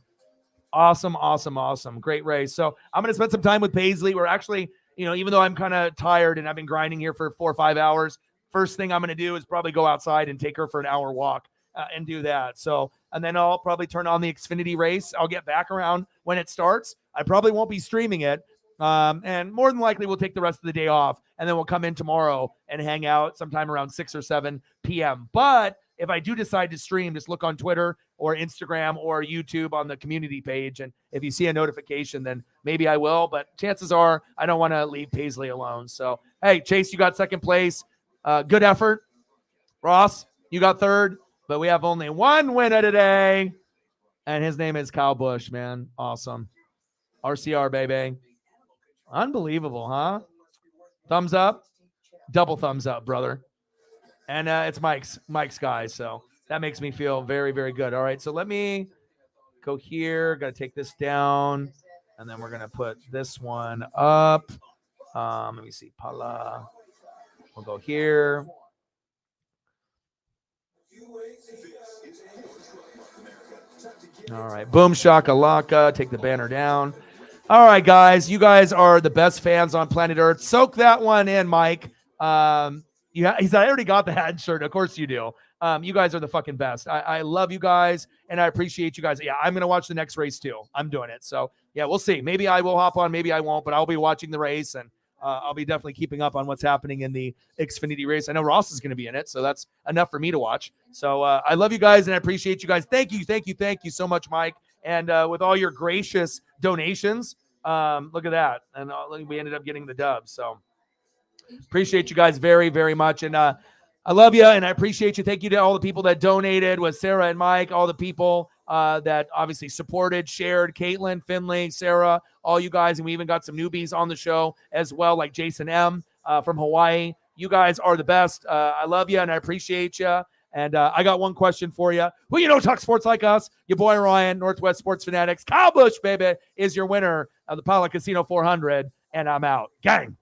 Awesome. Great race. So I'm going to spend some time with Paisley. We're actually, even though I'm kind of tired and I've been grinding here for 4 or 5 hours, first thing I'm going to do is probably go outside and take her for an hour walk and do that. So, and then I'll probably turn on the Xfinity race. I'll get back around when it starts. I probably won't be streaming it. And more than likely we'll take the rest of the day off and then we'll come in tomorrow and hang out sometime around 6 or 7 p.m. But if I do decide to stream, just look on Twitter, or Instagram or YouTube on the community page. And if you see a notification, then maybe I will. But chances are I don't want to leave Paisley alone. So, hey, Chase, you got second place. Good effort. Ross, you got third. But we have only one winner today. And his name is Kyle Busch, man. Awesome. RCR, baby. Unbelievable, huh? Thumbs up. Double thumbs up, brother. And it's Mike's guy. So that makes me feel very, very good. All right. So let me go here. Got to take this down. And then we're going to put this one up. Let me see. Pala. We'll go here. All right. Boom shakalaka. Take the banner down. All right, guys. You guys are the best fans on planet Earth. Soak that one in, Mike. He said, I already got the hat and shirt. Of course you do. You guys are the fucking best. I love you guys, and I appreciate you guys. Yeah, I'm going to watch the next race, too. I'm doing it. So, yeah, we'll see. Maybe I will hop on. Maybe I won't, but I'll be watching the race, and I'll be definitely keeping up on what's happening in the Xfinity race. I know Ross is going to be in it, so that's enough for me to watch. So I love you guys, and I appreciate you guys. Thank you so much, Mike. And with all your gracious donations, look at that. And we ended up getting the dub. So appreciate you guys very, very much. And I love you, and I appreciate you. Thank you to all the people that donated with Sarah and Mike, all the people that obviously supported, shared, Caitlin, Finley, Sarah, all you guys. And we even got some newbies on the show as well, like Jason M. From Hawaii. You guys are the best. I love you, and I appreciate you. And I got one question for you. Who you know talk sports like us? Your boy Ryan, Northwest Sports Fanatics. Kyle Busch, baby, is your winner of the Pala Casino 400, and I'm out. Gang.